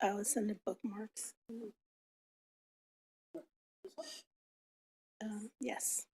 I was sending bookmarks. Yes.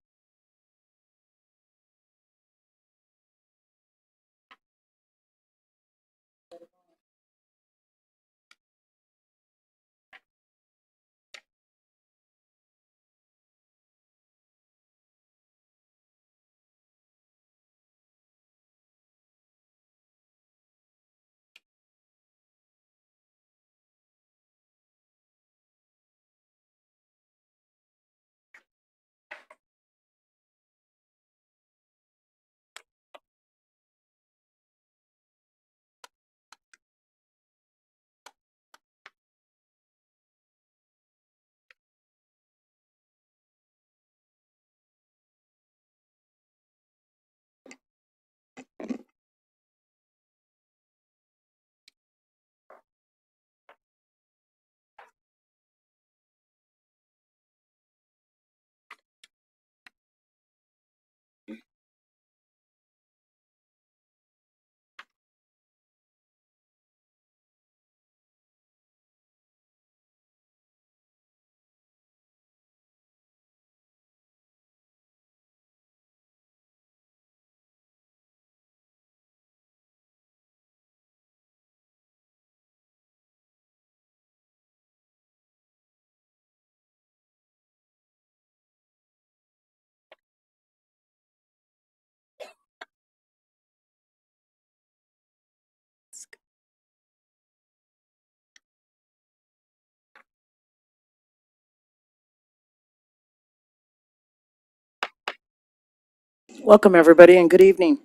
Welcome, everybody, and good evening.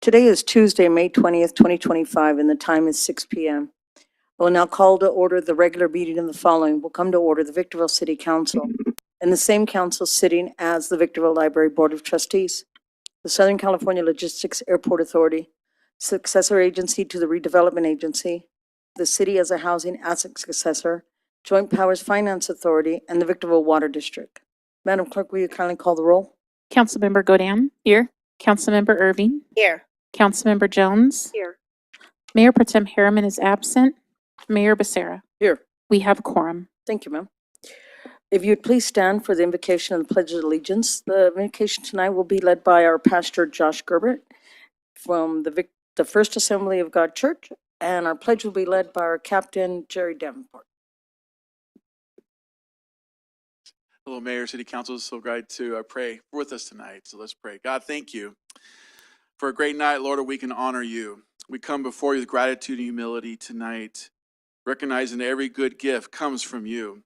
Today is Tuesday, May 20th, 2025, and the time is 6 p.m. I will now call to order the regular meeting of the following. Will come to order the Victorville City Council and the same council sitting as the Victorville Library Board of Trustees, the Southern California Logistics Airport Authority, successor agency to the Redevelopment Agency, the city as a housing asset successor, Joint Powers Finance Authority, and the Victorville Water District. Madam Clerk, will you kindly call the roll? Councilmember Godam. Here. Councilmember Irving. Here. Councilmember Jones. Here. Mayor Pro Tem Harriman is absent. Mayor Becerra. Here. We have a quorum. Thank you, ma'am. If you'd please stand for the invocation of the Pledge of Allegiance. The invocation tonight will be led by our pastor, Josh Gerbert, from the First Assembly of God Church, and our pledge will be led by our captain, Jerry Davenport. Hello, Mayor, City Council. So glad to pray with us tonight. So let's pray. God, thank you for a great night, Lord, we can honor you. We come before you with gratitude and humility tonight, recognizing that every good gift comes from you.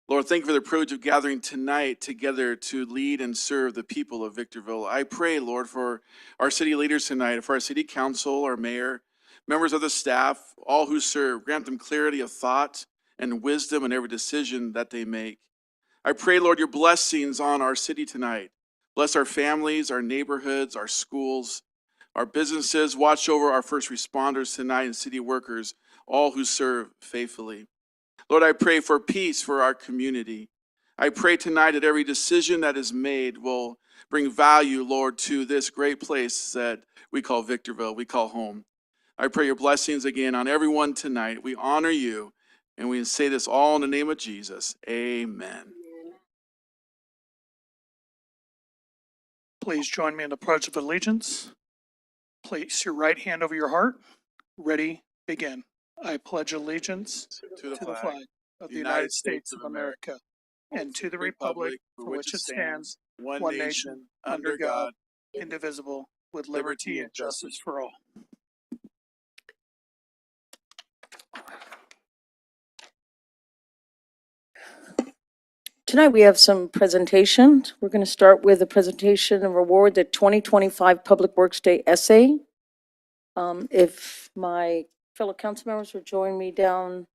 Lord, thank you for the privilege of gathering tonight together to lead and serve the people of Victorville. I pray, Lord, for our city leaders tonight, for our city council, our mayor, members of the staff, all who serve. Grant them clarity of thought and wisdom in every decision that they make. I pray, Lord, your blessings on our city tonight. Bless our families, our neighborhoods, our schools, our businesses. Watch over our first responders tonight and city workers, all who serve faithfully. Lord, I pray for peace for our community. I pray tonight that every decision that is made will bring value, Lord, to this great place that we call Victorville, we call home. I pray your blessings again on everyone tonight. We honor you, and we say this all in the name of Jesus. Amen. Please join me in the Pledge of Allegiance. Place your right hand over your heart. Ready, begin. I pledge allegiance To the to the flag flag of the United States of America and to the republic for which it stands, one nation, under God, indivisible, with liberty and justice for all. Tonight we have some presentations. We're going to start with a presentation and reward the 2025 Public Works Day essay. If my fellow council members would join me down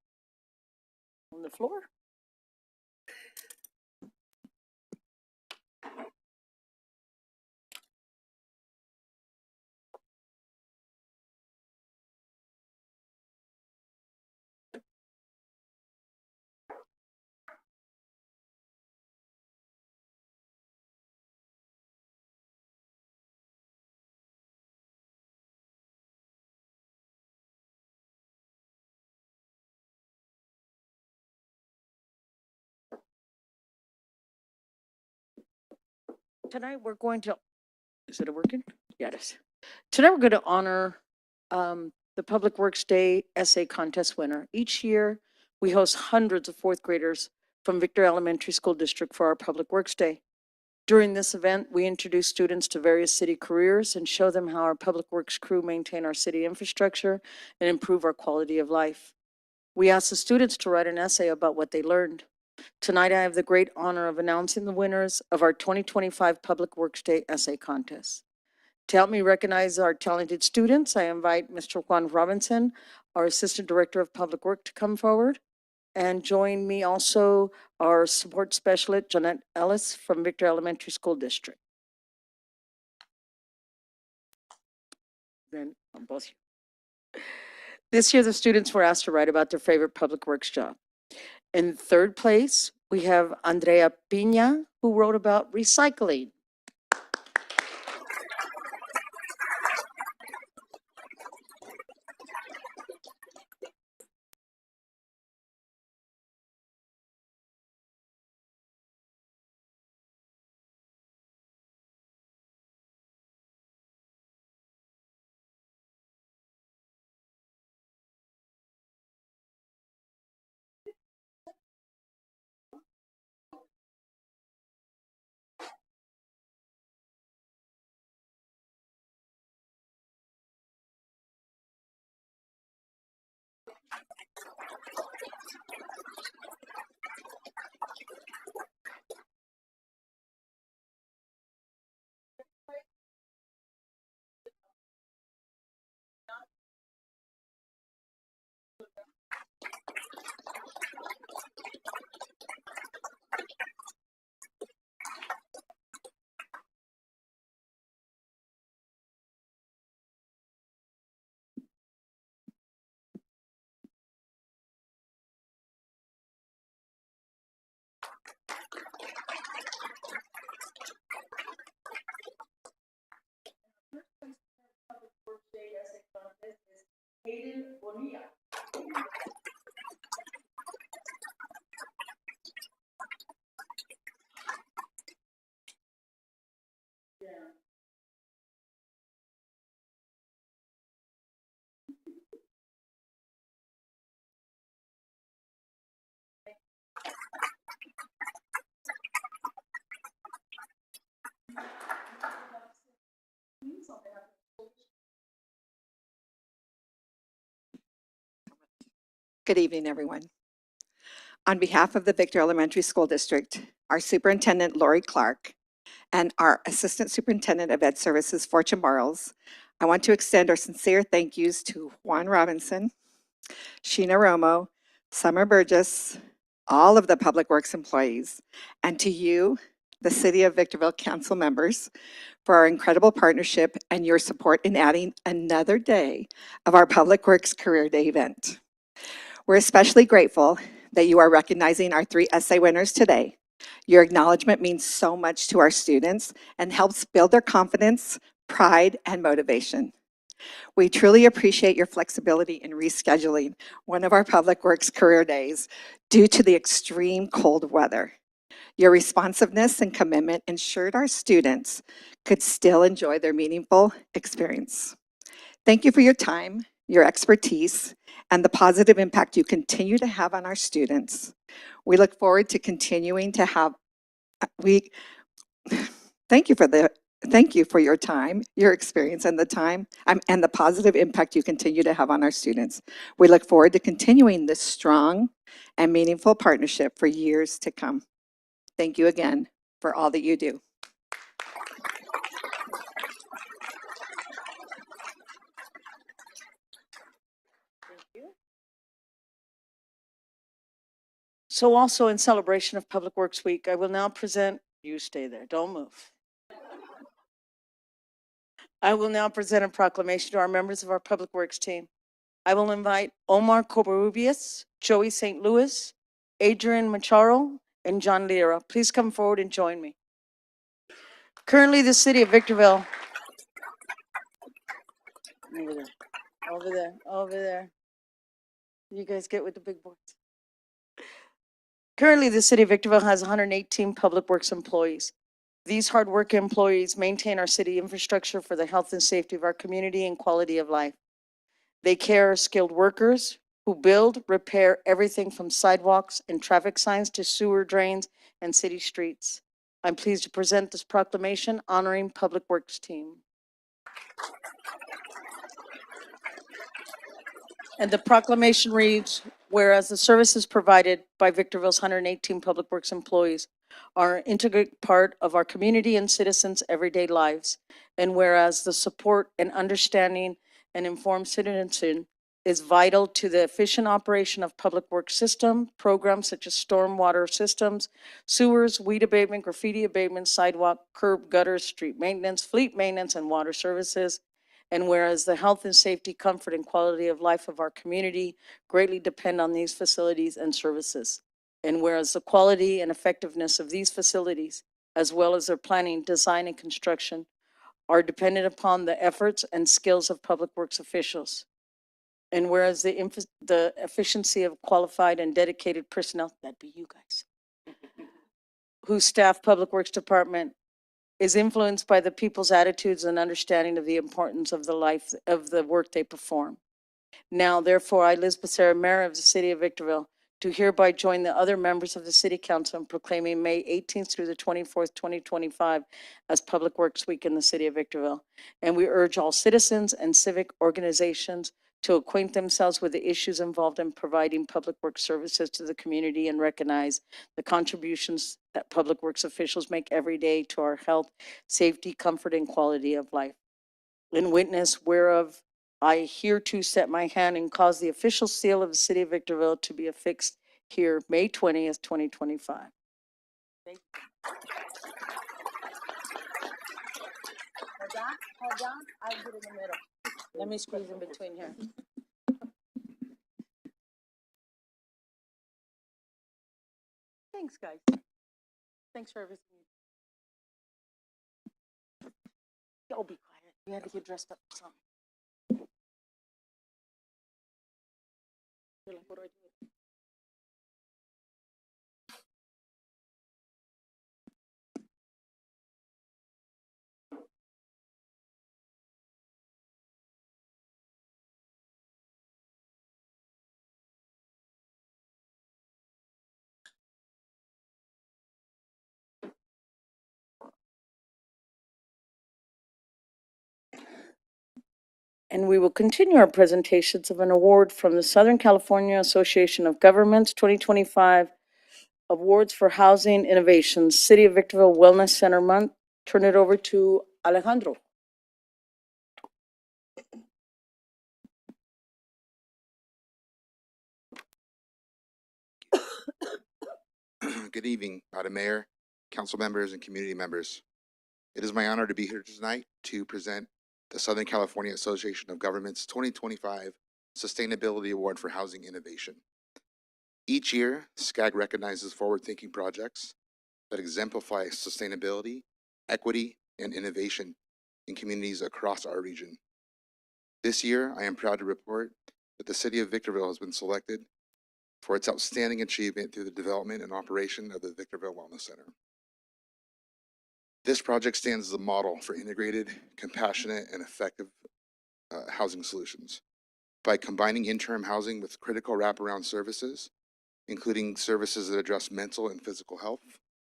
on the floor. Tonight, we're going to, is it working? Yeah, it is. Tonight, we're going to honor the Public Works Day essay contest winner. Each year, we host hundreds of fourth graders from Victor Elementary School District for our Public Works Day. During this event, we introduce students to various city careers and show them how our Public Works crew maintain our city infrastructure and improve our quality of life. We ask the students to write an essay about what they learned. Tonight, I have the great honor of announcing the winners of our 2025 Public Works Day Essay Contest. To help me recognize our talented students, I invite Mr. Juan Robinson, our Assistant Director of Public Work, to come forward. And join me also our support specialist, Jeanette Ellis from Victor Elementary School District. Then on both. This year, the students were asked to write about their favorite public works job. In third place, we have Andrea Pina, who wrote about recycling. Hayden Bonilla. Good evening, everyone. On behalf of the Victor Elementary School District, our Superintendent Lori Clark, and our Assistant Superintendent of Ed Services, Fortune Barles, I want to extend our sincere thank yous to Juan Robinson, Sheena Romo, Summer Burgess, all of the Public Works employees, and to you, the City of Victorville Council members, for our incredible partnership and your support in adding another day of our Public Works Career Day event. We're especially grateful that you are recognizing our 3 essay winners today. Your acknowledgement means so much to our students and helps build their confidence, pride, and motivation. We truly appreciate your flexibility in rescheduling one of our Public Works career days due to the extreme cold weather. Your responsiveness and commitment ensured our students could still enjoy their meaningful experience. Thank you for your time, your expertise, and the positive impact you continue to have on our students. We look forward to continuing to have, thank you for your time, your experience, and the positive impact you continue to have on our students. We look forward to continuing this strong and meaningful partnership for years to come. Thank you again for all that you do. Thank you. So also in celebration of Public Works Week, I will now present, you stay there, don't move. I will now present a proclamation to our members of our Public Works team. I will invite Omar Covarrubias, Joey St. Louis, Adrian Macharo, and John Lira. Please come forward and join me. Currently, the City of Victorville. Over there. You guys get with the big boys. Currently, the City of Victorville has 118 Public Works employees. These hardworking employees maintain our city infrastructure for the health and safety of our community and quality of life. They care skilled workers who build, repair everything from sidewalks and traffic signs to sewer drains and city streets. I'm pleased to present this proclamation honoring Public Works team. And the proclamation reads, whereas the services provided by Victorville's 118 Public Works employees are an integral part of our community and citizens' everyday lives, and whereas the support and understanding and informed citizen is vital to the efficient operation of public works system, programs such as stormwater systems, sewers, weed abatement, graffiti abatement, sidewalk, curb, gutters, street maintenance, fleet maintenance, and water services. And whereas the health and safety, comfort, and quality of life of our community greatly depend on these facilities and services. And whereas the quality and effectiveness of these facilities, as well as their planning, design, and construction, are dependent upon the efforts and skills of public works officials. And whereas the efficiency of qualified and dedicated personnel, that'd be you guys, who staff Public Works Department is influenced by the people's attitudes and understanding of the importance of the work they perform. Now, therefore, I, Elizabeth Sarah, Mayor of the City of Victorville, do hereby join the other members of the City Council in proclaiming May 18th through the 24th, 2025 as Public Works Week in the City of Victorville. And we urge all citizens and civic organizations to acquaint themselves with the issues involved in providing public works services to the community and recognize the contributions that public works officials make every day to our health, safety, comfort, and quality of life. In witness whereof I hereto set my hand and cause the official seal of the City of Victorville to be affixed here, May 20th, 2025. Thank you. Hold on, I'll get in the middle. Let me squeeze in between here. Thanks, guys. Thanks for everything. Y'all be quiet. We had to get dressed up for something. You're like, what do I do? And we will continue our presentations of an award from the Southern California Association of Governments 2025 Awards for Housing Innovations, City of Victorville Wellness Center Month. Turn it over to Alejandro. Good evening, Madam Mayor, council members, and community members. It is my honor to be here tonight to present the Southern California Association of Governments 2025 Sustainability Award for Housing Innovation. Each year, SCAG recognizes forward-thinking projects that exemplify sustainability, equity, and innovation in communities across our region. This year, I am proud to report that the City of Victorville has been selected for its outstanding achievement through the development and operation of the Victorville Wellness Center. This project stands as a model for integrated, compassionate, and effective housing solutions. By combining interim housing with critical wraparound services, including services that address mental and physical health,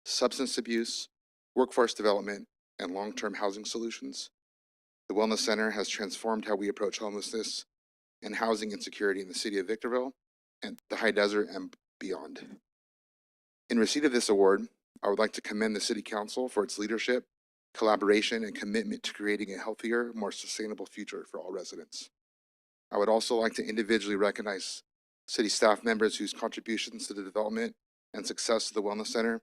substance abuse, workforce development, and long-term housing solutions, the Wellness Center has transformed how we approach homelessness and housing insecurity in the city of Victorville and the high desert and beyond. In receipt of this award, I would like to commend the City Council for its leadership, collaboration, and commitment to creating a healthier, more sustainable future for all residents. I would also like to individually recognize city staff members whose contributions to the development and success of the Wellness Center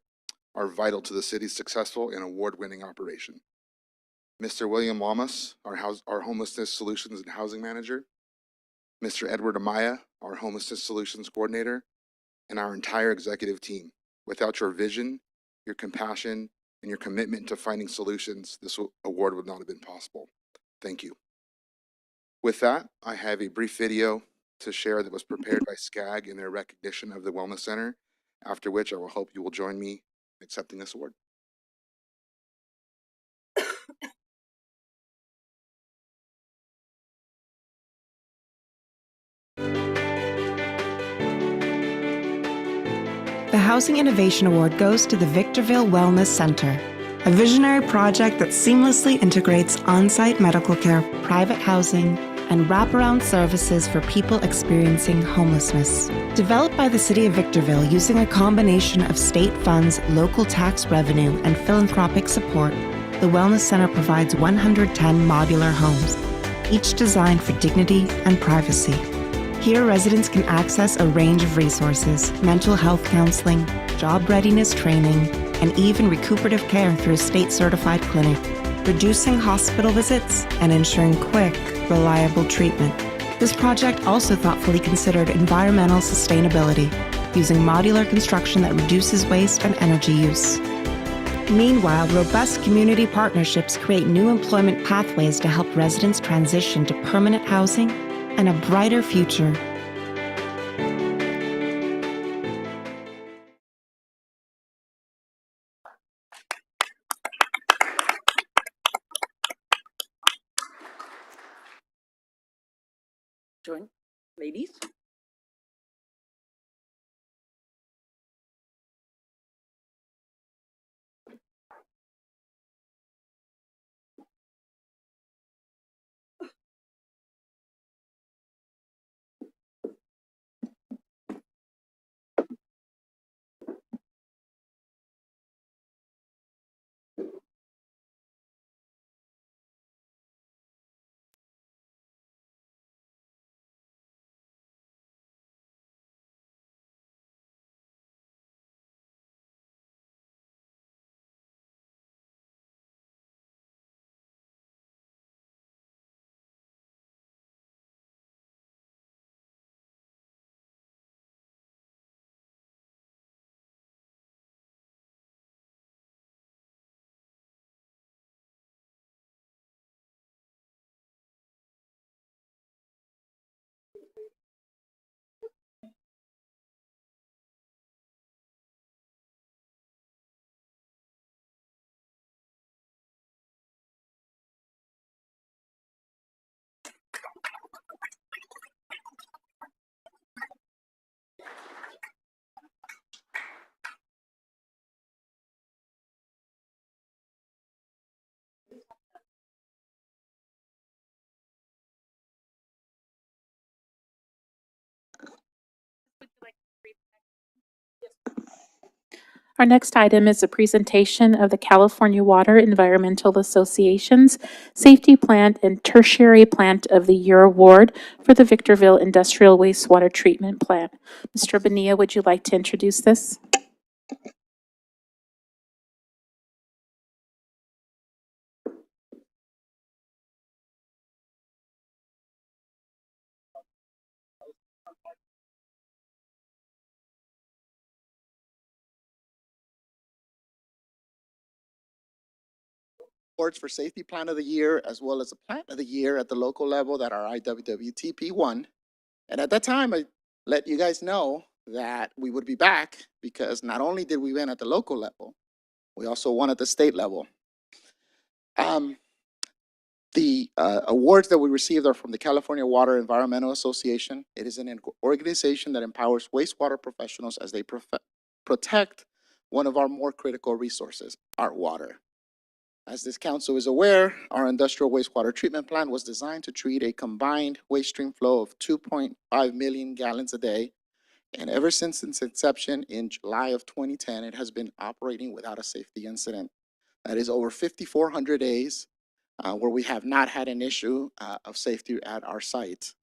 are vital to the city's successful and award-winning operation. Mr. William Lamas, our Homelessness Solutions and Housing Manager, Mr. Edward Amaya, our Homelessness Solutions Coordinator, and our entire executive team. Without your vision, your compassion, and your commitment to finding solutions, this award would not have been possible. Thank you. With that, I have a brief video to share that was prepared by SCAG in their recognition of the Wellness Center, after which I will hope you will join me in accepting this award. The Housing Innovation Award goes to the Victorville Wellness Center, a visionary project that seamlessly integrates on-site medical care, private housing, and wraparound services for people experiencing homelessness. Developed by the City of Victorville using a combination of state funds, local tax revenue, and philanthropic support, the Wellness Center provides 110 modular homes, each designed for dignity and privacy. Here, residents can access a range of resources: mental health counseling, job readiness training, and even recuperative care through a state-certified clinic, reducing hospital visits and ensuring quick, reliable treatment. This project also thoughtfully considered environmental sustainability, using modular construction that reduces waste and energy use. Meanwhile, robust community partnerships create new employment pathways to help residents transition to permanent housing and a brighter future. Join, ladies. Our next item is a presentation of the California Water Environmental Association's Safety Plant and Tertiary Plant of the Year Award for the Victorville Industrial Wastewater Treatment Plant. Mr. Bonilla, would you like to introduce this? Awards for Safety Plant of the Year, as well as a Plant of the Year at the local level that our IWWTP won. And at that time, I let you guys know that we would be back because not only did we win at the local level, we also won at the state level. The awards that we received are from the California Water Environmental Association. It is an organization that empowers wastewater professionals as they protect one of our more critical resources, our water. As this council is aware, our industrial wastewater treatment plant was designed to treat a combined waste stream flow of 2.5 million gallons a day. And ever since its inception in July of 2010, it has been operating without a safety incident. That is over 5,400 days where we have not had an issue of safety at our site.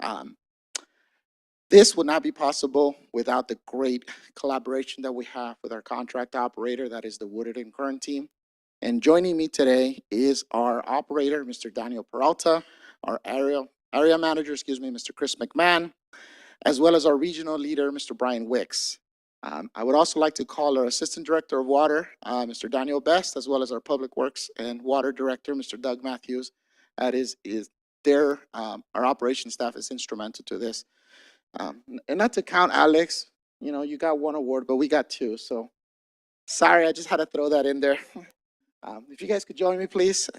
This would not be possible without the great collaboration that we have with our contract operator, that is the Woodard and Kern team. And joining me today is our operator, Mr. Daniel Peralta, our area manager, Mr. Chris McMahon, as well as our regional leader, Mr. Brian Wicks. I would also like to call our Assistant Director of Water, Mr. Daniel Best, as well as our Public Works and Water Director, Mr. Doug Matthews. That is our operations staff is instrumental to this. And not to count Alex, you got one award, but we got two. So sorry, I just had to throw that in there. If you guys could join me, please.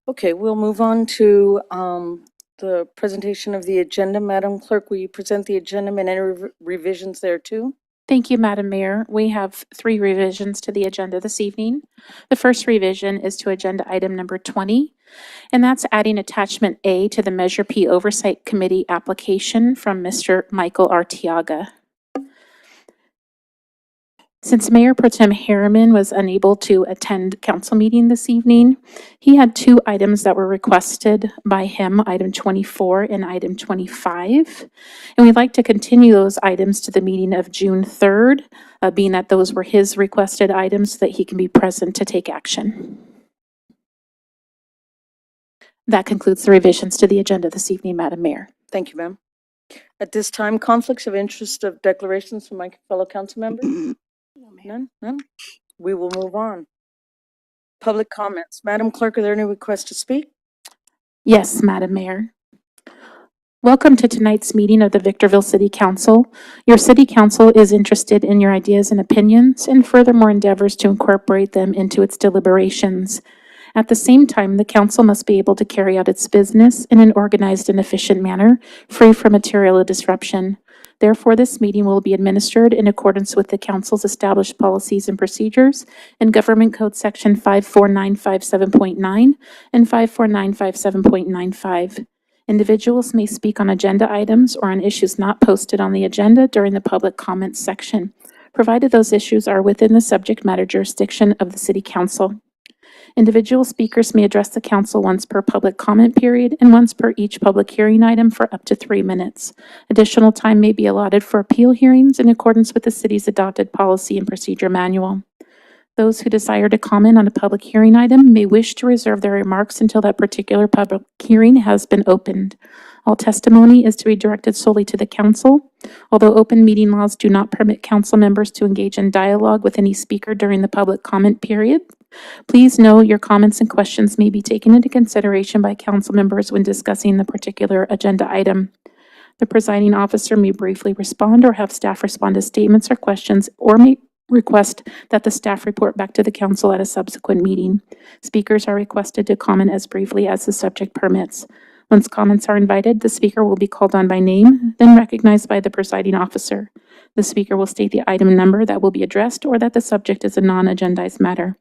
Okay, we'll move on to the presentation of the agenda. Madam Clerk, will you present the agenda and any revisions there too? Thank you, Madam Mayor. We have 3 revisions to the agenda this evening. The first revision is to agenda item number 20, and that's adding attachment A to the Measure P Oversight Committee application from Mr. Michael Artiaga. Since Mayor Pro Tem Harriman was unable to attend council meeting this evening, he had 2 items that were requested by him, item 24 and item 25. And we'd like to continue those items to the meeting of June 3rd, being that those were his requested items, so that he can be present to take action. That concludes the revisions to the agenda this evening, Madam Mayor. Thank you, ma'am. At this time, conflicts of interest of declarations from my fellow council members? None? None? We will move on. Public comments. Madam Clerk, are there any requests to speak? Yes, Madam Mayor. Welcome to tonight's meeting of the Victorville City Council. Your City Council is interested in your ideas and opinions and furthermore endeavors to incorporate them into its deliberations. At the same time, the council must be able to carry out its business in an organized and efficient manner, free from material disruption. Therefore, this meeting will be administered in accordance with the council's established policies and procedures and Government Code Section 54957.9 and 54957.95. Individuals may speak on agenda items or on issues not posted on the agenda during the public comments section, provided those issues are within the subject matter jurisdiction of the City Council. Individual speakers may address the council once per public comment period and once per each public hearing item for up to 3 minutes. Additional time may be allotted for appeal hearings in accordance with the city's adopted policy and procedure manual. Those who desire to comment on a public hearing item may wish to reserve their remarks until that particular public hearing has been opened. All testimony is to be directed solely to the council. Although open meeting laws do not permit council members to engage in dialogue with any speaker during the public comment period, please know your comments and questions may be taken into consideration by council members when discussing the particular agenda item. The presiding officer may briefly respond or have staff respond to statements or questions, or may request that the staff report back to the council at a subsequent meeting. Speakers are requested to comment as briefly as the subject permits. Once comments are invited, the speaker will be called on by name, then recognized by the presiding officer. The speaker will state the item number that will be addressed or that the subject is a non-agendized matter.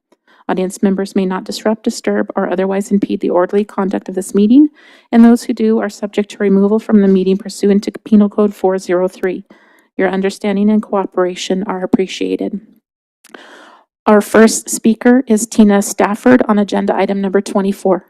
Audience members may not disrupt, disturb, or otherwise impede the orderly conduct of this meeting, and those who do are subject to removal from the meeting pursuant to Penal Code 403. Your understanding and cooperation are appreciated. Our first speaker is Tina Stafford on agenda item number 24.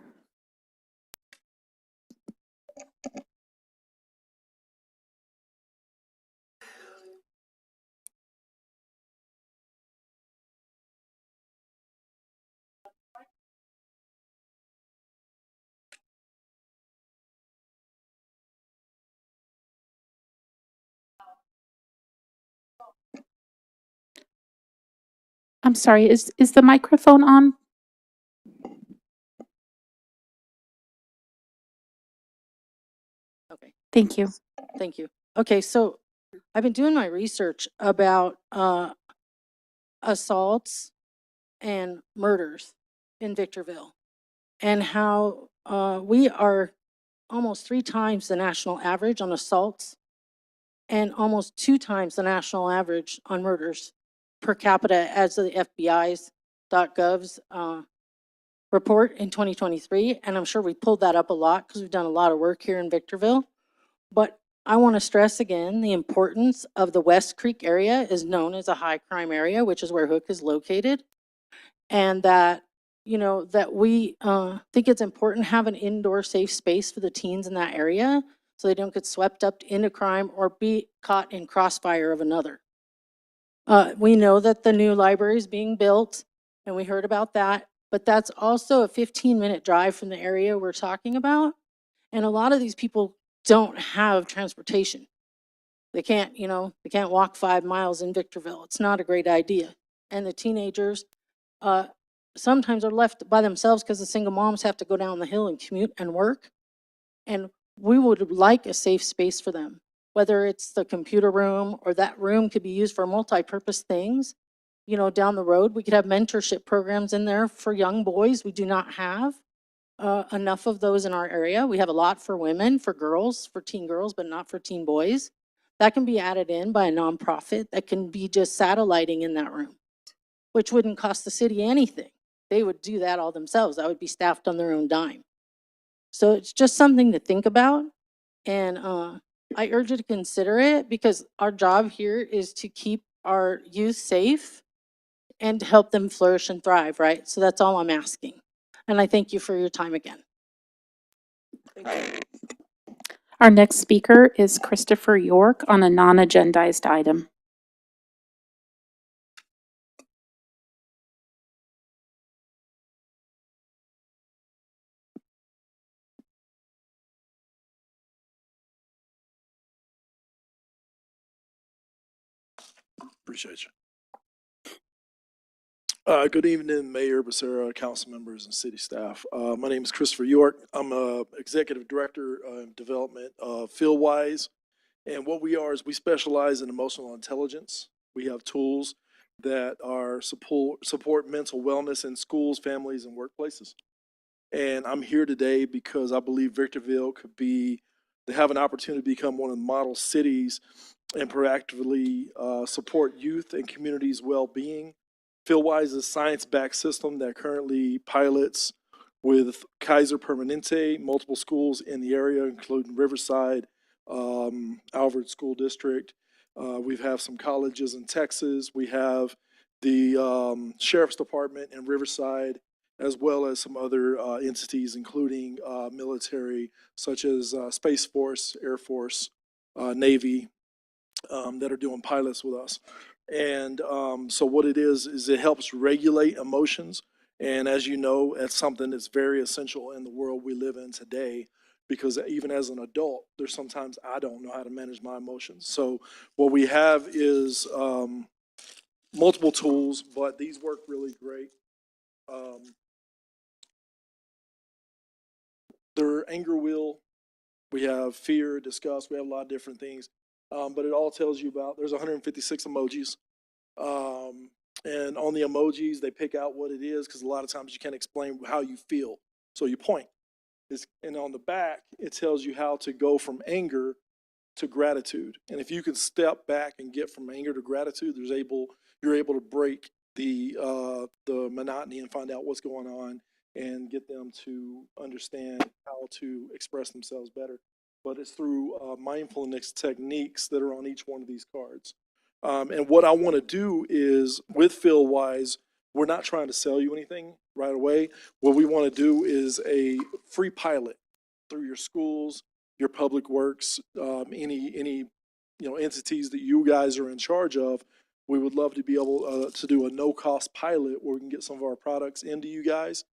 I'm sorry, is the microphone on? Okay, Thank you. thank you. Okay, so I've been doing my research about assaults and murders in Victorville and how we are almost 3 times the national average on assaults and almost 2 times the national average on murders per capita as the FBI's .gov's report in 2023. And I'm sure we pulled that up a lot because we've done a lot of work here in Victorville. But I want to stress again, the importance of the West Creek area is known as a high crime area, which is where Hook is located. And that, that we think it's important to have an indoor safe space for the teens in that area so they don't get swept up into crime or be caught in crossfire of another. We know that the new library is being built, and we heard about that, but that's also a 15-minute drive from the area we're talking about. And a lot of these people don't have transportation. They can't, they can't walk 5 miles in Victorville. It's not a great idea. And the teenagers sometimes are left by themselves because the single moms have to go down the hill and commute and work. And we would like a safe space for them, whether it's the computer room or that room could be used for multi-purpose things. Down the road, we could have mentorship programs in there for young boys. We do not have enough of those in our area. We have a lot for women, for girls, for teen girls, but not for teen boys. That can be added in by a nonprofit that can be just satelliting in that room, which wouldn't cost the city anything. They would do that all themselves. That would be staffed on their own dime. So it's just something to think about. And I urge you to consider it because our job here is to keep our youth safe and to help them flourish and thrive, right? So that's all I'm asking. And I thank you for your time again. Our next speaker is Christopher York on a non-agendized item. Appreciate you. Good evening, Mayor, Becerra, council members, and city staff. My name is Christopher York. I'm a executive director of development of FieldWise. And what we are is we specialize in emotional intelligence. We have tools that are support mental wellness in schools, families, and workplaces. And I'm here today because I believe Victorville they have an opportunity to become one of the model cities and proactively support youth and communities' well-being. FieldWise is a science-backed system that currently pilots with Kaiser Permanente, multiple schools in the area, including Riverside, Alvord School District. We have some colleges in Texas. We have the Sheriff's Department in Riverside, as well as some other entities, including military, such as Space Force, Air Force, Navy, that are doing pilots with us. And so what it is it helps regulate emotions. And as you know, that's something that's very essential in the world we live in today, because even as an adult, there's sometimes I don't know how to manage my emotions. So what we have is multiple tools, but these work really great. Their anger wheel, we have fear, disgust, we have a lot of different things. But it all tells you there's 156 emojis. And on the emojis, they pick out what it is because a lot of times you can't explain how you feel. So you point. And on the back, it tells you how to go from anger to gratitude. And if you can step back and get from anger to gratitude, you're able to break the monotony and find out what's going on and get them to understand how to express themselves better. But it's through mindfulness techniques that are on each one of these cards. And what I want to do is, with FieldWise, we're not trying to sell you anything right away. What we want to do is a free pilot through your schools, your public works, any entities that you guys are in charge of. We would love to be able to do a no-cost pilot where we can get some of our products into you guys.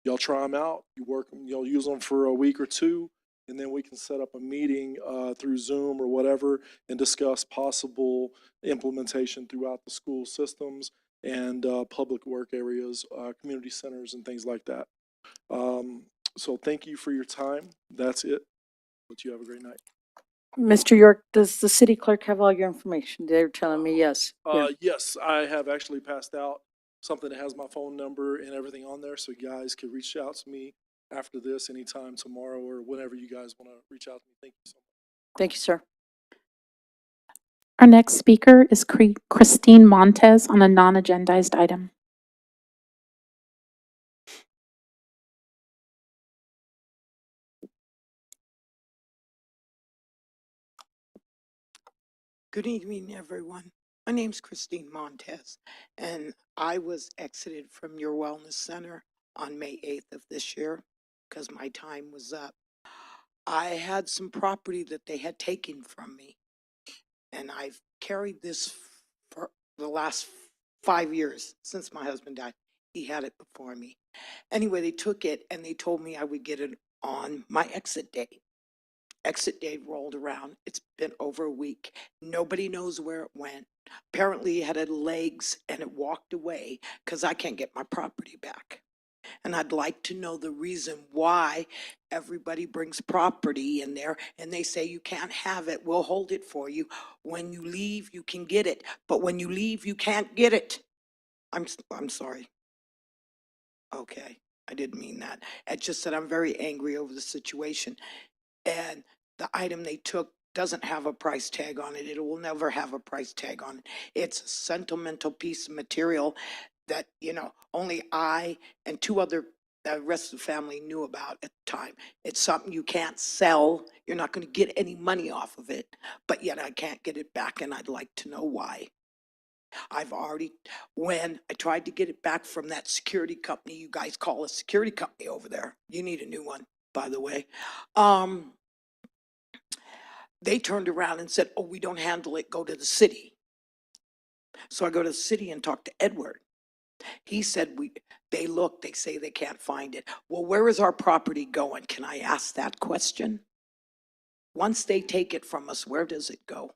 Y'all try them out. You'll use them for a week or two. And then we can set up a meeting through Zoom or whatever and discuss possible implementation throughout the school systems and public work areas, community centers, and things like that. So thank you for your time. That's it. But you have a great night. Mr. York, does the city clerk have all your information? They're telling me yes. Yeah. Yes, I have actually passed out something that has my phone number and everything on there, so you guys can reach out to me after this anytime tomorrow or whenever you guys want to reach out to me. Thank you so much. Thank you, sir. Our next speaker is Christine Montez on a non-agendized item. Good evening, everyone. My name's Christine Montez, and I was exited from your wellness center on May 8th of this year because my time was up. I had some property that they had taken from me, and I've carried this for the last 5 years since my husband died. He had it before me. Anyway, they took it and they told me I would get it on my exit date. Exit date rolled around. It's been over a week. Nobody knows where it went. Apparently, it had legs and it walked away because I can't get my property back. And I'd like to know the reason why everybody brings property in there and they say you can't have it. We'll hold it for you. When you leave, you can get it. But when you leave, you can't get it. I'm sorry. Okay, I didn't mean that. It's just that I'm very angry over the situation. And the item they took doesn't have a price tag on it. It will never have a price tag on it. It's a sentimental piece of material that, only I and the rest of the family knew about at the time. It's something you can't sell. You're not going to get any money off of it, but yet I can't get it back, and I'd like to know why. When I tried to get it back from that security company, you guys call a security company over there. You need a new one, by the way. They turned around and said, oh, we don't handle it, go to the city. So I go to the city and talk to Edward. He said, they say they can't find it. Well, where is our property going? Can I ask that question? Once they take it from us, where does it go?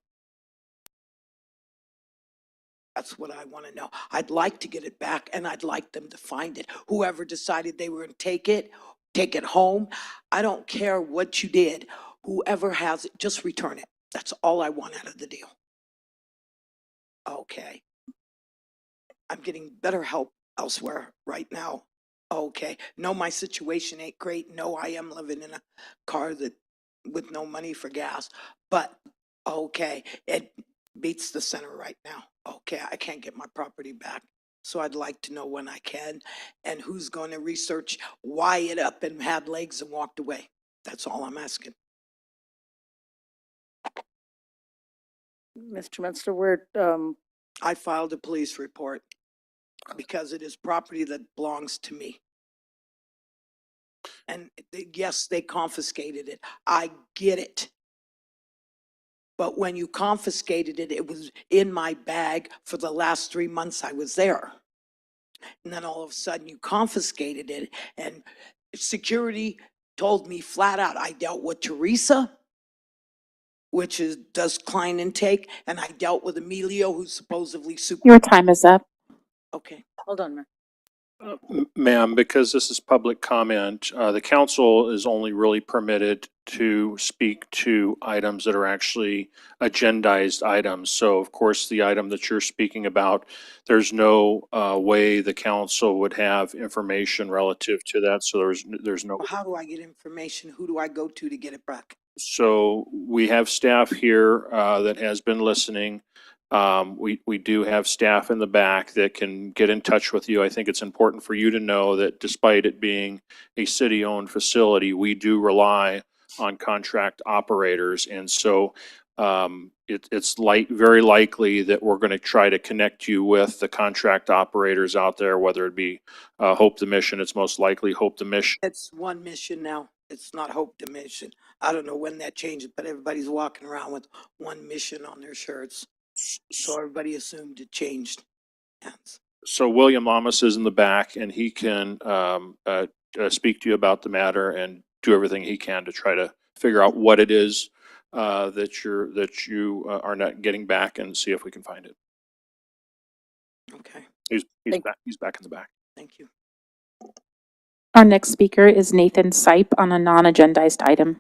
That's what I want to know. I'd like to get it back and I'd like them to find it. Whoever decided they were going to take it home. I don't care what you did. Whoever has it, just return it. That's all I want out of the deal. Okay. I'm getting better help elsewhere right now. Okay. No, my situation ain't great. No, I am living in a car with no money for gas. But okay, it beats the center right now. Okay, I can't get my property back. So I'd like to know when I can and who's going to research why it up and had legs and walked away. That's all I'm asking. Mr. Metzler, where, I filed a police report because it is property that belongs to me. And yes, they confiscated it. I get it. But when you confiscated it, it was in my bag for the last 3 months I was there. And then all of a sudden you confiscated it, and security told me flat out, I dealt with Teresa, does client intake, and I dealt with Emilio, who's supposedly super. Your time is up. Okay. hold on, Mayor. Ma'am, because this is public comment, the council is only really permitted to speak to items that are actually agendized items. So of course, the item that you're speaking about, there's no way the council would have information relative to that. So there's no. Well, how do I get information? Who do I go to get it back? So we have staff here that has been listening. We do have staff in the back that can get in touch with you. I think it's important for you to know that despite it being a city-owned facility, we do rely on contract operators. And so it's very likely that we're going to try to connect you with the contract operators out there, whether it be Hope the Mission. It's most likely Hope the Mission. It's one mission now. It's not Hope the Mission. I don't know when that changes, but everybody's walking around with one mission on their shirts. So everybody assumed it changed hands. So William Lamas is in the back, and he can speak to you about the matter and do everything he can to try to figure out what it is that you are not getting back, and see if we can find it. Okay, He's Thank- back. He's back in the back. thank you. Our next speaker is Nathan Sipe on a non-agendized item.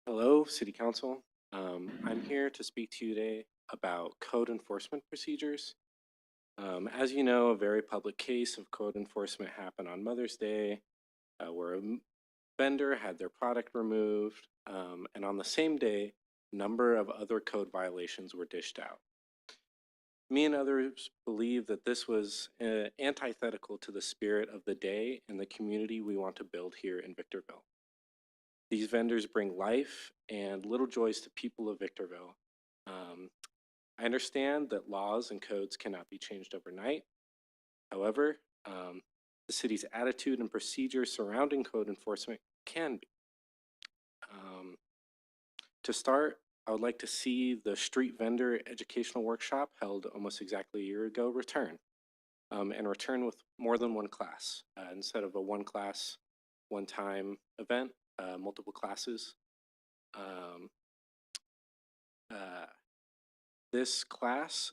Hello, City Council. I'm here to speak to you today about code enforcement procedures. As you know, a very public case of code enforcement happened on Mother's Day, where a vendor had their product removed, and on the same day, a number of other code violations were dished out. Me and others believe that this was antithetical to the spirit of the day and the community we want to build here in Victorville. These vendors bring life and little joys to people of Victorville. I understand that laws and codes cannot be changed overnight. However, the city's attitude and procedures surrounding code enforcement can be. To start, I would like to see the street vendor educational workshop held almost exactly a year ago return, and return with more than one class instead of a one class, one time event, multiple classes. This class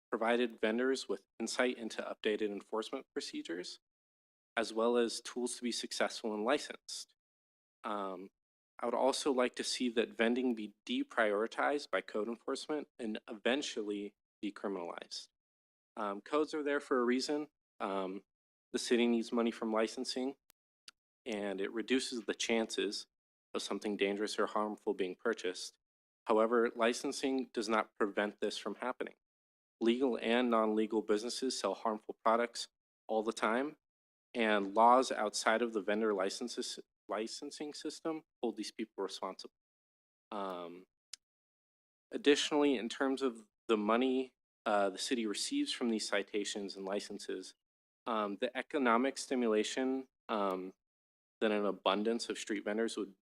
provided vendors with insight into updated enforcement procedures, as well as tools to be successful and licensed. I would also like to see that vending be deprioritized by code enforcement and eventually decriminalized. Codes are there for a reason. The city needs money from licensing, and it reduces the chances of something dangerous or harmful being purchased. However, licensing does not prevent this from happening. Legal and non-legal businesses sell harmful products all the time, and laws outside of the vendor licensing system hold these people responsible. Additionally, in terms of the money the city receives from these citations and licenses, the economic stimulation that an abundance of street vendors would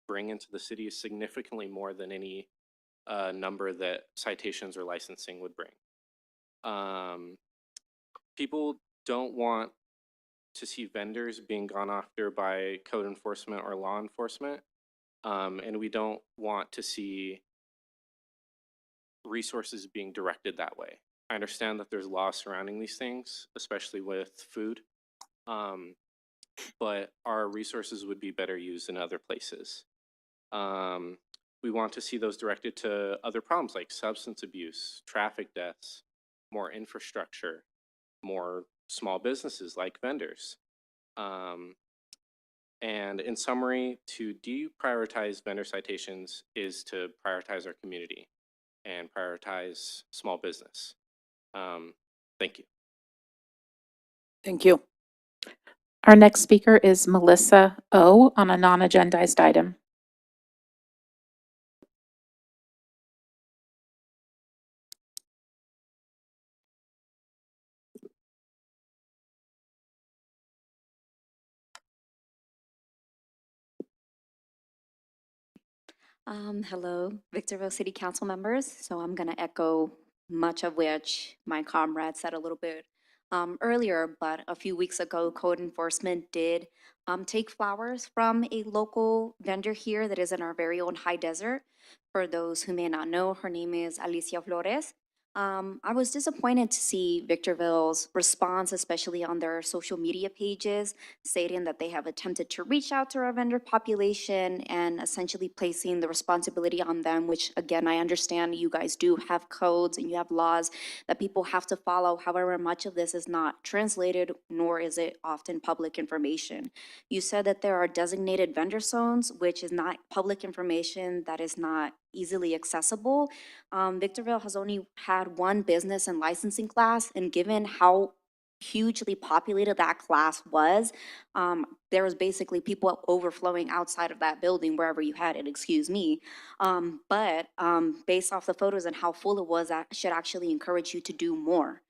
bring into the city is significantly more than any number that citations or licensing would bring. People don't want to see vendors being gone after by code enforcement or law enforcement, and we don't want to see resources being directed that way. I understand that there's laws surrounding these things, especially with food, but our resources would be better used in other places. We want to see those directed to other problems like substance abuse, traffic deaths, more infrastructure, more small businesses like vendors. And in summary, to deprioritize vendor citations is to prioritize our community and prioritize small business. Thank you. Thank you. Our next speaker is Melissa O on a non-agendized item. Hello, Victorville City Council members. So I'm going to echo much of which my comrade said a little bit earlier, but a few weeks ago, code enforcement did take flowers from a local vendor here that is in our very own high desert. For those who may not know, her name is Alicia Flores. I was disappointed to see Victorville's response, especially on their social media pages, stating that they have attempted to reach out to our vendor population and essentially placing the responsibility on them, which again, I understand you guys do have codes and you have laws that people have to follow. However, much of this is not translated, nor is it often public information. You said that there are designated vendor zones, which is not public information that is not easily accessible. Victorville has only had one business and licensing class, and given how hugely populated that class was, there was basically people overflowing outside of that building wherever you had it, excuse me. But based off the photos and how full it was, that should actually encourage you to do more.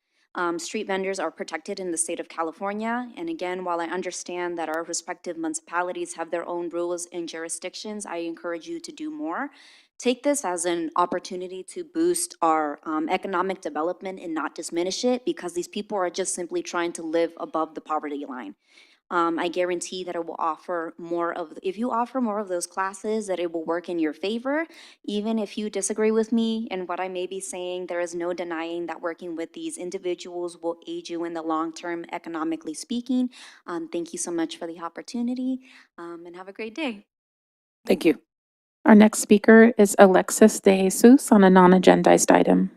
Street vendors are protected in the state of California. And again, while I understand that our respective municipalities have their own rules and jurisdictions, I encourage you to do more. Take this as an opportunity to boost our economic development and not diminish it, because these people are just simply trying to live above the poverty line. I guarantee that it will offer more of, if you offer more of those classes, that it will work in your favor. Even if you disagree with me and what I may be saying, there is no denying that working with these individuals will aid you in the long term, economically speaking. Thank you so much for the opportunity, and have a great day. Thank you. Our next speaker is Alexis De Jesus on a non-agendized item.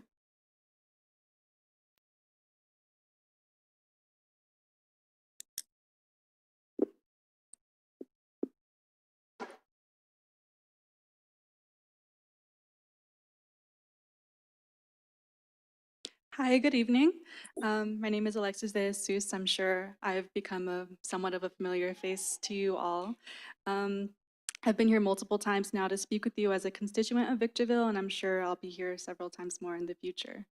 Hi, good evening. My name is Alexis de Jesus. I'm sure I've become somewhat of a familiar face to you all. Um, I've been here multiple times now to speak with you as a constituent of Victorville, and I'm sure I'll be here several times more in the future.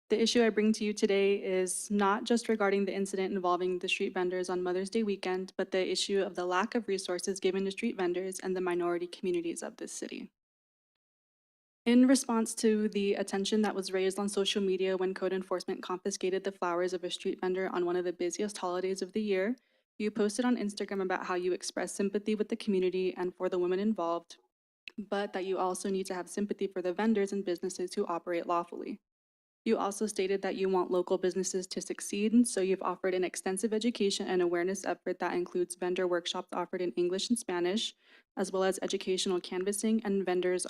The issue I bring to you today is not just regarding the incident involving the street vendors on Mother's Day weekend, but the issue of the lack of resources given to street vendors and the minority communities of this city. In response to the attention that was raised on social media when code enforcement confiscated the flowers of a street vendor on one of the busiest holidays of the year, you posted on Instagram about how you express sympathy with the community and for the women involved, but that you also need to have sympathy for the vendors and businesses who operate lawfully. You also stated that you want local businesses to succeed, so you've offered an extensive education and awareness effort that includes vendor workshops offered in English and Spanish, as well as educational canvassing and vendors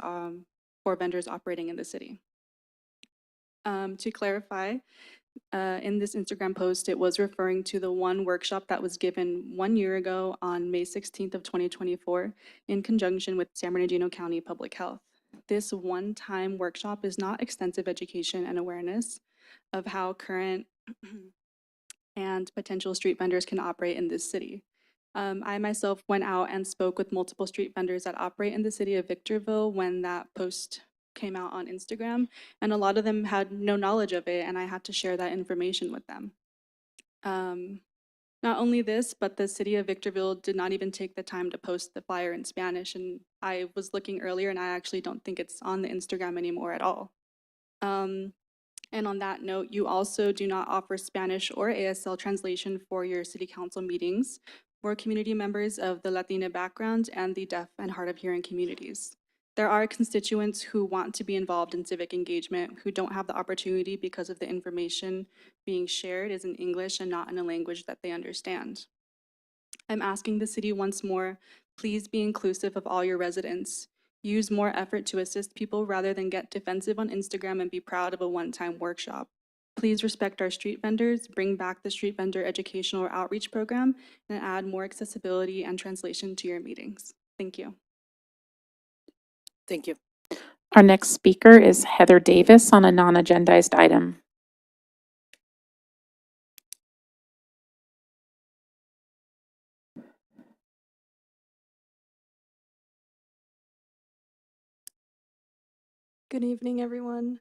for vendors operating in the city. To clarify, in this Instagram post, it was referring to the one workshop that was given 1 year ago on May 16th of 2024 in conjunction with San Bernardino County Public Health. This one-time workshop is not extensive education and awareness of how current and potential street vendors can operate in this city. I myself went out and spoke with multiple street vendors that operate in the city of Victorville when that post came out on Instagram, and a lot of them had no knowledge of it, and I had to share that information with them. Not only this, but the city of Victorville did not even take the time to post the flyer in Spanish, and I was looking earlier and I actually don't think it's on the Instagram anymore at all. And on that note, you also do not offer Spanish or ASL translation for your city council meetings for community members of the Latina background and the deaf and hard of hearing communities. There are constituents who want to be involved in civic engagement who don't have the opportunity because of the information being shared is in English and not in a language that they understand. I'm asking the city once more, please be inclusive of all your residents. Use more effort to assist people rather than get defensive on Instagram and be proud of a one-time workshop. Please respect our street vendors, bring back the street vendor educational or outreach program, and add more accessibility and translation to your meetings. Thank you. Thank you. Our next speaker is Heather Davis on a non-agendized item. Good evening, everyone.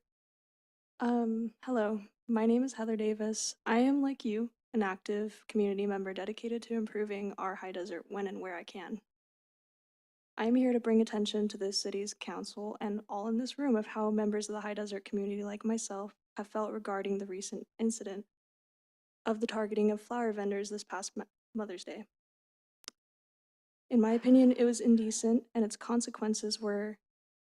Hello, my name is Heather Davis. I am, like you, an active community member dedicated to improving our high desert when and where I can. I'm here to bring attention to this city's council and all in this room of how members of the high desert community like myself have felt regarding the recent incident of the targeting of flower vendors this past Mother's Day. In my opinion, it was indecent and its consequences were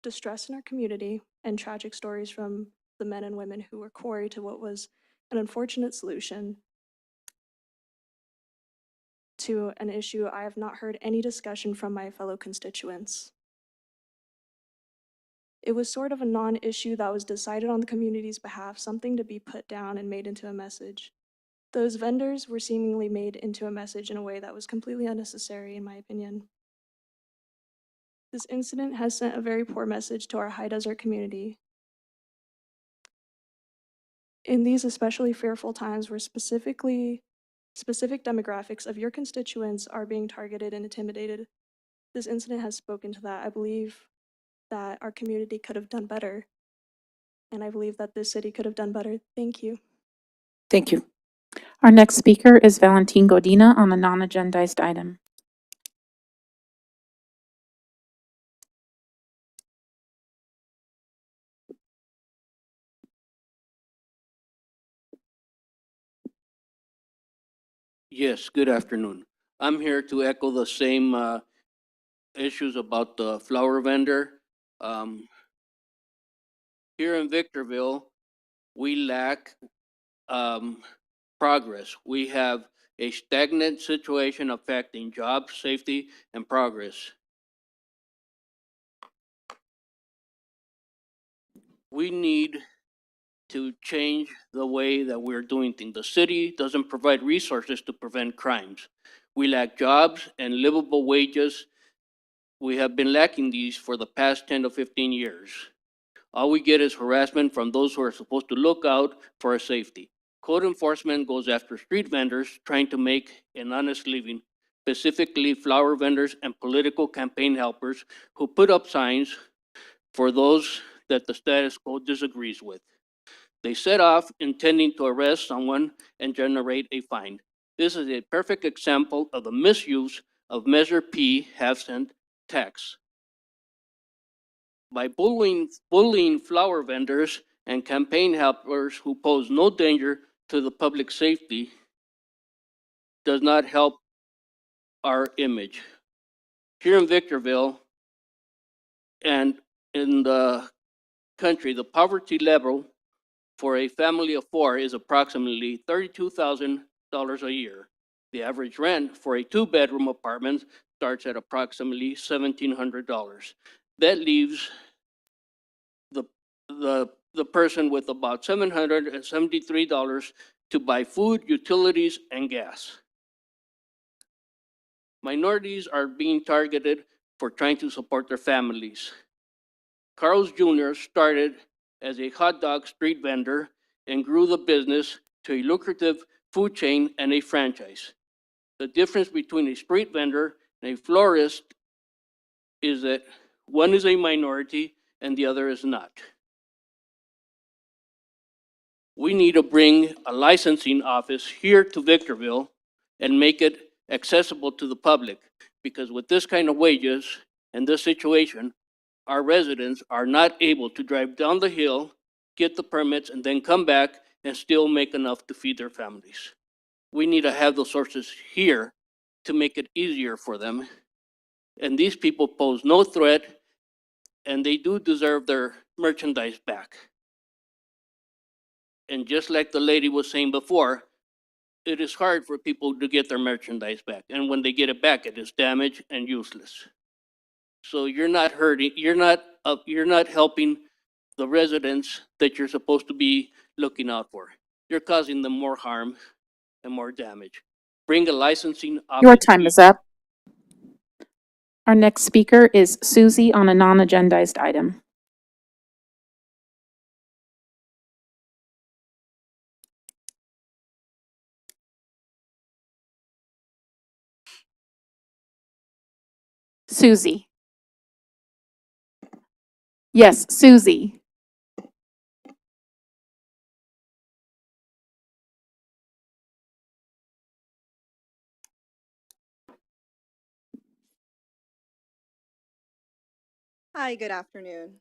distress in our community and tragic stories from the men and women who were quarry to what was an unfortunate solution to an issue I have not heard any discussion from my fellow constituents. It was sort of a non-issue that was decided on the community's behalf, something to be put down and made into a message. Those vendors were seemingly made into a message in a way that was completely unnecessary, in my opinion. This incident has sent a very poor message to our high desert community. In these especially fearful times where specific demographics of your constituents are being targeted and intimidated, this incident has spoken to that. I believe that our community could have done better, and I believe that this city could have done better. Thank you. Thank you. Our next speaker is Valentin Godina on a non-agendized item. Yes, good afternoon. I'm here to echo the same issues about the flower vendor. Here in Victorville, we lack progress. We have a stagnant situation affecting jobs, safety, and progress. We need to change the way that we're doing things. The city doesn't provide resources to prevent crimes. We lack jobs and livable wages. We have been lacking these for the past 10 to 15 years. All we get is harassment from those who are supposed to look out for our safety. Code enforcement goes after street vendors trying to make an honest living, specifically flower vendors and political campaign helpers who put up signs for those that the status quo disagrees with. They set off intending to arrest someone and generate a fine. This is a perfect example of the misuse of Measure P half-cent tax. By bullying flower vendors and campaign helpers who pose no danger to the public safety does not help our image. Here in Victorville and in the country, the poverty level for a family of four is approximately $32,000 a year. The average rent for a two-bedroom apartment starts at approximately $1,700. That leaves the person with about $773 to buy food, utilities, and gas. Minorities are being targeted for trying to support their families. Carl's Jr. started as a hot dog street vendor and grew the business to a lucrative food chain and a franchise. The difference between a street vendor and a florist is that one is a minority and the other is not. We need to bring a licensing office here to Victorville and make it accessible to the public, because with this kind of wages and this situation, our residents are not able to drive down the hill, get the permits, and then come back and still make enough to feed their families. We need to have those sources here to make it easier for them. And these people pose no threat, and they do deserve their merchandise back. And just like the lady was saying before, it is hard for people to get their merchandise back. And when they get it back, it is damaged and useless. So you're not hurting, you're not helping the residents that you're supposed to be looking out for. You're causing them more harm and more damage. Bring a licensing office. Your time is up. Our next speaker is Susie on a non-agendized item. Susie. Yes, Susie. Hi, good afternoon.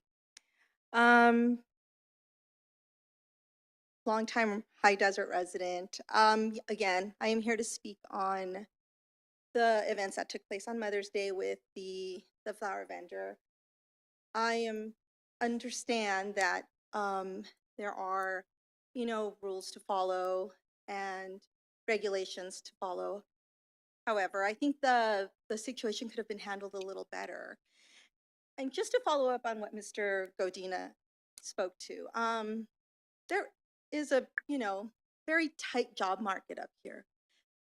Longtime High Desert resident. Again, I am here to speak on the events that took place on Mother's Day with the flower vendor. I understand that there are, rules to follow and regulations to follow. However, I think the situation could have been handled a little better. And just to follow up on what Mr. Godina spoke to, there is a, very tight job market up here.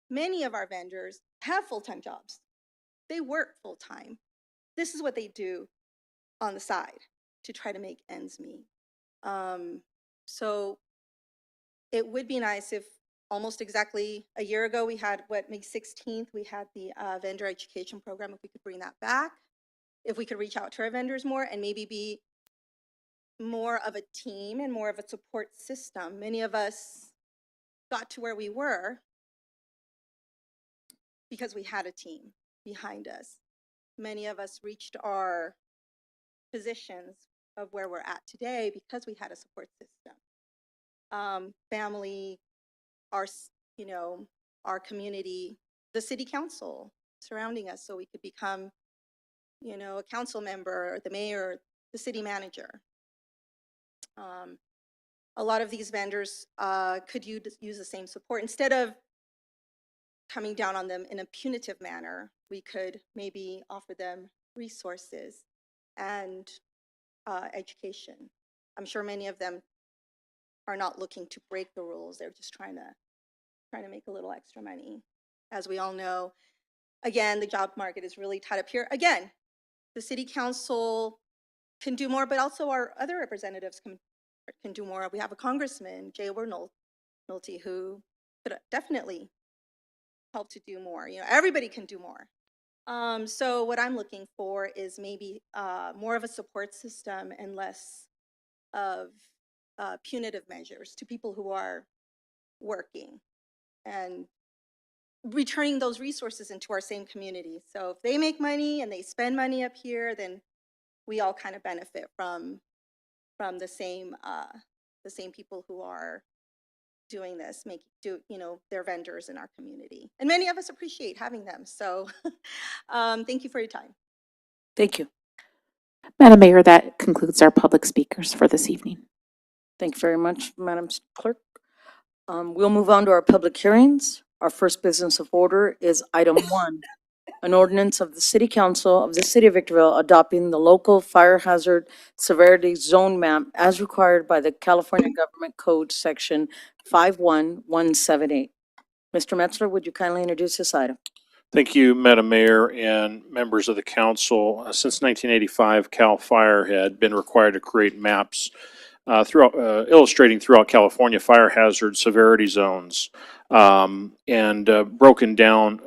Many of our vendors have full-time jobs. They work full-time. This is what they do on the side to try to make ends meet. So it would be nice if almost exactly a year ago, we had, May 16th, we had the vendor education program, if we could bring that back. If we could reach out to our vendors more and maybe be more of a team and more of a support system. Many of us got to where we were because we had a team behind us. Many of us reached our positions of where we're at today because we had a support system. Family, our community, the city council surrounding us so we could become a council member, the mayor, the city manager. A lot of these vendors could use the same support. Instead of coming down on them in a punitive manner, we could maybe offer them resources and education. I'm sure many of them are not looking to break the rules. They're just trying to make a little extra money. As we all know, again, the job market is really tight up here. Again, the city council can do more, but also our other representatives can do more. We have a Congressman, Jay Nolte, who could definitely help to do more. You know, everybody can do more. So what I'm looking for is maybe more of a support system and less of punitive measures to people who are working and returning those resources into our same community. So if they make money and they spend money up here, then we all kind of benefit from the same people who are doing this, they're vendors in our community. And many of us appreciate having them. So thank you for your time. Thank you. Madam Mayor, that concludes our public speakers for this evening. Thank you very much, Madam Clerk. We'll move on to our public hearings. Our first business of order is item 1, an ordinance of the City Council of the City of Victorville adopting the local fire hazard severity zone map as required by the California Government Code Section 51178. Mr. Metzler, would you kindly introduce this item? Thank you, Madam Mayor and members of the council. Since 1985, CAL FIRE had been required to create maps illustrating throughout California fire hazard severity zones, and broken down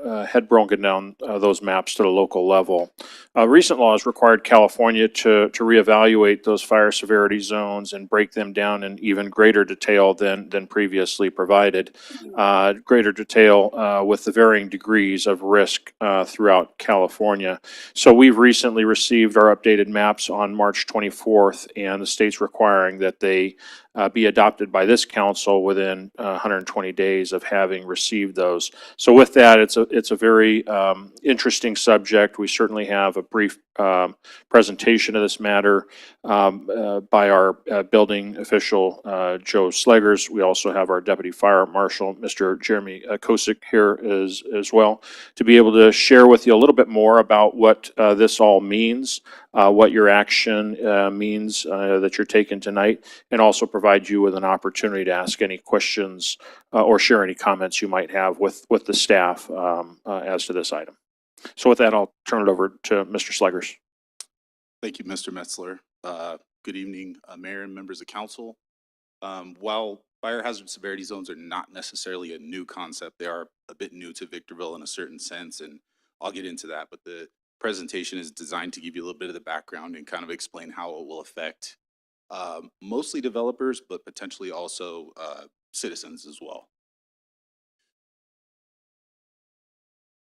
those maps to the local level. Recent laws required California to reevaluate those fire severity zones and break them down in even greater detail than previously provided. Greater detail with the varying degrees of risk throughout California. So we've recently received our updated maps on March 24th, and the state's requiring that they be adopted by this council within 120 days of having received those. So with that, it's a very interesting subject. We certainly have a brief presentation of this matter by our building official, Joe Sleggers. We also have our Deputy Fire Marshal, Mr. Jeremy Kosick, here as well, to be able to share with you a little bit more about what this all means, what your action means that you're taking tonight, and also provide you with an opportunity to ask any questions or share any comments you might have with the staff as to this item. So with that, I'll turn it over to Mr. Sleggers. Thank you, Mr. Metzler. Good evening, Mayor and members of council. While fire hazard severity zones are not necessarily a new concept, they are a bit new to Victorville in a certain sense, and I'll get into that. But the presentation is designed to give you a little bit of the background and kind of explain how it will affect mostly developers, but potentially also citizens as well.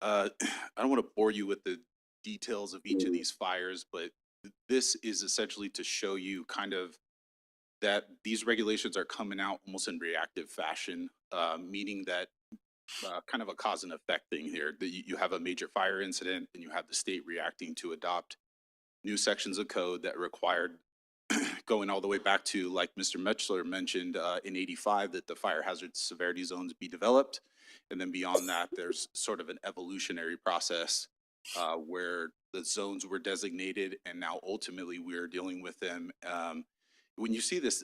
I don't want to bore you with the details of each of these fires, but this is essentially to show you kind of that these regulations are coming out almost in reactive fashion, meaning that kind of a cause and effect thing here, that you have a major fire incident and you have the state reacting to adopt new sections of code that required going all the way back to, like Mr. Metzler mentioned, in 85, that the fire hazard severity zones be developed. And then beyond that, there's sort of an evolutionary process where the zones were designated, and now ultimately we're dealing with them. When you see this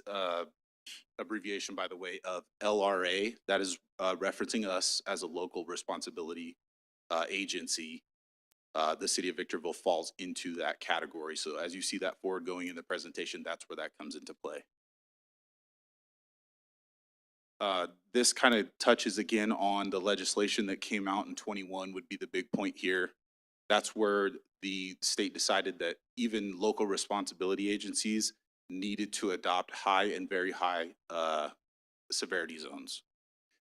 abbreviation, by the way, of LRA, that is referencing us as a local responsibility agency. The city of Victorville falls into that category. So as you see that forward going in the presentation, that's where that comes into play. This kind of touches again on the legislation that came out in 21 would be the big point here. That's where the state decided that even local responsibility agencies needed to adopt high and very high severity zones.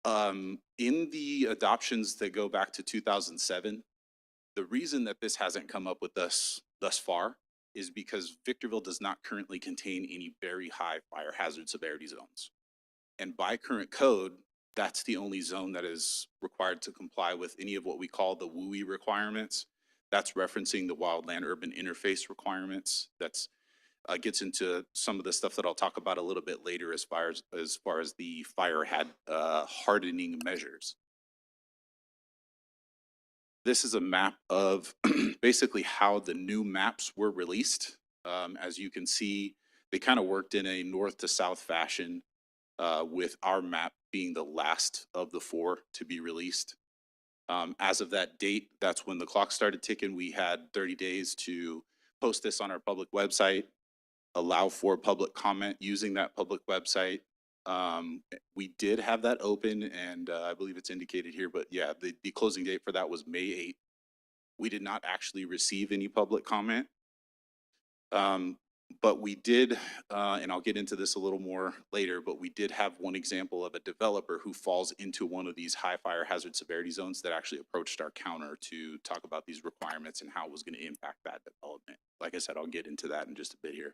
In the adoptions that go back to 2007, the reason that this hasn't come up with us thus far is because Victorville does not currently contain any very high fire hazard severity zones. And by current code, that's the only zone that is required to comply with any of what we call the WUI requirements. That's referencing the wildland urban interface requirements. That's gets into some of the stuff that I'll talk about a little bit later as far as the fire hardening measures. This is a map of basically how the new maps were released. As you can see, they kind of worked in a north to south fashion, with our map being the last of the 4 to be released. As of that date, that's when the clock started ticking. We had 30 days to post this on our public website. allow for public comment using that public website. We did have that open, and I believe it's indicated here, but yeah, the closing date for that was May 8th. We did not actually receive any public comment. But we did, and I'll get into this a little more later, but we did have one example of a developer who falls into one of these high fire hazard severity zones that actually approached our counter to talk about these requirements and how it was going to impact that development. Like I said, I'll get into that in just a bit here.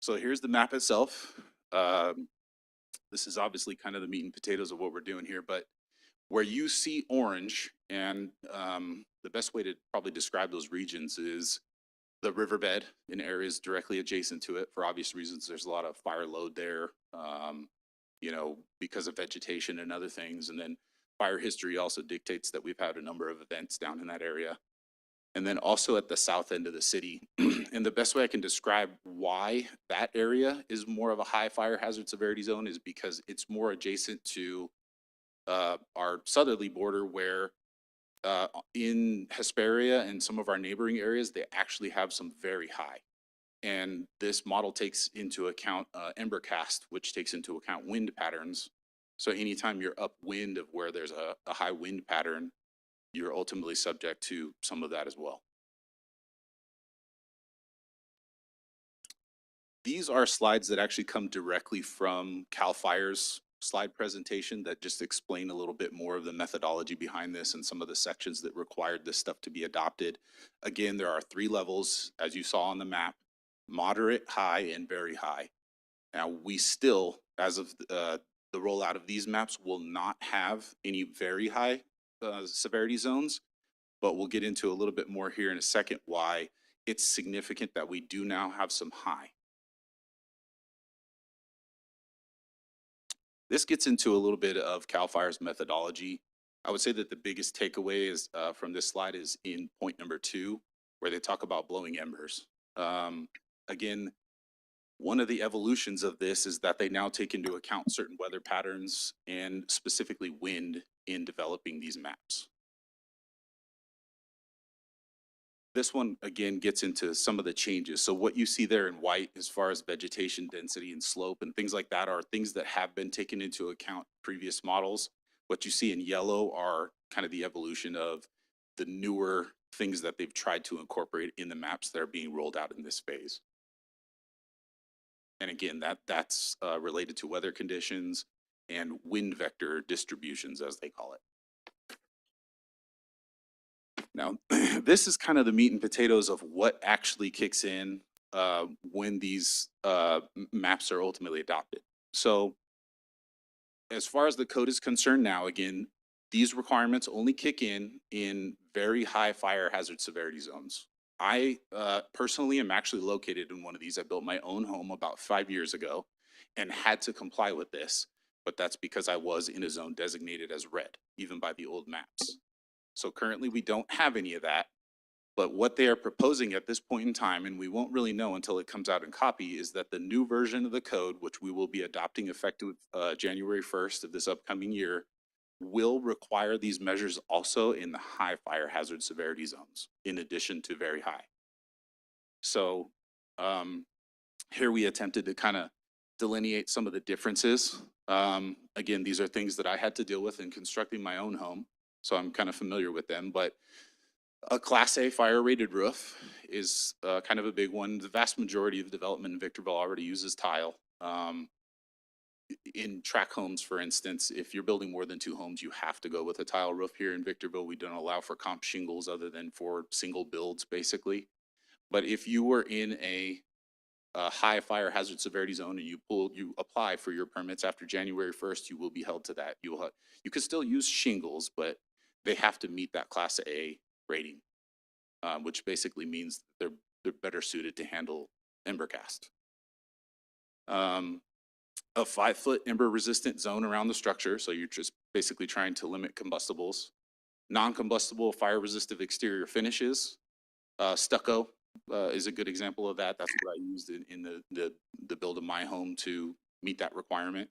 So here's the map itself. This is obviously kind of the meat and potatoes of what we're doing here, but where you see orange, and the best way to probably describe those regions is the riverbed in areas directly adjacent to it. For obvious reasons, there's a lot of fire load there, you know, because of vegetation and other things. And then fire history also dictates that we've had a number of events down in that area. And then also at the south end of the city. And the best way I can describe why that area is more of a high fire hazard severity zone is because it's more adjacent to our southerly border, where in Hesperia and some of our neighboring areas, they actually have some very high. And this model takes into account Embercast, which takes into account wind patterns. So anytime you're upwind of where there's a high wind pattern, you're ultimately subject to some of that as well. These are slides that actually come directly from CAL FIRE's slide presentation that just explain a little bit more of the methodology behind this and some of the sections that required this stuff to be adopted. Again, there are 3 levels, as you saw on the map: moderate, high, and very high. Now, we still, as of the rollout of these maps, will not have any very high severity zones, but we'll get into a little bit more here in a second why it's significant that we do now have some high. This gets into a little bit of CAL FIRE's methodology. I would say that the biggest takeaway is from this slide is in point number 2, where they talk about blowing embers. Again, one of the evolutions of this is that they now take into account certain weather patterns and specifically wind in developing these maps. This one, again, gets into some of the changes. So what you see there in white as far as vegetation density and slope and things like that are things that have been taken into account in previous models. What you see in yellow are kind of the evolution of the newer things that they've tried to incorporate in the maps that are being rolled out in this phase. And again, that's related to weather conditions and wind vector distributions, as they call it. Now, this is kind of the meat and potatoes of what actually kicks in when these maps are ultimately adopted. So as far as the code is concerned now, again, these requirements only kick in very high fire hazard severity zones. I personally am actually located in one of these. I built my own home about 5 years ago and had to comply with this, but that's because I was in a zone designated as red, even by the old maps. So currently we don't have any of that, but what they are proposing at this point in time, and we won't really know until it comes out in copy, is that the new version of the code, which we will be adopting effective January 1st of this upcoming year, will require these measures also in the high fire hazard severity zones, in addition to very high. So here we attempted to kind of delineate some of the differences. Again, these are things that I had to deal with in constructing my own home, so I'm kind of familiar with them, but a Class A fire rated roof is kind of a big one. The vast majority of development in Victorville already uses tile. In tract homes, for instance, if you're building more than 2 homes, you have to go with a tile roof. Here in Victorville, we don't allow for comp shingles other than for single builds, basically. But if you were in a high fire hazard severity zone and you apply for your permits after January 1st, you will be held to that. You could still use shingles, but they have to meet that Class A rating, which basically means they're better suited to handle Embercast. A 5-foot ember resistant zone around the structure, so you're just basically trying to limit combustibles. Non-combustible fire resistive exterior finishes. Stucco is a good example of that. That's what I used in the build of my home to meet that requirement.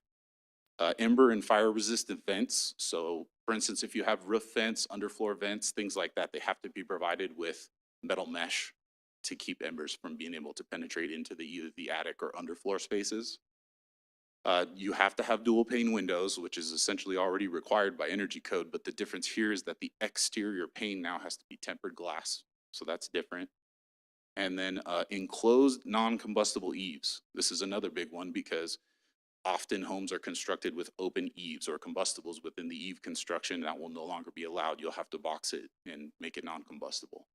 Ember and fire resistant vents. So for instance, if you have roof vents, underfloor vents, things like that, they have to be provided with metal mesh to keep embers from being able to penetrate into either the attic or underfloor spaces. You have to have dual pane windows, which is essentially already required by energy code, but the difference here is that the exterior pane now has to be tempered glass, so that's different. And then enclosed non-combustible eaves. This is another big one because often homes are constructed with open eaves or combustibles within the eave construction. That will no longer be allowed. You'll have to box it and make it non-combustible.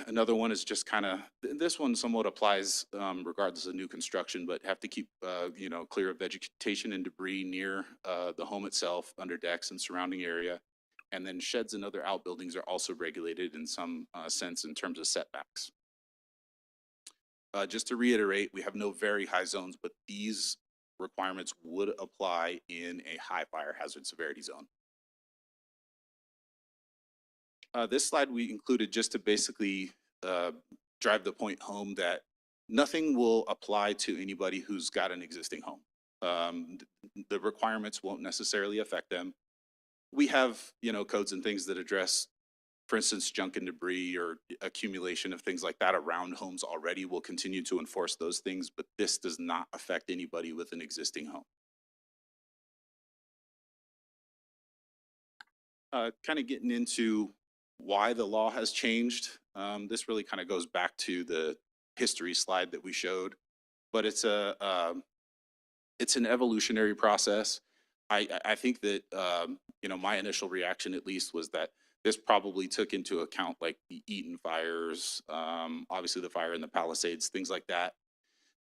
Another one is just kind of, this one somewhat applies regardless of new construction, but have to keep, clear of vegetation and debris near the home itself, under decks and surrounding area. And then sheds and other outbuildings are also regulated in some sense in terms of setbacks. Just to reiterate, we have no very high zones, but these requirements would apply in a high fire hazard severity zone. This slide we included just to basically drive the point home that nothing will apply to anybody who's got an existing home. The requirements won't necessarily affect them. We have, codes and things that address, for instance, junk and debris or accumulation of things like that around homes already. We'll continue to enforce those things, but this does not affect anybody with an existing home. Kind of getting into why the law has changed. This really kind of goes back to the history slide that we showed, but it's an evolutionary process. I think that, my initial reaction at least was that this probably took into account like the Eaton fires, obviously the fire in the Palisades, things like that.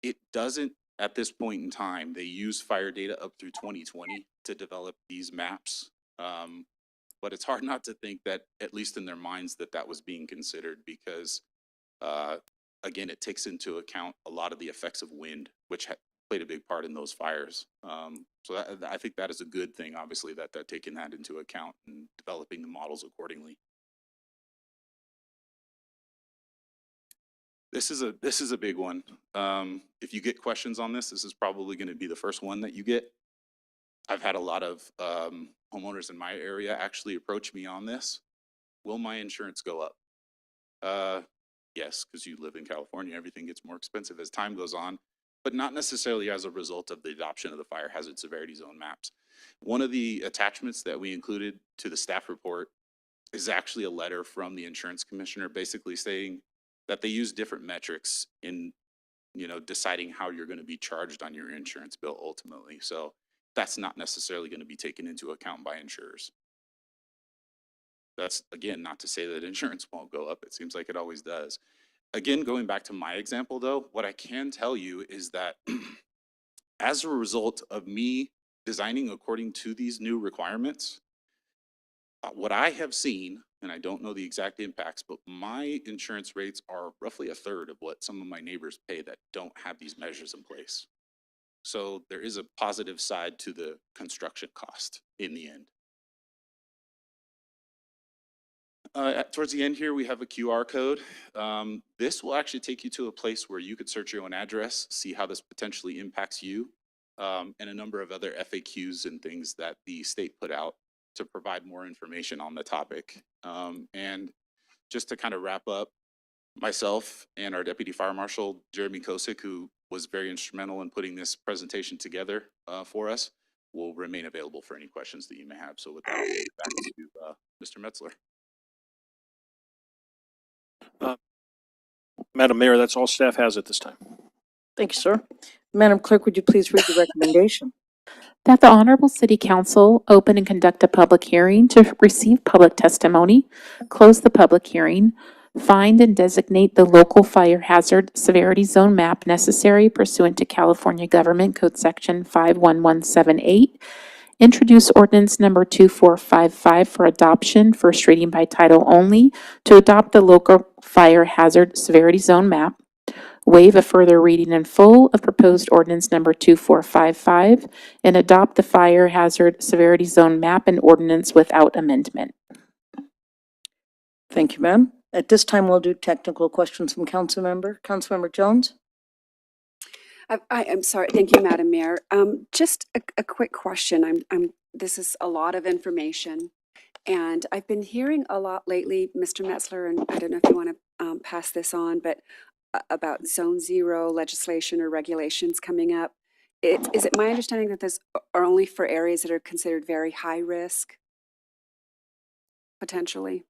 It doesn't at this point in time. They use fire data up through 2020 to develop these maps. But it's hard not to think that, at least in their minds, that was being considered because, again, it takes into account a lot of the effects of wind, which played a big part in those fires. So I think that is a good thing, obviously, that they're taking that into account and developing the models accordingly. This is a big one. If you get questions on this, this is probably going to be the first one that you get. I've had a lot of homeowners in my area actually approach me on this. Will my insurance go up? Yes, because you live in California, everything gets more expensive as time goes on, but not necessarily as a result of the adoption of the fire hazard severity zone maps. One of the attachments that we included to the staff report is actually a letter from the insurance commissioner basically saying that they use different metrics in, deciding how you're going to be charged on your insurance bill ultimately. So that's not necessarily going to be taken into account by insurers. That's, again, not to say that insurance won't go up. It seems like it always does. Again, going back to my example, though, what I can tell you is that as a result of me designing according to these new requirements, what I have seen, and I don't know the exact impacts, but my insurance rates are roughly a third of what some of my neighbors pay that don't have these measures in place. So there is a positive side to the construction cost in the end. Towards the end here, we have a QR code. This will actually take you to a place where you could search your own address, see how this potentially impacts you, and a number of other FAQs and things that the state put out to provide more information on the topic. And just to kind of wrap up, myself and our Deputy Fire Marshal, Jeremy Kosick, who was very instrumental in putting this presentation together for us, will remain available for any questions that you may have. So with that, I'll give it back to Mr. Metzler. Madam Mayor, that's all staff has at this time. Thank you, sir. Madam Clerk, would you please read the recommendation? That the Honorable City Council open and conduct a public hearing to receive public testimony, close the public hearing, find and designate the local fire hazard severity zone map necessary pursuant to California Government Code Section 51178, introduce ordinance number 2455 for adoption, first reading by title only, to adopt the local fire hazard severity zone map, waive a further reading in full of proposed ordinance number 2455, and adopt the fire hazard severity zone map and ordinance without amendment. Thank you, ma'am. At this time, we'll do technical questions from Councilmember Jones. I'm sorry. Thank you, Madam Mayor. Just a quick question. This is a lot of information, And I've been hearing a lot lately, Mr. Metzler, and I don't know if you want to pass this on, but about Zone Zero legislation or regulations coming up. Is it my understanding that those are only for areas that are considered very high risk, potentially?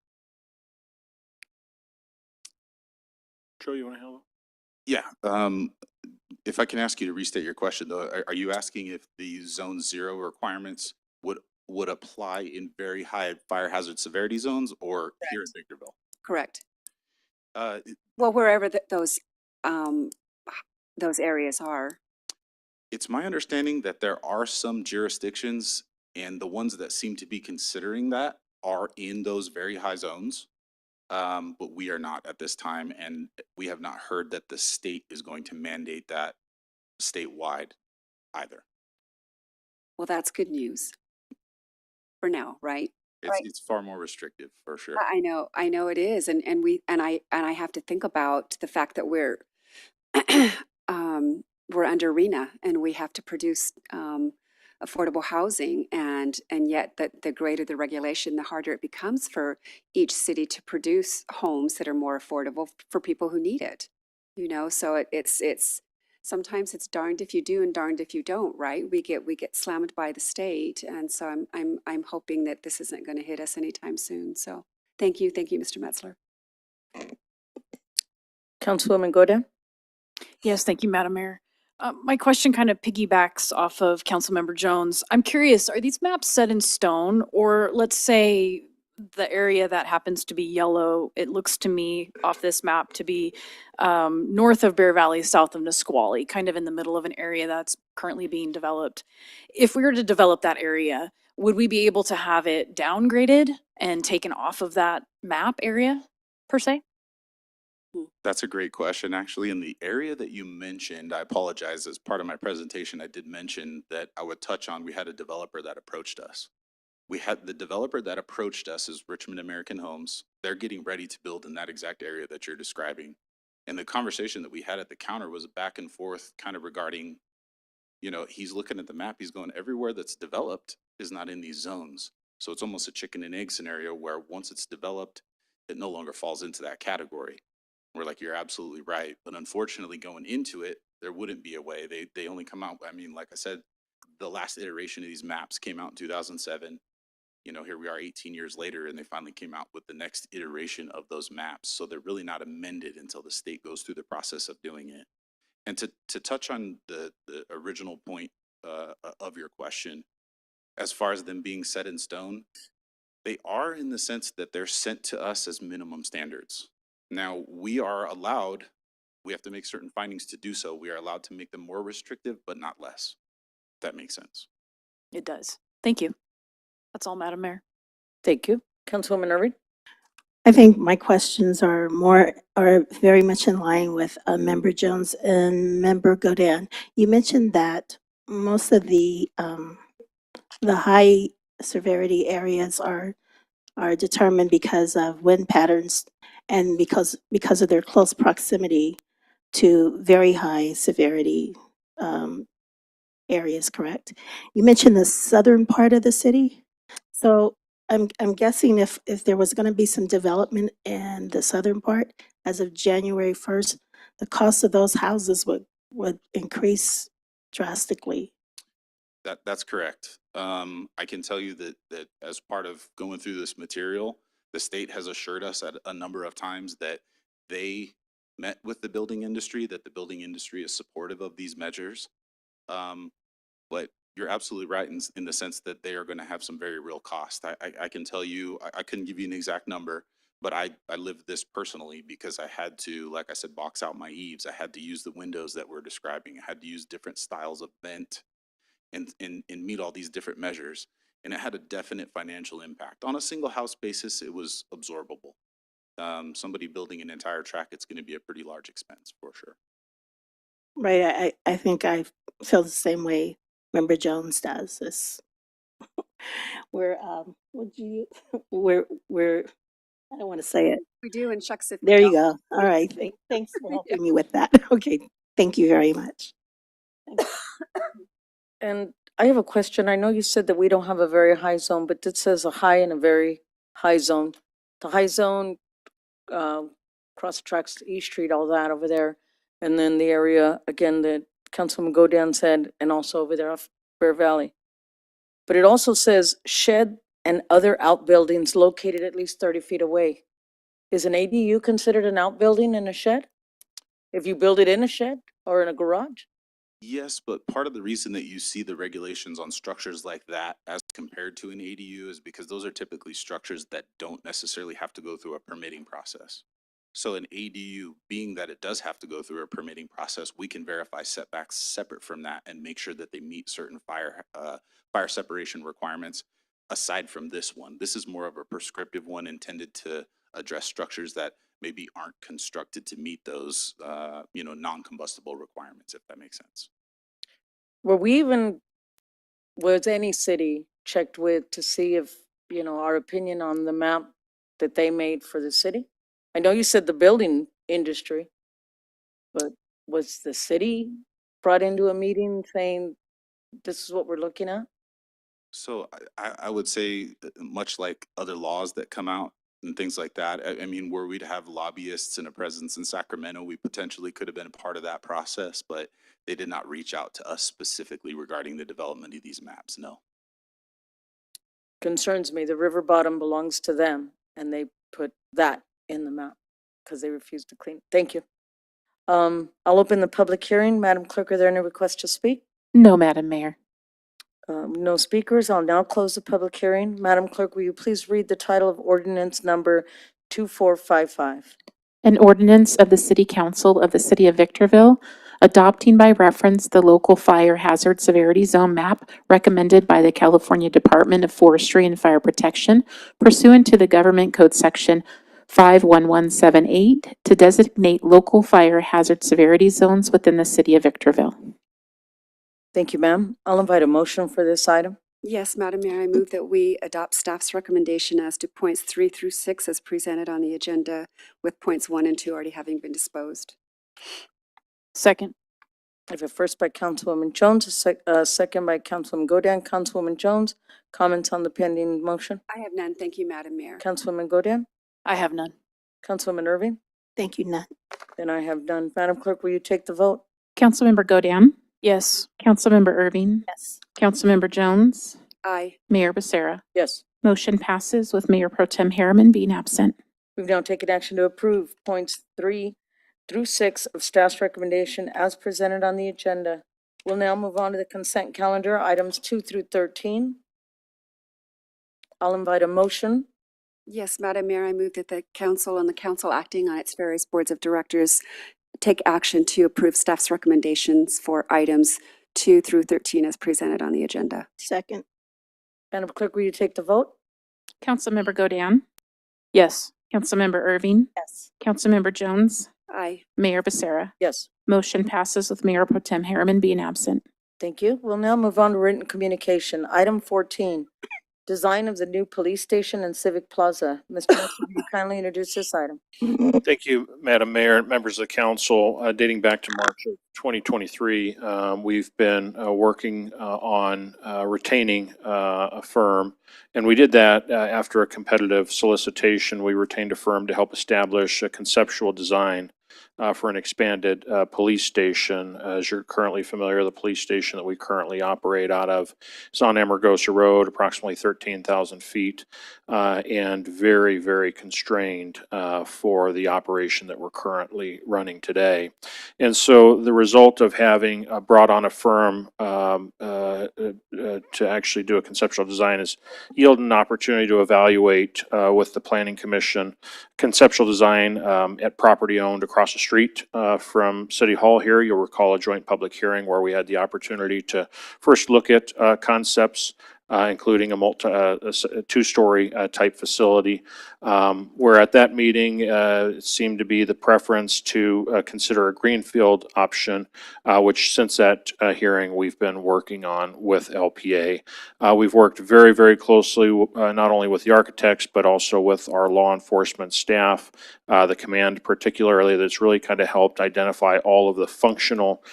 Joe, you want to handle it? Yeah, if I can ask you to restate your question though, are you asking if the Zone Zero requirements would apply in very high fire hazard severity zones or here in Victorville? Correct. It- Well, wherever those areas are. It's my understanding that there are some jurisdictions and the ones that seem to be considering that are in those very high zones. But we are not at this time, and we have not heard that the state is going to mandate that statewide either. Well, that's good news for now, right? It's far more restrictive for sure. I know it is, and I have to think about the fact that we're we're under RENA and we have to produce affordable housing, and yet the greater the regulation, the harder it becomes for each city to produce homes that are more affordable for people who need it. You know, so it's sometimes it's darned if you do and darned if you don't, right? We get slammed by the state, and so I'm hoping that this isn't going to hit us anytime soon. So thank you, Mr. Metzler. Councilwoman Godin? Yes, thank you, Madam Mayor. My question kind of piggybacks off of Councilmember Jones. I'm curious, are these maps set in stone, or let's say the area that happens to be yellow, it looks to me off this map to be north of Bear Valley, south of Nisqually, kind of in the middle of an area that's currently being developed. If we were to develop that area, would we be able to have it downgraded and taken off of that map area per se? That's a great question, actually. In the area that you mentioned, I apologize, as part of my presentation, I did mention that I would touch on, we had a developer that approached us. The developer that approached us is Richmond American Homes. They're getting ready to build in that exact area that you're describing. And the conversation that we had at the counter was back and forth kind of regarding, you know, he's looking at the map, he's going, everywhere that's developed is not in these zones. So it's almost a chicken and egg scenario where once it's developed, it no longer falls into that category. We're like, you're absolutely right. But unfortunately, going into it, there wouldn't be a way. They only come out, I mean, like I said, the last iteration of these maps came out in 2007. You know, here we are 18 years later, and they finally came out with the next iteration of those maps. So they're really not amended until the state goes through the process of doing it. And to touch on the original point of your question, as far as them being set in stone, they are in the sense that they're sent to us as minimum standards. Now, we are allowed, we have to make certain findings to do so. We are allowed to make them more restrictive, but not less. If that makes sense. It does. Thank you. That's all, Madam Mayor. Thank you. Councilwoman Irving? I think my questions are very much in line with Member Jones and Member Godin. You mentioned that most of the high severity areas are determined because of wind patterns and because of their close proximity to very high severity areas, correct? You mentioned the southern part of the city. So I'm guessing if there was going to be some development in the southern part as of January 1st, the cost of those houses would increase drastically. That's correct. I can tell you that as part of going through this material, the state has assured us at a number of times that they met with the building industry, that the building industry is supportive of these measures. But you're absolutely right in the sense that they are going to have some very real cost. I can tell you, I couldn't give you an exact number, but I lived this personally because I had to, like I said, box out my eaves. I had to use the windows that we're describing. I had to use different styles of vent and meet all these different measures. And it had a definite financial impact. On a single house basis, it was absorbable. Somebody building an entire track, it's going to be a pretty large expense for sure. Right. I think I feel the same way Member Jones does. We're I don't want to say it. We do, and shucks if we There you don't. go. All right. Thanks for helping me with that. Okay. Thank you very much. And I have a question. I know you said that we don't have a very high zone, but this says a high and a very high zone. The high zone, cross tracks East Street, all that over there. And then the area, again, that Councilman Godan said, and also over there off Bear Valley. But it also says shed and other outbuildings located at least 30 feet away. Is an ADU considered an outbuilding in a shed? If you build it in a shed or in a garage? Yes, but part of the reason that you see the regulations on structures like that as compared to an ADU is because those are typically structures that don't necessarily have to go through a permitting process. So an ADU, being that it does have to go through a permitting process, we can verify setbacks separate from that and make sure that they meet certain fire separation requirements aside from this one. This is more of a prescriptive one intended to address structures that maybe aren't constructed to meet those, non-combustible requirements, if that makes sense. Was any city checked with to see if, our opinion on the map that they made for the city? I know you said the building industry, but was the city brought into a meeting saying, this is what we're looking at? So I would say, much like other laws that come out and things like that, I mean, were we to have lobbyists and a presence in Sacramento, we potentially could have been a part of that process, but they did not reach out to us specifically regarding the development of these maps, no. Concerns me. The river bottom belongs to them, and they put that in the map because they refused to clean. Thank you. I'll open the public hearing. Madam Clerk, are there any requests to speak? No, Madam Mayor. No speakers. I'll now close the public hearing. Madam Clerk, will you please read the title of ordinance number 2455? An ordinance of the City Council of the City of Victorville adopting by reference the local fire hazard severity zone map recommended by the California Department of Forestry and Fire Protection pursuant to the Government Code Section 51178 to designate local fire hazard severity zones within the City of Victorville. Thank you, ma'am. I'll invite a motion for this item. Yes, Madam Mayor, I move that we adopt staff's recommendation as to points 3 through 6 as presented on the agenda, with points 1 and 2 already having been disposed. Second. I have a first by Councilwoman Jones, a second by Councilwoman Godan. Councilwoman Jones, comments on the pending motion? I have none. Thank you, Madam Mayor. Councilwoman Godan? I have none. Councilwoman Irving? Thank you, none. Then I have none. Madam Clerk, will you take the vote? Councilmember Godam? Yes. Councilmember Irving? Yes. Councilmember Jones? Aye. Mayor Becerra? Yes. Motion passes with Mayor Pro Tem Harriman being absent. We've now taken action to approve points 3 through 6 of staff's recommendation as presented on the agenda. We'll now move on to the consent calendar, items 2 through 13. I'll invite a motion. Yes, Madam Mayor, I move that the council and the council acting on its various boards of directors take action to approve staff's recommendations for items 2 through 13 as presented on the agenda. Second. Madam Clerk, will you take the vote? Councilmember Godam? Yes. Councilmember Irving? Yes. Councilmember Jones? Aye. Mayor Becerra? Yes. Motion passes with Mayor Pro Tem Harriman being absent. Thank you. We'll now move on to written communication. Item 14, design of the new police station and civic plaza. Mr. Nelson, will you kindly introduce this item? Thank you, Madam Mayor and members of the council. Dating back to March of 2023, we've been working on retaining a firm. And we did that after a competitive solicitation. We retained a firm to help establish a conceptual design for an expanded police station. As you're currently familiar, the police station that we currently operate out of is on Amargosa Road, approximately 13,000 feet, and very, very constrained for the operation that we're currently running today. And so the result of having brought on a firm to actually do a conceptual design is yielded an opportunity to evaluate with the Planning Commission conceptual design at property owned across the street from City Hall here. You'll recall a joint public hearing where we had the opportunity to first look at concepts including a two-story type facility. Where at that meeting, it seemed to be the preference to consider a greenfield option, which since that hearing, we've been working on with LPA. We've worked very, very closely, not only with the architects, but also with our law enforcement staff, the command particularly, that's really kind of helped identify all of the functional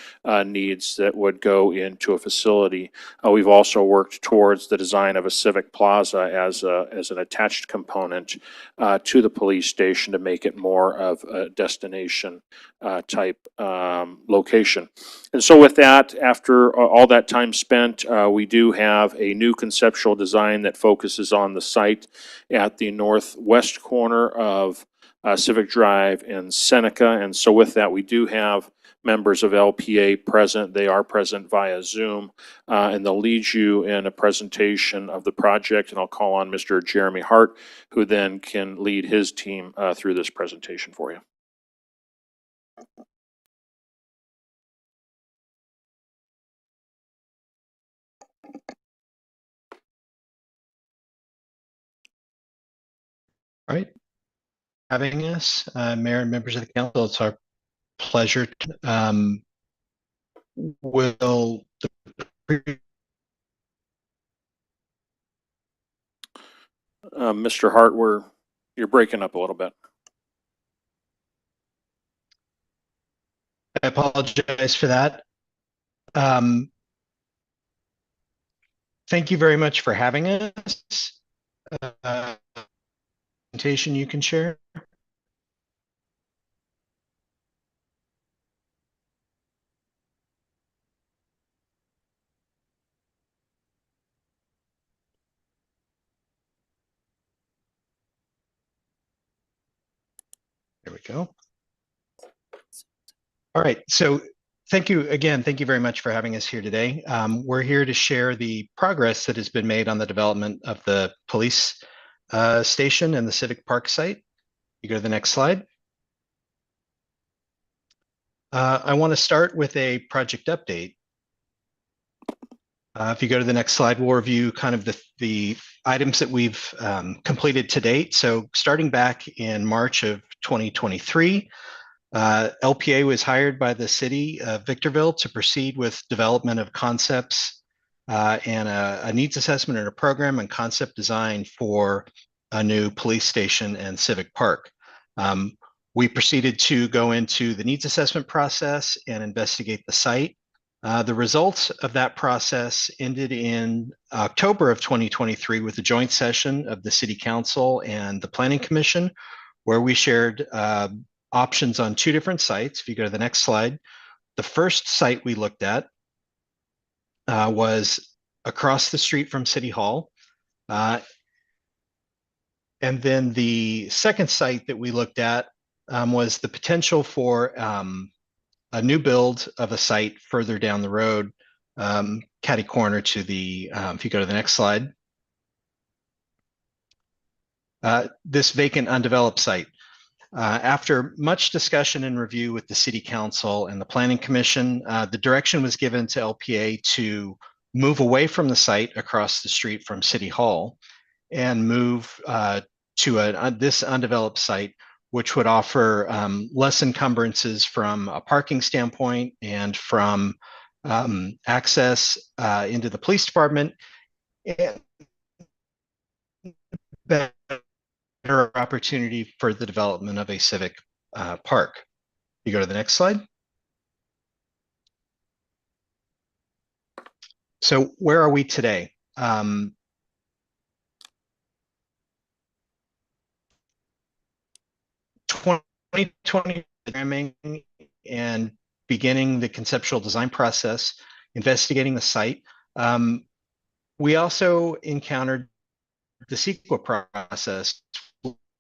needs that would go into a facility. We've also worked towards the design of a civic plaza as an attached component to the police station to make it more of a destination type location. And so with that, after all that time spent, we do have a new conceptual design that focuses on the site at the northwest corner of Civic Drive and Seneca. And so with that, we do have members of LPA present. They are present via Zoom, and they'll lead you in a presentation of the project. And I'll call on Mr. Jeremy Hart, who then can lead his team through this presentation for you. All right. Having us, Mayor and members of the council, it's our pleasure to, will Mr. Hart, you're breaking up a little bit. I apologize for that. Thank you very much for having us. Presentation you can share. There we go. All right, so thank you again. Thank you very much for having us here today. We're here to share the progress that has been made on the development of the police station and the Civic Park site. You go to the next slide. I want to start with a project update. If you go to the next slide, we'll review kind of the items that we've completed to date. So starting back in March of 2023, LPA was hired by the city of Victorville to proceed with development of concepts and a needs assessment and a program and concept design for a new police station and civic park. We proceeded to go into the needs assessment process and investigate the site. The results of that process ended in October of 2023 with a joint session of the City Council and the Planning Commission, where we shared options on two different sites. If you go to the next slide, the first site we looked at was across the street from City Hall. And then the second site that we looked at was the potential for a new build of a site further down the road, catty corner to the, if you go to the next slide, this vacant undeveloped site. After much discussion and review with the City Council and the Planning Commission, the direction was given to LPA to move away from the site across the street from City Hall and move to this undeveloped site, which would offer less encumbrances from a parking standpoint and from access into the police department, and better opportunity for the development of a civic park. You go to the next slide. So where are we today? 2020 programming and beginning the conceptual design process, investigating the site. We also encountered the CEQA process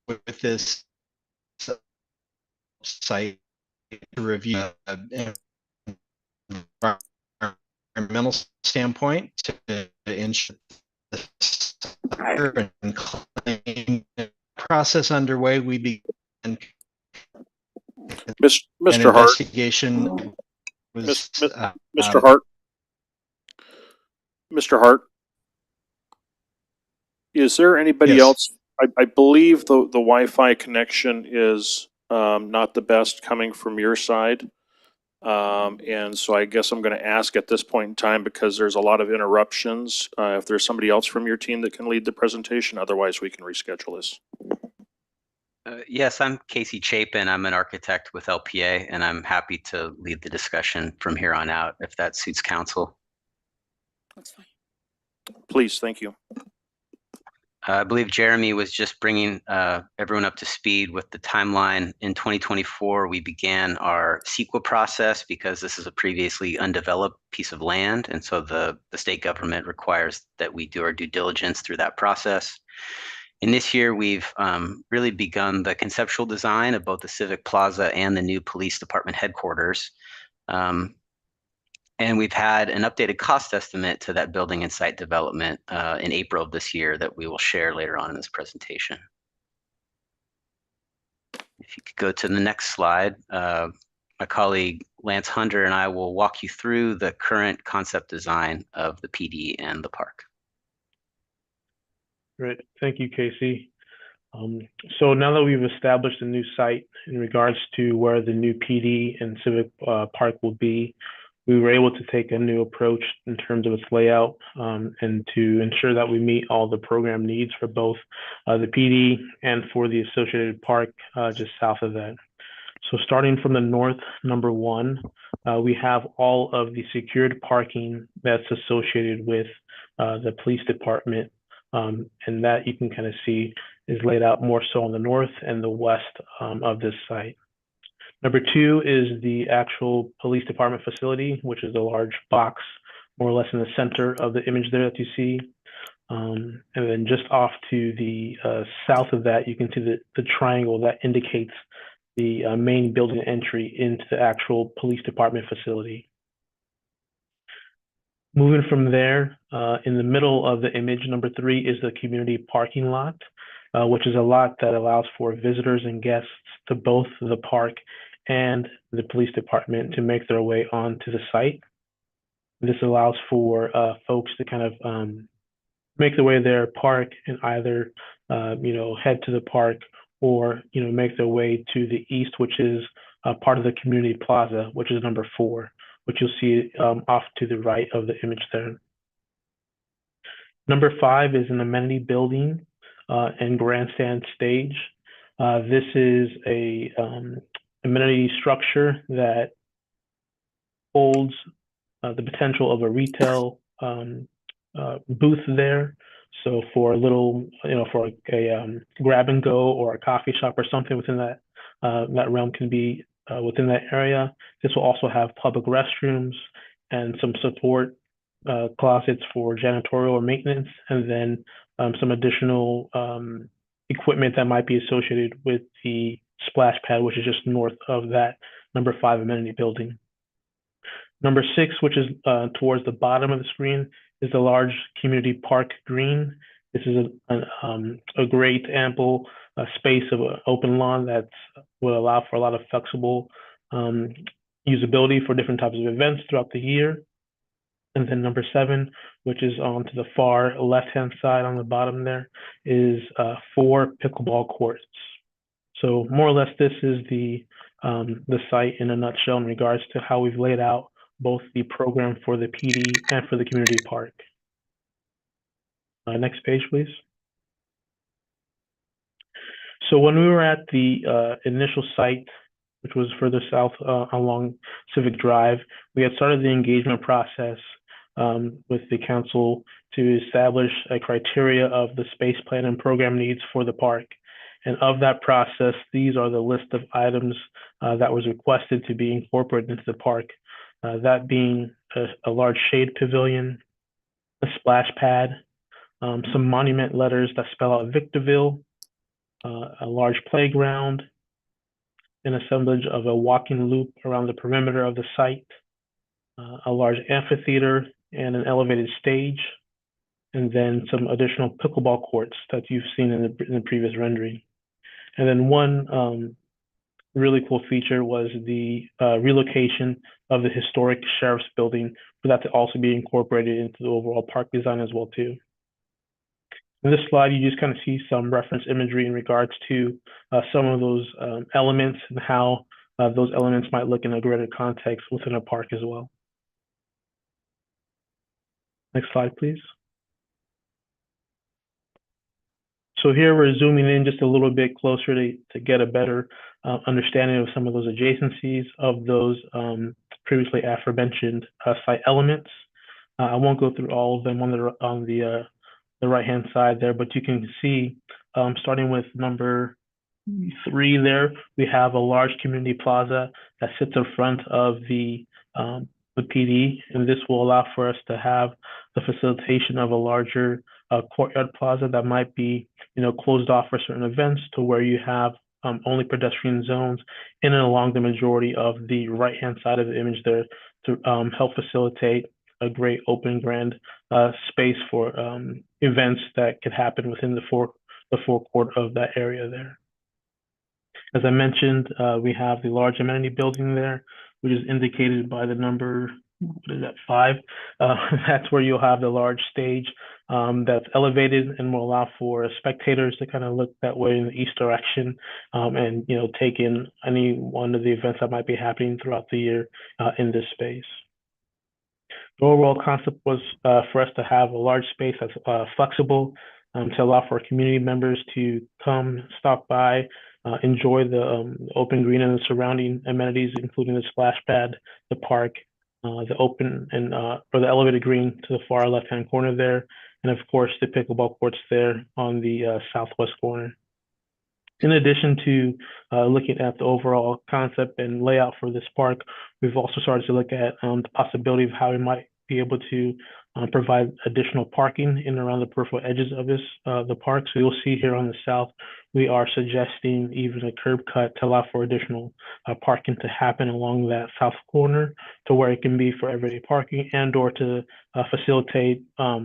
with this site to review environmental standpoint to ensure the and claim process underway. We began Mr. Hart. Investigation was Mr. Hart. Mr. Hart. Is there anybody Yes. else? I believe the Wi-Fi connection is not the best coming from your side. And so I guess I'm going to ask at this point in time, because there's a lot of interruptions, if there's somebody else from your team that can lead the presentation. Otherwise, we can reschedule this. Yes, I'm Casey Chapin. I'm an architect with LPA, and I'm happy to lead the discussion from here on out if that suits council. That's fine. Please, thank you. I believe Jeremy was just bringing everyone up to speed with the timeline. In 2024, we began our CEQA process because this is a previously undeveloped piece of land. And so the state government requires that we do our due diligence through that process. And this year, we've really begun the conceptual design of both the Civic Plaza and the new police department headquarters. And we've had an updated cost estimate to that building and site development in April of this year that we will share later on in this presentation. If you could go to the next slide, my colleague Lance Hunter and I will walk you through the current concept design of the PD and the park. Great, thank you, Casey. So now that we've established a new site in regards to where the new PD and Civic Park will be, we were able to take a new approach in terms of its layout and to ensure that we meet all the program needs for both the PD and for the associated park just south of that. So starting from the north, number 1, we have all of the secured parking that's associated with the police department. And that you can kind of see is laid out more so on the north and the west of this site. Number 2 is the actual police department facility, which is a large box, more or less in the center of the image there that you see. And then just off to the south of that, you can see the triangle that indicates the main building entry into the actual police department facility. Moving from there, in the middle of the image, number 3 is the community parking lot, which is a lot that allows for visitors and guests to both the park and the police department to make their way onto the site. This allows for folks to kind of make their way there, park, and either head to the park or make their way to the east, which is part of the community plaza, which is number 4, which you'll see off to the right of the image there. Number 5 is an amenity building and grandstand stage. This is a amenity structure that holds the potential of a retail booth there. So for a little, for a grab and go or a coffee shop or something within that that realm can be within that area. This will also have public restrooms and some support closets for janitorial or maintenance, and then some additional equipment that might be associated with the splash pad, which is just north of that number 5 amenity building. Number 6, which is towards the bottom of the screen, is the large community park green. This is a great ample space of open lawn that will allow for a lot of flexible usability for different types of events throughout the year. And then number 7, which is on to the far left-hand side on the bottom there, is 4 pickleball courts. So more or less, this is the site in a nutshell in regards to how we've laid out both the program for the PD and for the community park. Next page, please. So when we were at the initial site, which was further south along Civic Drive, we had started the engagement process with the council to establish a criteria of the space plan and program needs for the park. And of that process, these are the list of items that was requested to be incorporated into the park. That being a large shade pavilion, a splash pad, some monument letters that spell out Victorville, a large playground, an assemblage of a walking loop around the perimeter of the site, a large amphitheater and an elevated stage, and then some additional pickleball courts that you've seen in the previous rendering. And then one really cool feature was the relocation of the historic sheriff's building for that to also be incorporated into the overall park design as well too. In this slide, you just kind of see some reference imagery in regards to some of those elements and how those elements might look in a greater context within a park as well. Next slide, please. So here we're zooming in just a little bit closer to get a better understanding of some of those adjacencies of those previously aforementioned site elements. I won't go through all of them on the right-hand side there, but you can see, starting with number 3 there, we have a large community plaza that sits in front of the PD, and this will allow for us to have the facilitation of a larger courtyard plaza that might be, closed off for certain events, to where you have only pedestrian zones in and along the majority of the right-hand side of the image there to help facilitate a great open grand space for events that could happen within the forecourt of that area there. As I mentioned, we have the large amenity building there, which is indicated by the number, 5? That's where you'll have the large stage that's elevated and will allow for spectators to kind of look that way in the east direction and, take in any one of the events that might be happening throughout the year in this space. The overall concept was for us to have a large space that's flexible to allow for community members to come, stop by, enjoy the open green and the surrounding amenities, including the splash pad, the park, the open and or the elevated green to the far left-hand corner there, and of course the pickleball courts there on the southwest corner. In addition to looking at the overall concept and layout for this park, we've also started to look at the possibility of how we might be able to provide additional parking in and around the peripheral edges of this the park. So you'll see here on the south, we are suggesting even a curb cut to allow for additional parking to happen along that south corner, to where it can be for everyday parking and or to facilitate a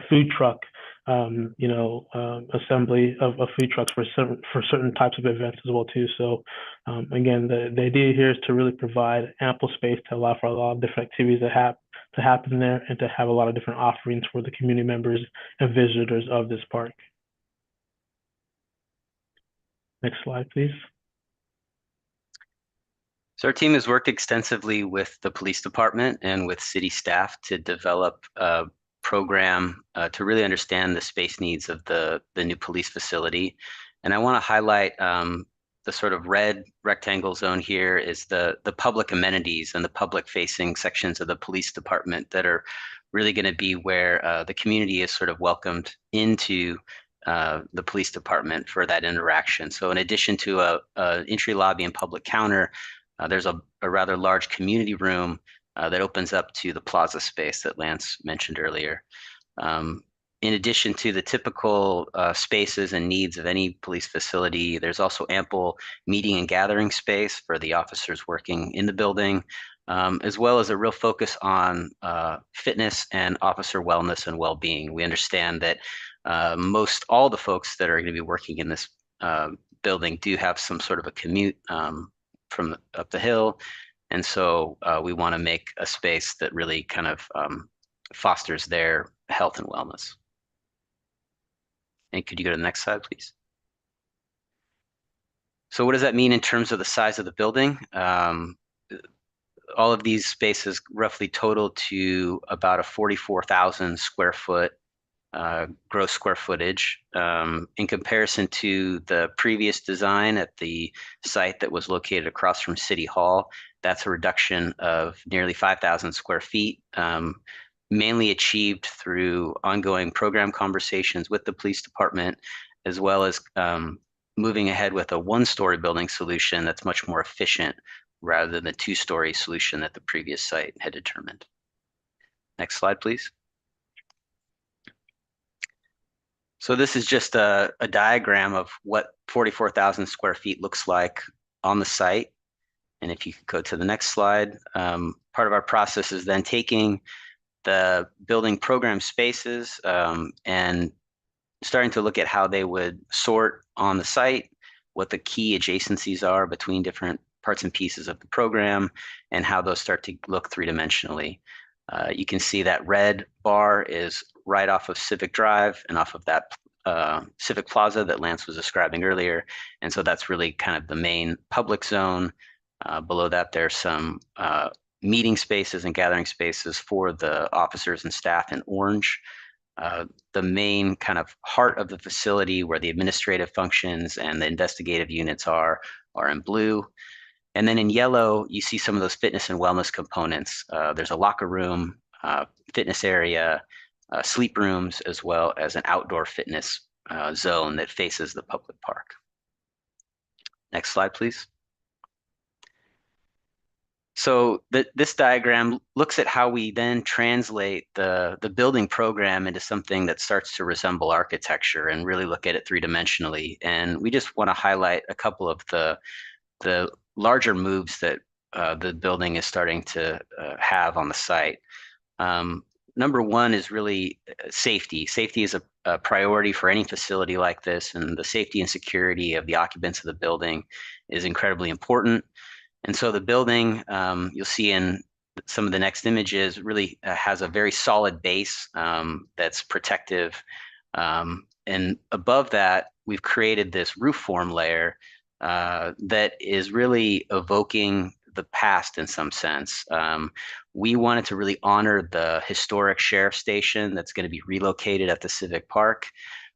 food truck assembly of food trucks for certain types of events as well too. So again, the idea here is to really provide ample space to allow for a lot of different activities to happen there, and to have a lot of different offerings for the community members and visitors of this park. Next slide, please. So our team has worked extensively with the police department and with city staff to develop a program to really understand the space needs of the new police facility. And I want to highlight the sort of red rectangle zone here is the public amenities and the public facing sections of the police department that are really going to be where the community is sort of welcomed into the police department for that interaction. So in addition to a entry lobby and public counter, there's a rather large community room that opens up to the plaza space that Lance mentioned earlier. In addition to the typical spaces and needs of any police facility, there's also ample meeting and gathering space for the officers working in the building, as well as a real focus on fitness and officer wellness and well-being. We understand that most all the folks that are going to be working in this building do have some sort of a commute from up the hill. And so we want to make a space that really kind of fosters their health and wellness. And could you go to the next slide, please? So what does that mean in terms of the size of the building? All of these spaces roughly total to about a 44,000 square foot gross square footage. In comparison to the previous design at the site that was located across from City Hall, that's a reduction of nearly 5,000 square feet, mainly achieved through ongoing program conversations with the police department, as well as moving ahead with a one-story building solution that's much more efficient rather than the two-story solution that the previous site had determined. Next slide, please. So this is just a diagram of what 44,000 square feet looks like on the site. And if you could go to the next slide, part of our process is then taking the building program spaces and starting to look at how they would sort on the site, what the key adjacencies are between different parts and pieces of the program, and how those start to look three-dimensionally. You can see that red bar is right off of Civic Drive and off of that Civic Plaza that Lance was describing earlier. And so that's really kind of the main public zone. Below that, there's some meeting spaces and gathering spaces for the officers and staff in orange. The main kind of heart of the facility where the administrative functions and the investigative units are in blue. And then in yellow, you see some of those fitness and wellness components. There's a locker room, fitness area, sleep rooms, as well as an outdoor fitness zone that faces the public park. Next slide, please. So this diagram looks at how we then translate the building program into something that starts to resemble architecture and really look at it three-dimensionally. And we just want to highlight a couple of the larger moves that the building is starting to have on the site. Number one is really safety. Safety is a priority for any facility like this, and the safety and security of the occupants of the building is incredibly important. And so the building, you'll see in some of the next images, really has a very solid base that's protective. And above that, we've created this roof form layer that is really evoking the past in some sense. We wanted to really honor the historic sheriff's station that's going to be relocated at the Civic Park.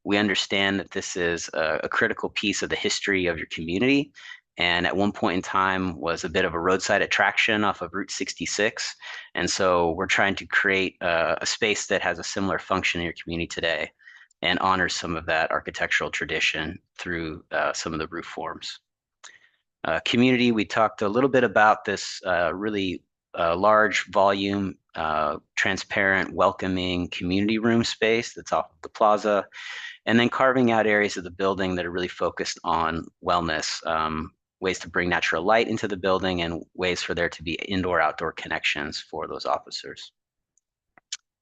We understand that this is a critical piece of the history of your community, and at one point in time was a bit of a roadside attraction off of Route 66. And so we're trying to create a space that has a similar function in your community today and honors some of that architectural tradition through some of the roof forms. Community, we talked a little bit about this really large volume, transparent, welcoming community room space that's off of the plaza, and then carving out areas of the building that are really focused on wellness, ways to bring natural light into the building and ways for there to be indoor-outdoor connections for those officers.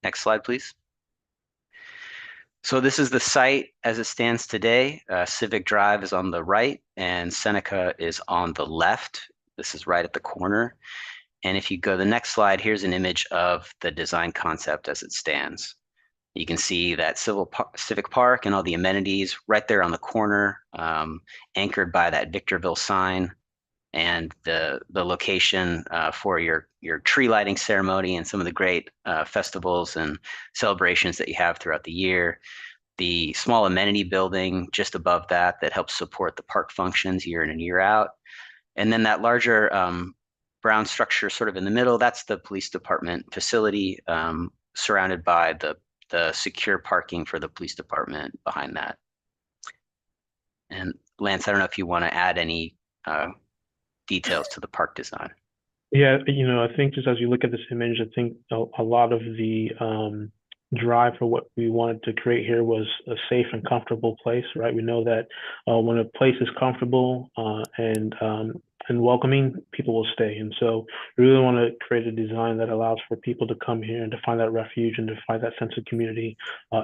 Next slide, please. So this is the site as it stands today. Civic Drive is on the right and Seneca is on the left. This is right at the corner. And if you go to the next slide, here's an image of the design concept as it stands. You can see that Civic Park and all the amenities right there on the corner, anchored by that Victorville sign, and the location for your tree lighting ceremony and some of the great festivals and celebrations that you have throughout the year. The small amenity building just above that helps support the park functions year in and year out. And then that larger brown structure sort of in the middle, that's the police department facility, surrounded by the secure parking for the police department behind that. And Lance, I don't know if you want to add any details to the park design. Yeah, I think just as you look at this image, I think a lot of the drive for what we wanted to create here was a safe and comfortable place, right? We know that when a place is comfortable and welcoming, people will stay. And so we really want to create a design that allows for people to come here and to find that refuge and to find that sense of community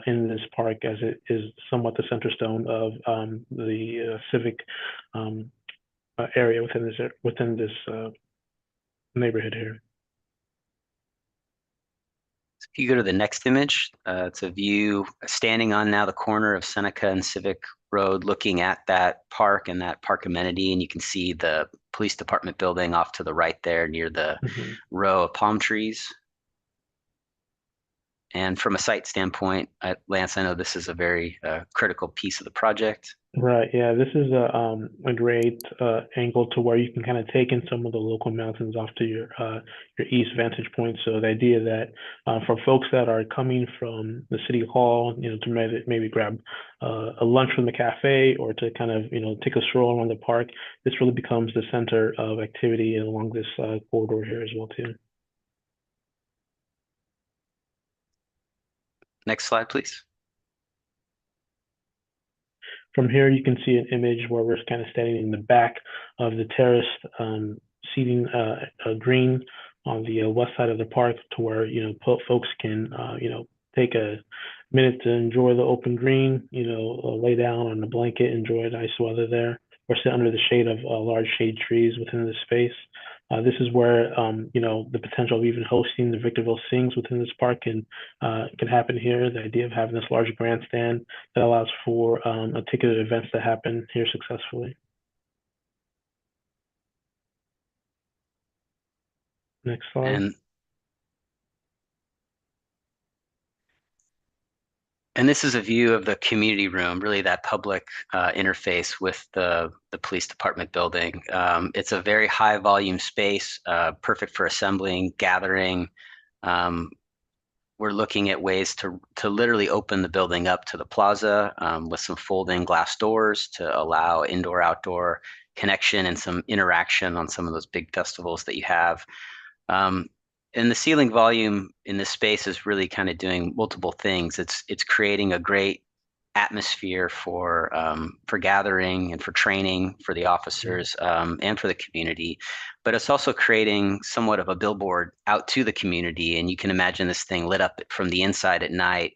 in this park, as it is somewhat the center stone of the civic area within this neighborhood here. If you go to the next image, it's a view standing on now the corner of Seneca and Civic Road, looking at that park and that park amenity, and you can see the police department building off to the right there near the row of palm trees. And from a site standpoint, Lance, I know this is a very critical piece of the project. Right. Yeah, this is a great angle to where you can kind of take in some of the local mountains off to your east vantage point. So the idea that for folks that are coming from the city hall, to maybe grab a lunch from the cafe or to kind of take a stroll around the park, this really becomes the center of activity along this corridor here as well too. Next slide, please. From here, you can see an image where we're kind of standing in the back of the terraced seating green on the west side of the park, to where folks can take a minute to enjoy the open green, lay down on a blanket, enjoy nice weather there, or sit under the shade of large shade trees within the space. This is where the potential of even hosting the Victorville Sings within this park can happen here. The idea of having this large grandstand that allows for a ticketed events to happen here successfully. Next slide. And this is a view of the community room, really that public interface with the police department building. It's a very high volume space, perfect for assembling, gathering. We're looking at ways to literally open the building up to the plaza with some folding glass doors to allow indoor-outdoor connection and some interaction on some of those big festivals that you have. And the ceiling volume in this space is really kind of doing multiple things. It's creating a great atmosphere for gathering and for training for the officers and for the community, but it's also creating somewhat of a billboard out to the community. And you can imagine this thing lit up from the inside at night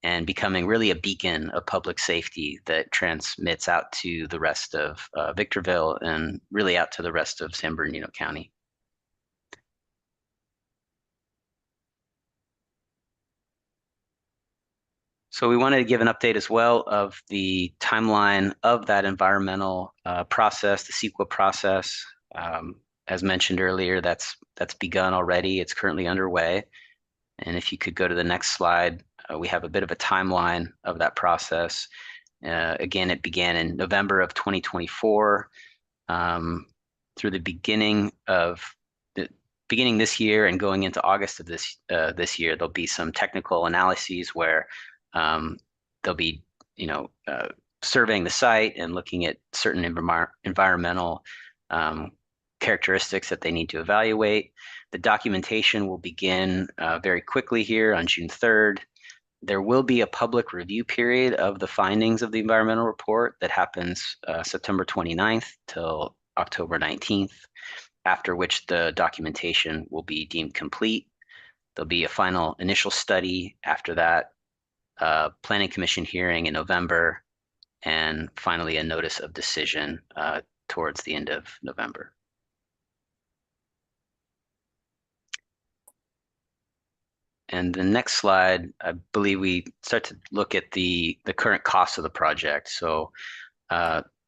and becoming really a beacon of public safety that transmits out to the rest of Victorville and really out to the rest of San Bernardino County. So we wanted to give an update as well of the timeline of that environmental process, the CEQA process. As mentioned earlier, that's begun already. It's currently underway. And if you could go to the next slide, we have a bit of a timeline of that process. Again, it began in November of 2024 through the beginning this year and going into August of this year. There'll be some technical analyses where they'll be, surveying the site and looking at certain environmental characteristics that they need to evaluate. The documentation will begin very quickly here on June 3rd. There will be a public review period of the findings of the environmental report that happens September 29th till October 19th, after which the documentation will be deemed complete. There'll be a final initial study after that, Planning Commission hearing in November, and finally a notice of decision towards the end of November. And the next slide, I believe we start to look at the current cost of the project. So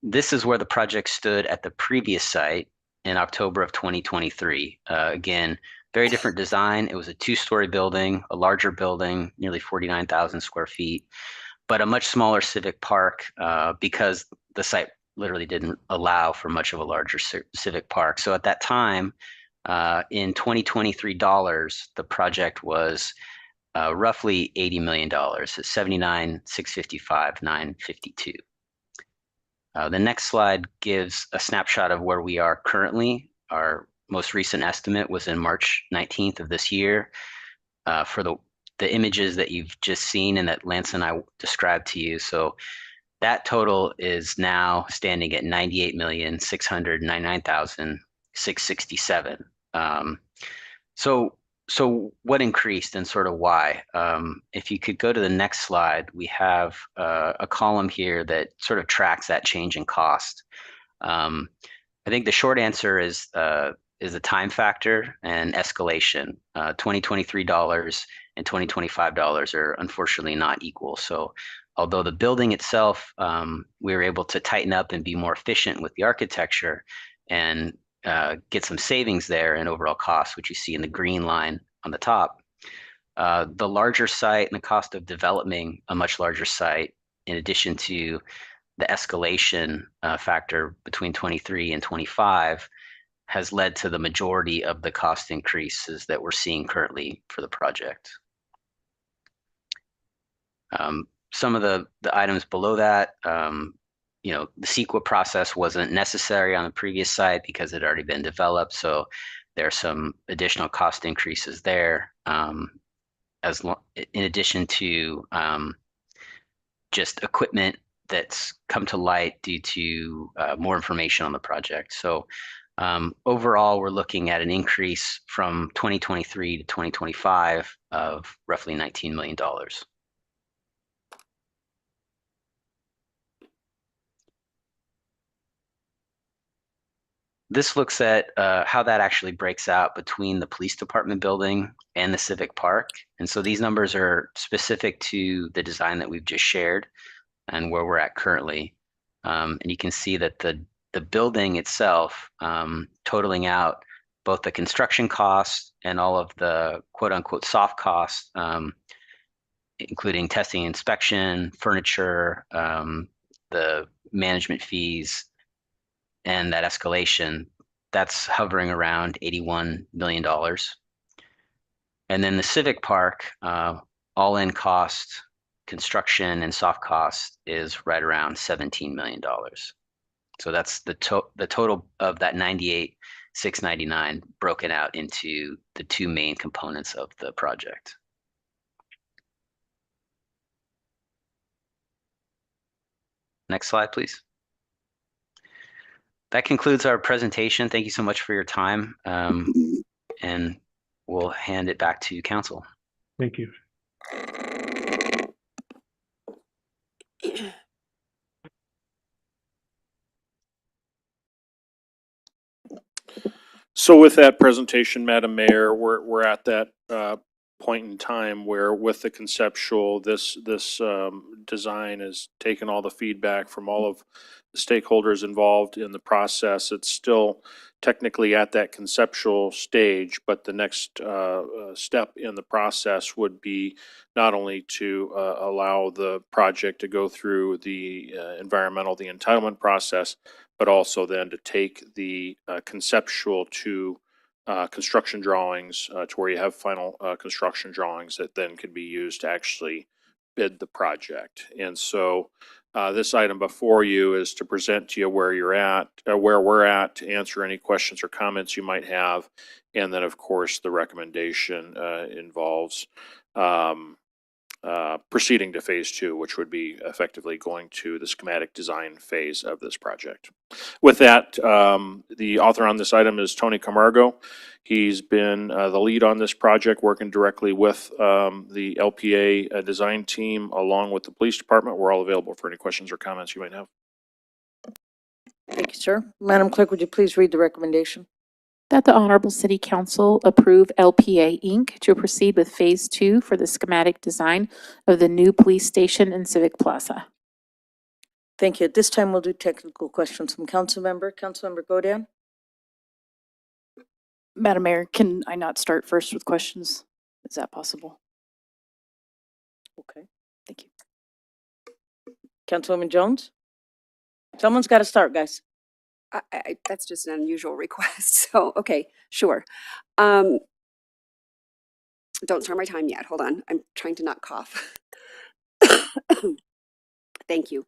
this is where the project stood at the previous site in October of 2023. Again, very different design. It was a two-story building, a larger building, nearly 49,000 square feet, but a much smaller civic park because the site literally didn't allow for much of a larger civic park. So at that time, in 2023 dollars, the project was roughly $80 million, so $79,655,952. The next slide gives a snapshot of where we are currently. Our most recent estimate was in March 19th of this year. For the images that you've just seen and that Lance and I described to you. So that total is now standing at $98,699,667. So what increased and sort of why? If you could go to the next slide, we have a column here that sort of tracks that change in cost. I think the short answer is the time factor and escalation. 2023 dollars and 2025 dollars are unfortunately not equal. So although the building itself, we were able to tighten up and be more efficient with the architecture and get some savings there in overall costs, which you see in the green line on the top. The larger site and the cost of developing a much larger site, in addition to the escalation factor between 23 and 25, has led to the majority of the cost increases that we're seeing currently for the project. Some of the items below that, the CEQA process wasn't necessary on the previous site because it had already been developed. So there are some additional cost increases there, in addition to just equipment that's come to light due to more information on the project. So overall, we're looking at an increase from 2023 to 2025 of roughly $19 million. this looks at how that actually breaks out between the police department building and the civic park. And so these numbers are specific to the design that we've just shared and where we're at currently. And you can see that the building itself, totaling out both the construction costs and all of the quote unquote soft costs, including testing, inspection, furniture, the management fees, and that escalation, that's hovering around $81 million. And then the civic park, all-in cost, construction and soft cost is right around $17 million. So that's the total of that 98,699 broken out into the two main components of the project. Next slide, please. That concludes our presentation. Thank you so much for your time. And we'll hand it back to council. Thank you. So with that presentation, Madam Mayor, we're at that point in time where with the conceptual, this design has taken all the feedback from all of the stakeholders involved in the process. It's still technically at that conceptual stage, but the next step in the process would be not only to allow the project to go through the the entitlement process, but also then to take the conceptual to construction drawings to where you have final construction drawings that then can be used to actually bid the project. And so this item before you is to present to you where you're at, where we're at, to answer any questions or comments you might have. And then, of course, the recommendation involves proceeding to phase 2, which would be effectively going to the schematic design phase of this project. With that, the author on this item is Tony Camargo. He's been the lead on this project, working directly with the LPA design team along with the police department. We're all available for any questions or comments you might have. Thank you, sir. Madam Clerk, would you please read the recommendation? That the Honorable City Council approve LPA Inc. to proceed with Phase 2 for the schematic design of the new police station and Civic Plaza. Thank you. At this time, we'll do technical questions from Councilmember Godin. Madam Mayor, can I not start first with questions? Is that possible? Okay. Thank you. Councilwoman Jones? Someone's got to start, guys. That's just an unusual request. So, okay, sure. Don't start my time yet. Hold on. I'm trying to not cough. Thank you.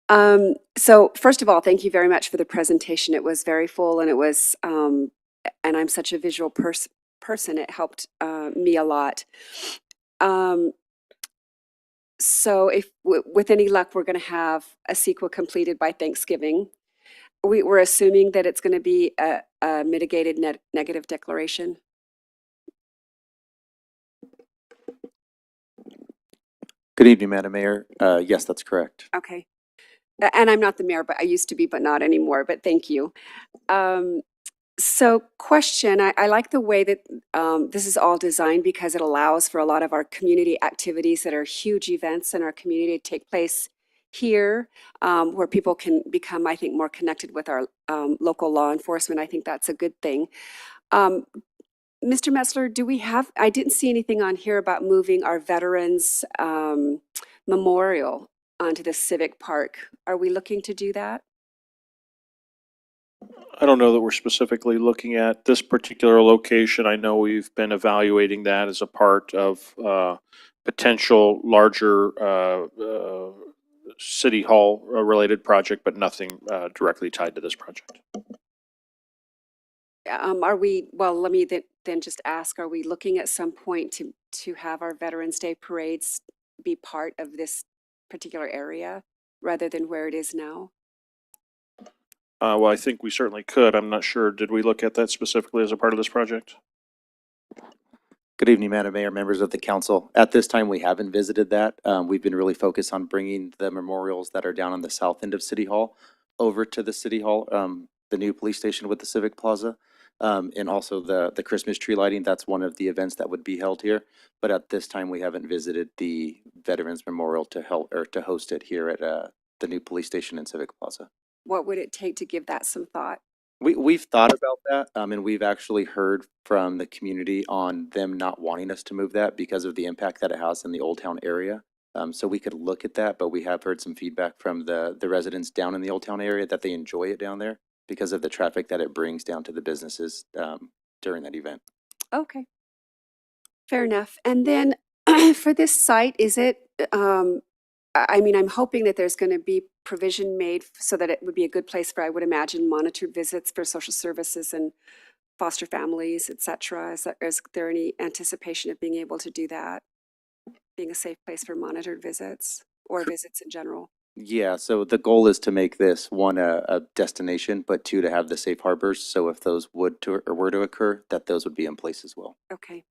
So first of all, thank you very much for the presentation. It was very full and it was, and I'm such a visual person, it helped me a lot. So if with any luck, we're going to have a CEQA completed by Thanksgiving. We're assuming that it's going to be a mitigated negative declaration. Good evening, Madam Mayor. Yes, that's correct. Okay. And I'm not the mayor, but I used to be, but not anymore, but thank you. So question, I like the way that this is all designed because it allows for a lot of our community activities that are huge events in our community to take place here, where people can become, I think, more connected with our local law enforcement. I think that's a good thing. Mr. Metzler, do we have, I didn't see anything on here about moving our Veterans Memorial onto the Civic Park. Are we looking to do that? I don't know that we're specifically looking at this particular location. I know we've been evaluating that as a part of potential larger City Hall related project, but nothing directly tied to this project. Are we, well, let me then just ask, are we looking at some point to have our Veterans Day parades be part of this particular area rather than where it is now? Well, I think we certainly could. I'm not sure. Did we look at that specifically as a part of this project? Good evening, Madam Mayor, members of the council. At this time, we haven't visited that. We've been really focused on bringing the memorials that are down on the south end of City Hall over to the City Hall new police station with the Civic Plaza. And also the Christmas tree lighting, that's one of the events that would be held here. But at this time, we haven't visited the Veterans Memorial to help, or to host it here at, the new police station in Civic Plaza. What would it take to give that some thought? We've thought about that, and we've actually heard from the community on them not wanting us to move that because of the impact that it has in the Old Town area. So we could look at that, but we have heard some feedback from the residents down in the Old Town area that they enjoy it down there because of the traffic that it brings down to the businesses, during that event. Okay. Fair enough. And then for this site, is it, I mean, I'm hoping that there's going to be provision made so that it would be a good place for, I would imagine, monitored visits for social services and foster families, et cetera. Is there any anticipation of being able to do that? Being a safe place for monitored visits or visits in general? Yeah, so the goal is to make this one a destination, but two to have the safe harbors. So if those were to occur, that those would be in place as well. Okay.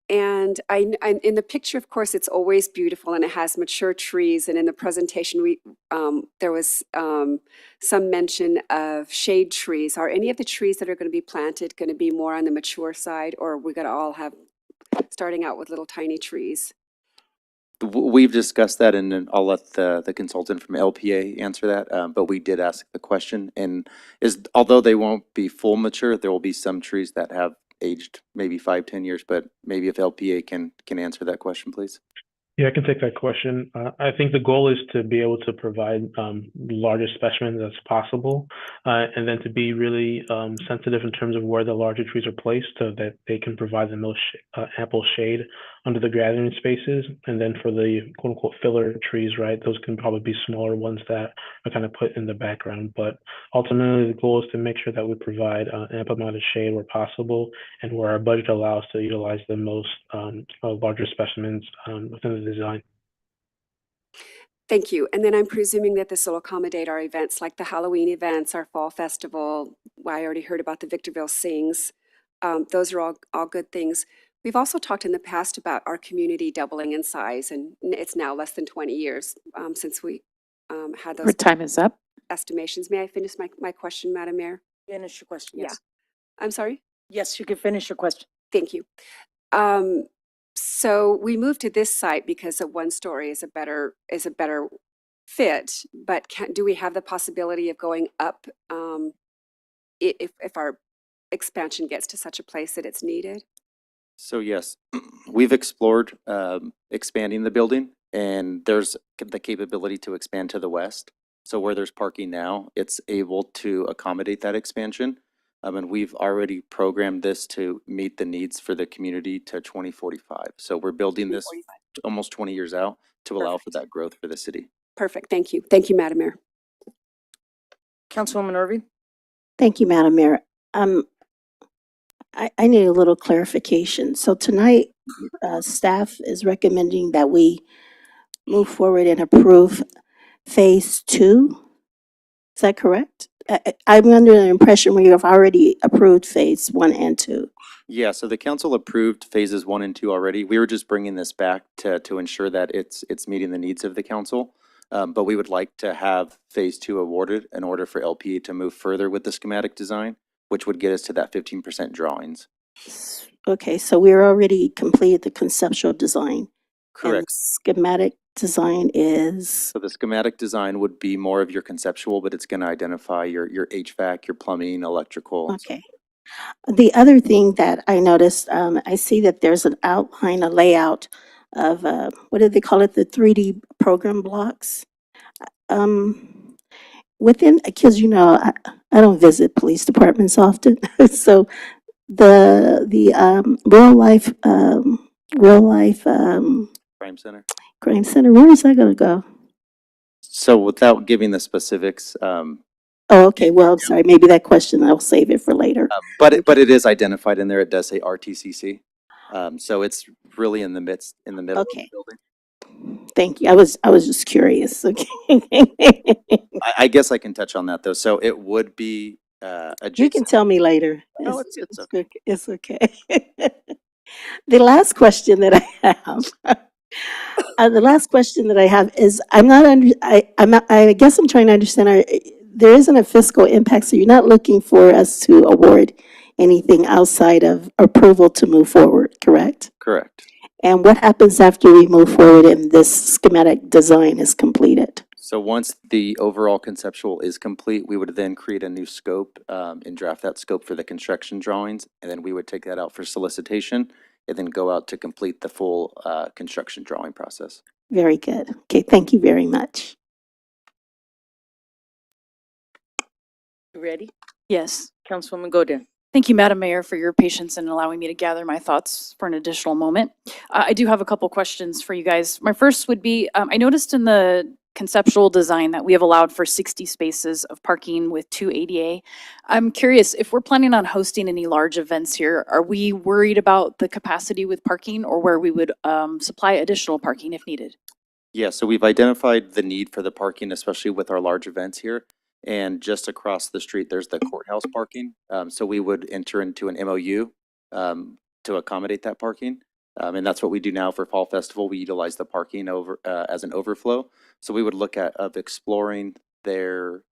And I in the picture, of course, it's always beautiful and it has mature trees. And in the presentation, there was some mention of shade trees. Are any of the trees that are going to be planted going to be more on the mature side, or are we going to all have starting out with little tiny trees? We've discussed that, and then I'll let the consultant from LPA answer that. But we did ask the question, and although they won't be full mature, there will be some trees that have aged maybe 5-10 years. But maybe if LPA can answer that question, please. Yeah, I can take that question. I think the goal is to be able to provide larger specimens as possible, and then to be really sensitive in terms of where the larger trees are placed so that they can provide the most ample shade under the gathering spaces. And then for the quote unquote filler trees, right, those can probably be smaller ones that are kind of put in the background. But ultimately, the goal is to make sure that we provide ample amount of shade where possible and where our budget allows to utilize the most larger specimens within the design. Thank you. And then I'm presuming that this will accommodate our events like the Halloween events, our fall festival. I already heard about the Victorville Sings. Those are all good things. We've also talked in the past about our community doubling in size, and it's now less than 20 years since we had those Your time is up. estimations. May I finish my question, Madam Mayor? Finish your question, Yeah. yes. I'm sorry? Yes, you can finish your question. Thank you. So we moved to this site because a one-story is a better fit, but do we have the possibility of going up if our expansion gets to such a place that it's needed? So yes, we've explored expanding the building, and there's the capability to expand to the west. So where there's parking now, it's able to accommodate that expansion. And we've already programmed this to meet the needs for the community to 2045. So we're building this almost 20 years out to allow for that growth for the city. Perfect. Thank you. Thank you, Madam Mayor. Councilwoman Irving? Thank you, Madam Mayor. I need a little clarification. So tonight, staff is recommending that we move forward and approve phase 2. Is that correct? I'm under the impression we have already approved phase 1 and 2. Yeah, so the council approved phases 1 and 2 already. We were just bringing this back to ensure that it's meeting the needs of the council. But we would like to have phase 2 awarded in order for LPA to move further with the schematic design, which would get us to that 15% drawings. Okay, so we're already completed the conceptual design. Correct. And schematic design is, So the schematic design would be more of your conceptual, but it's going to identify your HVAC, your plumbing, electrical. okay. The other thing that I noticed, I see that there's an outline, a layout of, what do they call it? The 3D program blocks. Within, because I don't visit police departments often, so the real life Crime Center. crime center, where is that gonna go? So without giving the specifics, Oh, okay, well, I'm sorry, maybe that question, I'll save it for later. but it is identified in there. It does say RTCC. So it's really in the middle of the Okay. building. Thank you, I was just curious, okay. I guess I can touch on that though. So it would be You adjacent. can tell me later. No, it's okay. Okay. It's okay. The last question that I have, is, I guess I'm trying to understand there isn't a fiscal impact, so you're not looking for us to award anything outside of approval to move forward, correct? Correct. And what happens after we move forward and this schematic design is completed? So once the overall conceptual is complete, we would then create a new scope and draft that scope for the construction drawings. And then we would take that out for solicitation and then go out to complete the full construction drawing process. Very good. Okay, thank you very much. Ready? Yes. Councilwoman Godin. Thank you, Madam Mayor, for your patience in allowing me to gather my thoughts for an additional moment. I do have a couple questions for you guys. My first would be, I noticed in the conceptual design that we have allowed for 60 spaces of parking with 2 ADA. I'm curious, if we're planning on hosting any large events here, are we worried about the capacity with parking or where we would supply additional parking if needed? Yeah, so we've identified the need for the parking, especially with our large events here. And just across the street, there's the courthouse parking. So we would enter into an MOU to accommodate that parking. And that's what we do now for Fall Festival. We utilize the parking over as an overflow. So we would look at exploring their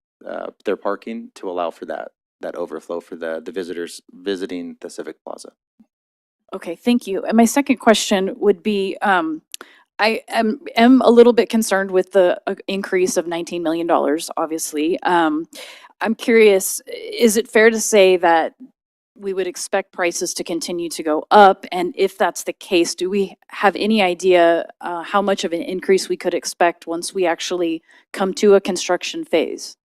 parking to allow for that overflow for the visitors visiting the Civic Plaza. Okay, thank you. And my second question would be, I am a little bit concerned with the increase of $19 million, obviously. I'm curious, is it fair to say that we would expect prices to continue to go up? And if that's the case, do we have any idea how much of an increase we could expect once we actually come to a construction phase?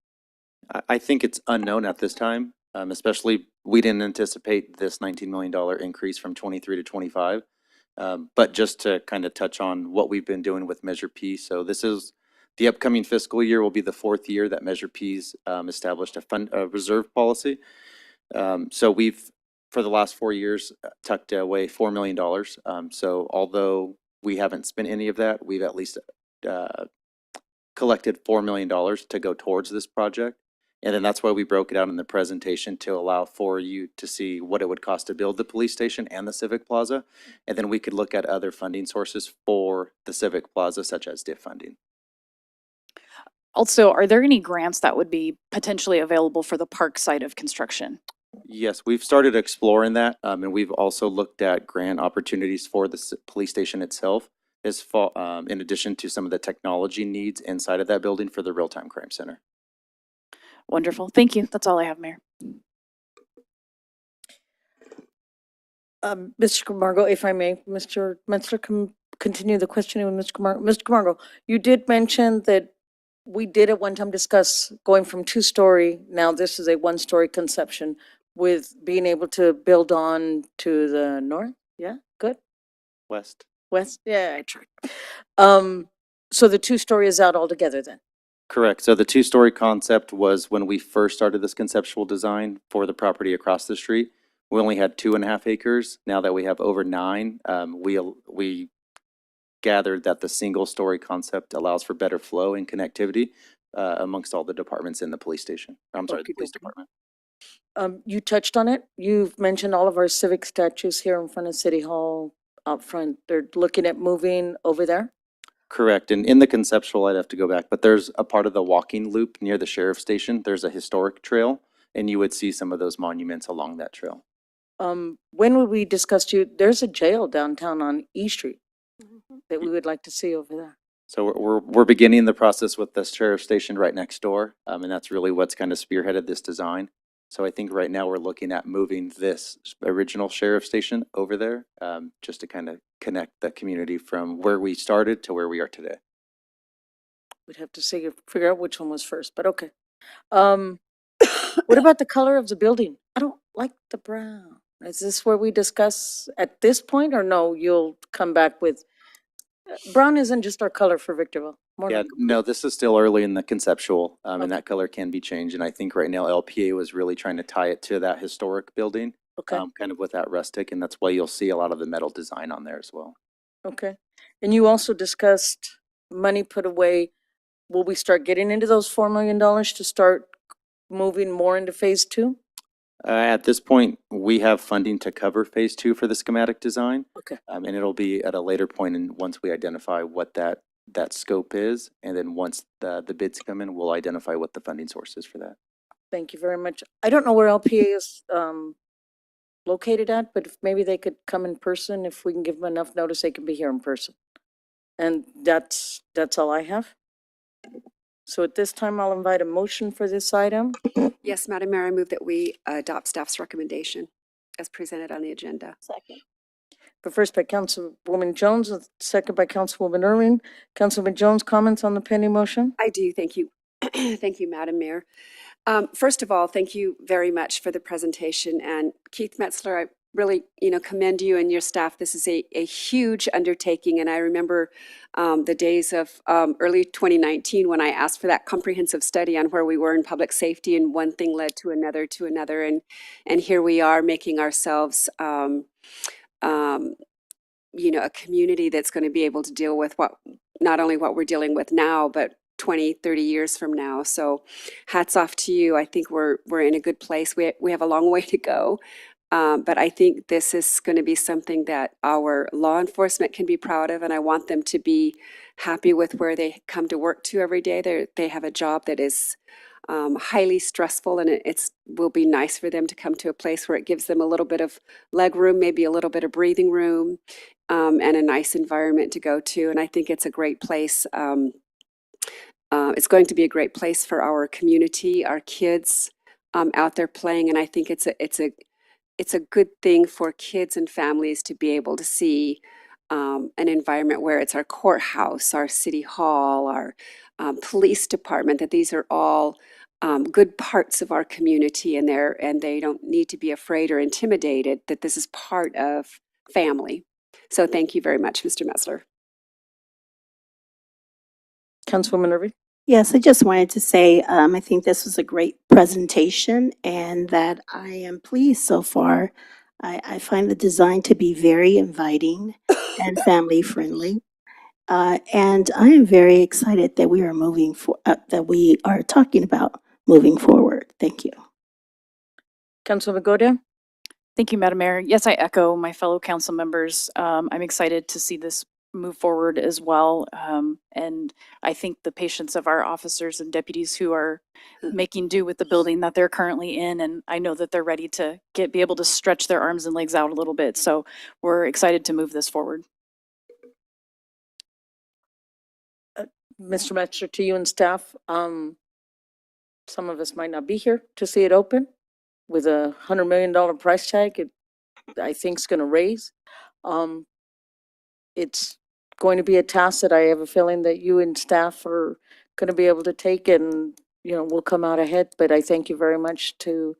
I think it's unknown at this time, especially we didn't anticipate this $19 million increase from 23 to 25. But just to kind of touch on what we've been doing with Measure P. So this is the upcoming fiscal year will be the 4th year that Measure P's established a reserve policy. So we've, for the last 4 years, tucked away $4 million. So although we haven't spent any of that, we've at least collected $4 million to go towards this project. And then that's why we broke it out in the presentation to allow for you to see what it would cost to build the police station and the Civic Plaza. And then we could look at other funding sources for the Civic Plaza, such as DIF funding. Also, are there any grants that would be potentially available for the park side of construction? Yes, we've started exploring that. And we've also looked at grant opportunities for the police station itself, in addition to some of the technology needs inside of that building for the real-time crime center. Wonderful. Thank you. That's all I have, Mayor. Mr. Camargo, if I may, Mr. Metzler, continue the questioning with Mr. Camargo. Mr. Camargo, you did mention that we did at one time discuss going from 2-story, now this is a 1-story conception, with being able to build on to the north. Yeah, good. West. West, yeah, I tried. So the 2-story is out altogether then? Correct. So the 2-story concept was when we first started this conceptual design for the property across the street. We only had 2.5 acres. Now that we have over 9, we gathered that the 1-story concept allows for better flow and connectivity amongst all the departments in the police station. I'm sorry, the police department. You touched on it. You've mentioned all of our civic statues here in front of City Hall out front. They're looking at moving over there? Correct. And in the conceptual, I'd have to go back, but there's a part of the walking loop near the sheriff's station. There's a historic trail, and you would see some of those monuments along that trail. When would we discuss there's a jail downtown on E Street that we would like to see over there. So we're beginning the process with the sheriff's station right next door, and that's really what's kind of spearheaded this design. So I think right now we're looking at moving this original sheriff's station over there, just to kind of connect the community from where we started to where we are today. We'd have to figure out which one was first, but okay. What about the color of the building? I don't like the brown. Is this where we discuss at this point, or no, you'll come back with, brown isn't just our color for Victorville. More Yeah, like- no, this is still early in the conceptual, and that color can be changed. And I think right now LPA was really trying to tie it to that historic building, Okay, kind of with that rustic, and that's why you'll see a lot of the metal design on there as well. okay. And you also discussed money put away. Will we start getting into those $4 million to start moving more into phase 2? At this point, we have funding to cover phase 2 for the schematic design. Okay. And it'll be at a later point, and once we identify what that that scope is. And then once the bids come in, we'll identify what the funding source is for that. Thank you very much. I don't know where LPA is located at, but if maybe they could come in person, if we can give them enough notice, they can be here in person. And that's all I have. So at this time, I'll invite a motion for this item. Yes, Madam Mayor, I move that we adopt staff's recommendation as presented on the agenda. Second. But first by Councilwoman Jones, and second by Councilwoman Irving. Councilwoman Jones, comments on the pending motion? I do, thank you. Thank you, Madam Mayor. First of all, thank you very much for the presentation. And Keith Metzler, I really, commend you and your staff. This is a huge undertaking. And I remember the days of early 2019 when I asked for that comprehensive study on where we were in public safety, and one thing led to another. And here we are making ourselves, a community that's going to be able to deal with not only what we're dealing with now, but 20, 30 years from now. So hats off to you. I think we're in a good place. We have a long way to go. But I think this is going to be something that our law enforcement can be proud of, and I want them to be happy with where they come to work to every day. They have a job that is highly stressful, and it will be nice for them to come to a place where it gives them a little bit of leg room, maybe a little bit of breathing room, and a nice environment to go to. And I think it's a great place. It's going to be a great place for our community, our kids out there playing, and I think it's a good thing for kids and families to be able to see an environment where it's our courthouse, our city hall, our police department, that these are all good parts of our community, and they don't need to be afraid or intimidated, that this is part of family. So thank you very much, Mr. Metzler. Councilwoman Irving? Yes, I just wanted to say, I think this was a great presentation and that I am pleased so far. I find the design to be very inviting and family friendly. And I am very excited that we are that we are talking about moving forward. Thank you. Councilwoman Godin? Thank you, Madam Mayor. Yes, I echo my fellow council members. I'm excited to see this move forward as well. And I think the patience of our officers and deputies who are making do with the building that they're currently in, and I know that they're ready to be able to stretch their arms and legs out a little bit. So we're excited to move this forward. Mr. Metzler, to you and staff, some of us might not be here to see it open. With a $100 million price tag, I think is going to raise. It's going to be a task that I have a feeling that you and staff are going to be able to take, and we'll come out ahead. But I thank you very much to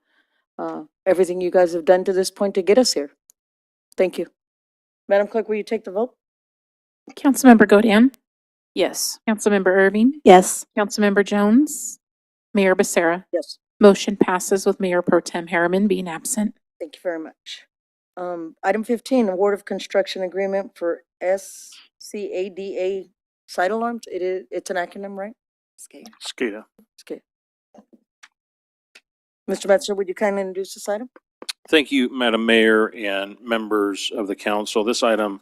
everything you guys have done to this point to get us here. Thank you. Madam Clerk, will you take the vote? Councilmember Godin. Yes. Councilmember Irving. Yes. Councilmember Jones. Mayor Becerra. Yes. Motion passes with Mayor Pro Tem Harriman being absent. Thank you very much. Item 15, award of construction agreement for SCADA site alarms. It's an acronym, right? SCADA. Okay. Mr. Metzler, would you kindly introduce this item? Thank you, Madam Mayor and members of the council. This item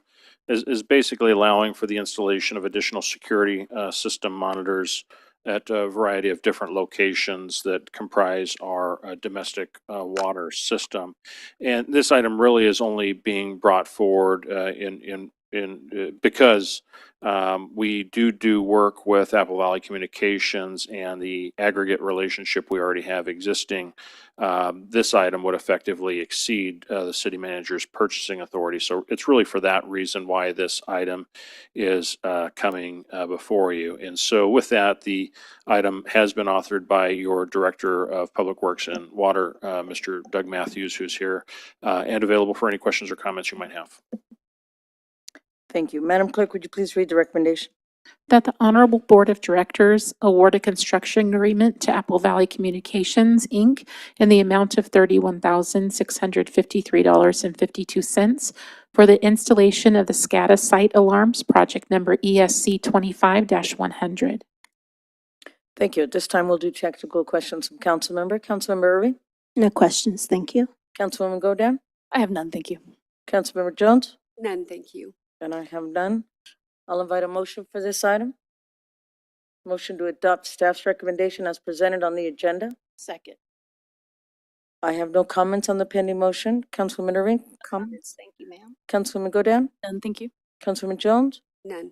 is basically allowing for the installation of additional security system monitors at a variety of different locations that comprise our domestic water system. And this item really is only being brought forward because we do work with Apple Valley Communications and the aggregate relationship we already have existing. This item would effectively exceed the city manager's purchasing authority. So it's really for that reason why this item is coming before you. And so with that, the item has been authored by your Director of Public Works and Water, Mr. Doug Matthews, who's here, and available for any questions or comments you might have. Thank you. Madam Clerk, would you please read the recommendation? That the Honorable Board of Directors award a construction agreement to Apple Valley Communications, Inc. in the amount of $31,653.52 for the installation of the SCADA site alarms, project number ESC 25-100. Thank you. At this time, we'll do technical questions from Councilmember. Councilmember Irving? No questions. Thank you. Councilwoman Godin? I have none, thank you. Councilmember Jones? None, thank you. And I have none. I'll invite a motion for this item. Motion to adopt staff's recommendation as presented on the agenda. Second. I have no comments on the pending motion. Councilwoman Irving, comments? Thank you, ma'am. Councilwoman Godin? None, thank you. Councilwoman Jones? None.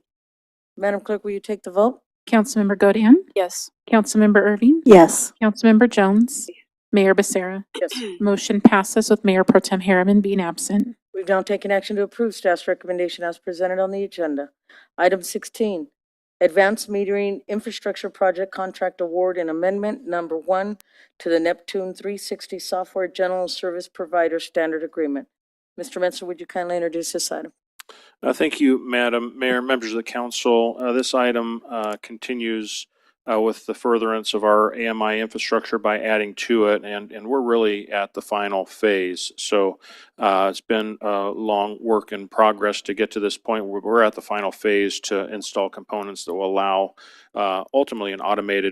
Madam Clerk, will you take the vote? Councilmember Godin, Yes. Councilmember Irving, Yes. Councilmember Jones, Mayor Becerra. Yes. Motion passes with Mayor Pro Tem Harriman being absent. We've now taken action to approve staff's recommendation as presented on the agenda. Item 16, Advanced Metering Infrastructure Project Contract Award and Amendment Number 1 to the Neptune 360 Software General Service Provider Standard Agreement. Mr. Metzler, would you kindly introduce this item? Thank you, Madam Mayor, members of the council. This item continues with the furtherance of our AMI infrastructure by adding to it, and we're really at the final phase. So it's been a long work in progress to get to this point where we're at the final phase to install components that will allow ultimately a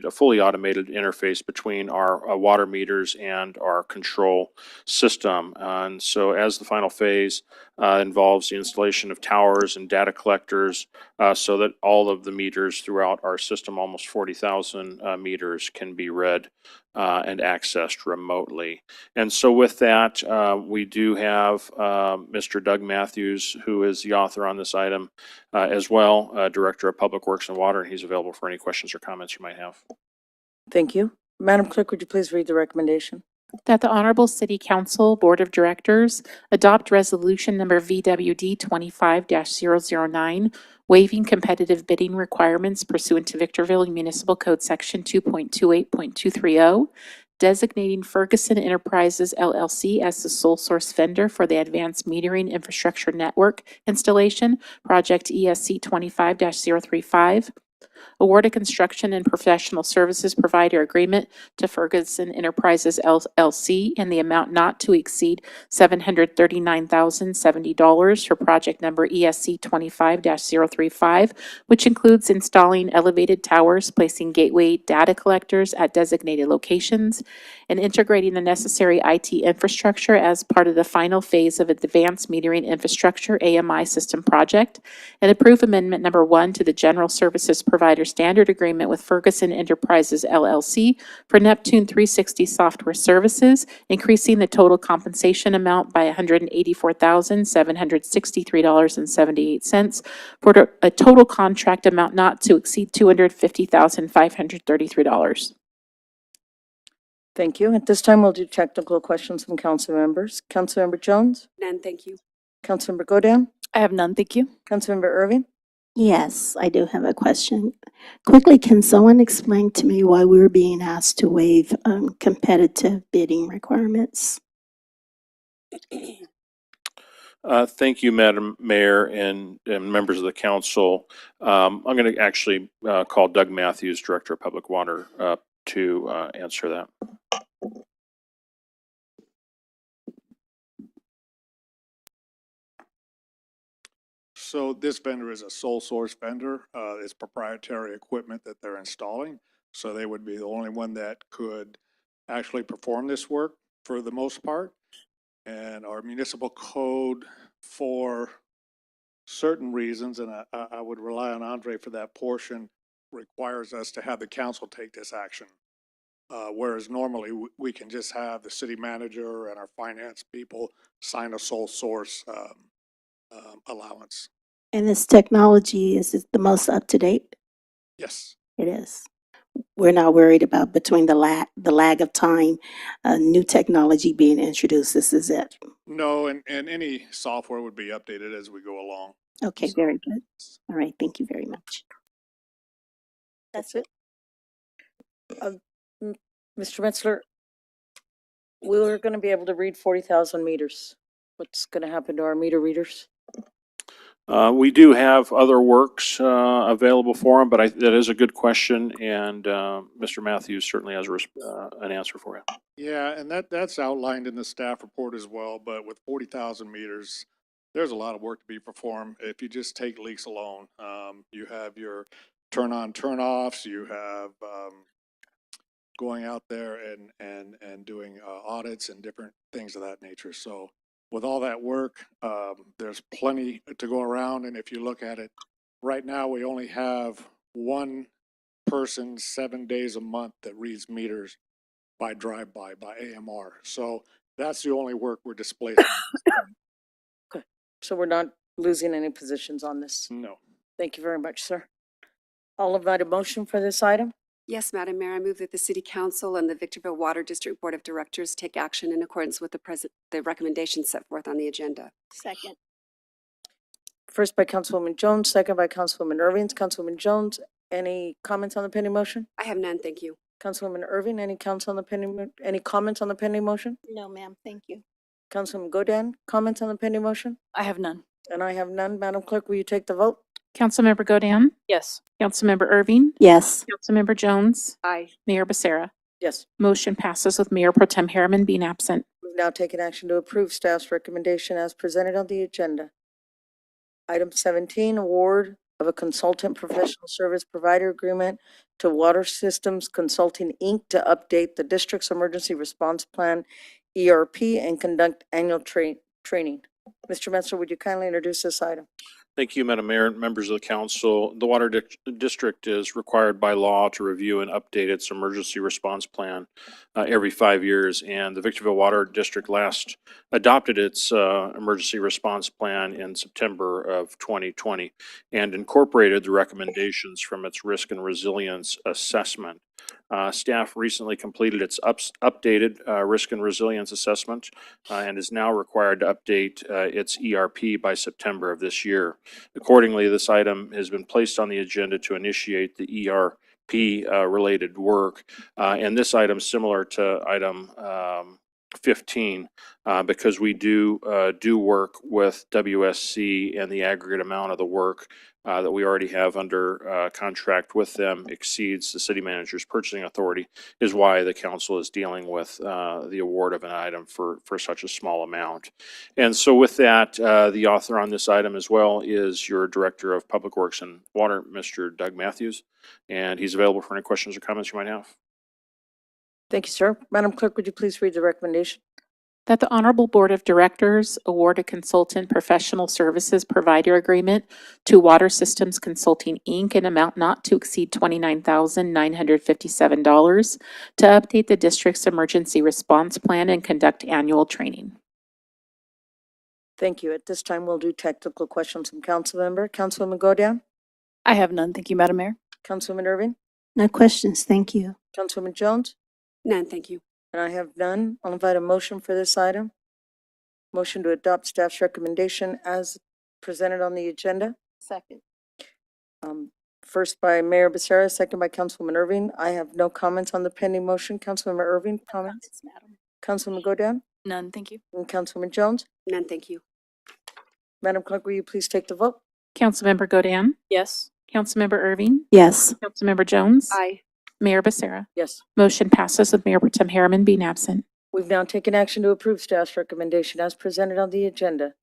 fully automated interface between our water meters and our control system. And so as the final phase involves the installation of towers and data collectors so that all of the meters throughout our system, almost 40,000 meters, can be read and accessed remotely. And so with that, we do have Mr. Doug Matthews, who is the author on this item, as well, Director of Public Works and Water, and he's available for any questions or comments you might have. Thank you. Madam Clerk, would you please read the recommendation? That the Honorable City Council Board of Directors adopt resolution number VWD 25-009, waiving competitive bidding requirements pursuant to Victorville Municipal Code Section 2.28.230, designating Ferguson Enterprises LLC as the sole source vendor for the Advanced Metering Infrastructure Network installation, project ESC 25-035, award a construction and professional services provider agreement to Ferguson Enterprises LLC in the amount not to exceed $739,070 for project number ESC 25-035, which includes installing elevated towers, placing gateway data collectors at designated locations, and integrating the necessary IT infrastructure as part of the final phase of Advanced Metering Infrastructure AMI System project, and approve amendment number 1 to the General Services Provider Standard Agreement with Ferguson Enterprises LLC for Neptune 360 software services, increasing the total compensation amount by $184,763.78 for a total contract amount not to exceed $250,533. Thank you. At this time, we'll do technical questions from council members. Councilmember Jones? None, thank you. Councilmember Godin? I have none, thank you. Councilmember Irving? Yes, I do have a question. Quickly, can someone explain to me why we're being asked to waive competitive bidding requirements? Thank you, Madam Mayor and members of the council. I'm going to actually call Doug Matthews, Director of Public Water, to answer that. So this vendor is a sole source vendor. It's proprietary equipment that they're installing. So they would be the only one that could actually perform this work for the most part. And our municipal code, for certain reasons, and I would rely on Andre for that portion, requires us to have the council take this action. Whereas normally we can just have the city manager and our finance people sign a sole source allowance. And this technology, is it the most up to date? Yes. It is. We're not worried about between the lag of time, new technology being introduced. This is it. No, and any software would be updated as we go along. Okay, very good. All right, thank you very much. That's it. Mr. Metzler, we were going to be able to read 40,000 meters. What's going to happen to our meter readers? We do have other works available for them, but that is a good question, and Mr. Matthews certainly has an answer for you. Yeah, and that's outlined in the staff report as well, but with 40,000 meters, there's a lot of work to be performed. If you just take leaks alone, you have your turn on, turn offs, you have going out there and doing audits and different things of that nature. So with all that work, there's plenty to go around. And if you look at it Right now, we only have one person 7 days a month that reads meters by drive-by, by AMR. So that's the only work we're displacing. So we're not losing any positions on this. No. Thank you very much, sir. I'll invite a motion for this item. Yes, Madam Mayor, I move that the City Council and the Victorville Water District Board of Directors take action in accordance with the recommendations set forth on the agenda. Second. First by Councilwoman Jones, second by Councilwoman Irving. Councilwoman Jones, any comments on the pending motion? I have none, thank you. Councilwoman Irving, any comments on the pending motion? No, ma'am, thank you. Councilwoman Godin, comments on the pending motion? I have none. And I have none. Madam Clerk, will you take the vote? Councilmember Godin, Yes. Councilmember Irving, Yes. Councilmember Jones, Aye. Mayor Becerra. Yes. Motion passes with Mayor Pro Tem Harriman being absent. We've now taken action to approve staff's recommendation as presented on the agenda. Item 17, award of a consultant professional service provider agreement to Water Systems Consulting, Inc. to update the district's emergency response plan, ERP, and conduct annual training. Mr. Metzler, would you kindly introduce this item? Thank you, Madam Mayor and members of the council. The Water District is required by law to review and update its emergency response plan every 5 years. And the Victorville Water District last adopted its emergency response plan in September of 2020 and incorporated the recommendations from its risk and resilience assessment. Staff recently completed its updated risk and resilience assessment and is now required to update its ERP by September of this year. Accordingly, this item has been placed on the agenda to initiate the ERP related work. And this item, similar to item 15, because we do work with WSC, and the aggregate amount of the work that we already have under contract with them exceeds the city manager's purchasing authority, is why the council is dealing with the award of an item for such a small amount. And so with that, the author on this item as well is your Director of Public Works and Water, Mr. Doug Matthews, and he's available for any questions or comments you might have. Thank you, sir. Madam Clerk, would you please read the recommendation? That the Honorable Board of Directors award a consultant professional services provider agreement to Water Systems Consulting, Inc. in amount not to exceed $29,957 to update the district's emergency response plan and conduct annual training. Thank you. At this time, we'll do technical questions from council member. Councilwoman Godin? I have none, thank you, Madam Mayor. Councilwoman Irving? No questions, thank you. Councilwoman Jones? None, thank you. And I have none. I'll invite a motion for this item. Motion to adopt staff's recommendation as presented on the agenda. Second. First by Mayor Becerra, second by Councilwoman Irving. I have no comments on the pending motion. Councilwoman Irving, comments? Madam. Councilwoman Godin? None, thank you. And Councilwoman Jones? None, thank you. Madam Clerk, will you please take the vote? Councilmember Godin, Yes. Councilmember Irving, Yes. Councilmember Jones, Aye. Mayor Becerra. Yes. Motion passes with Mayor Pro Tem Harriman being absent. We've now taken action to approve staff's recommendation as presented on the agenda.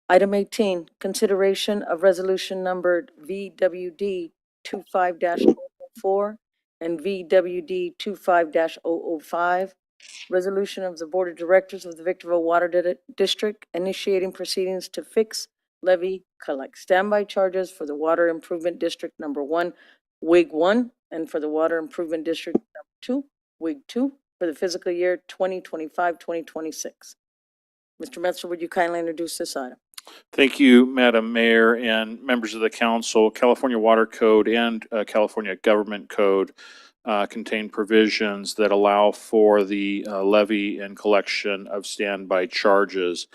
Item 18, consideration of resolution numbered VWD 25-004 and VWD 25-005. Resolution of the Board of Directors of the Victorville Water District initiating proceedings to fix, levy, collect standby charges for the Water Improvement District Number 1, WIG 1, and for the Water Improvement District Number 2, WIG 2, for the fiscal year 2025-2026. Mr. Metzler, would you kindly introduce this item? Thank you, Madam Mayor and members of the council. California Water Code and California Government Code contain provisions that allow for the levy and collection of standby charges.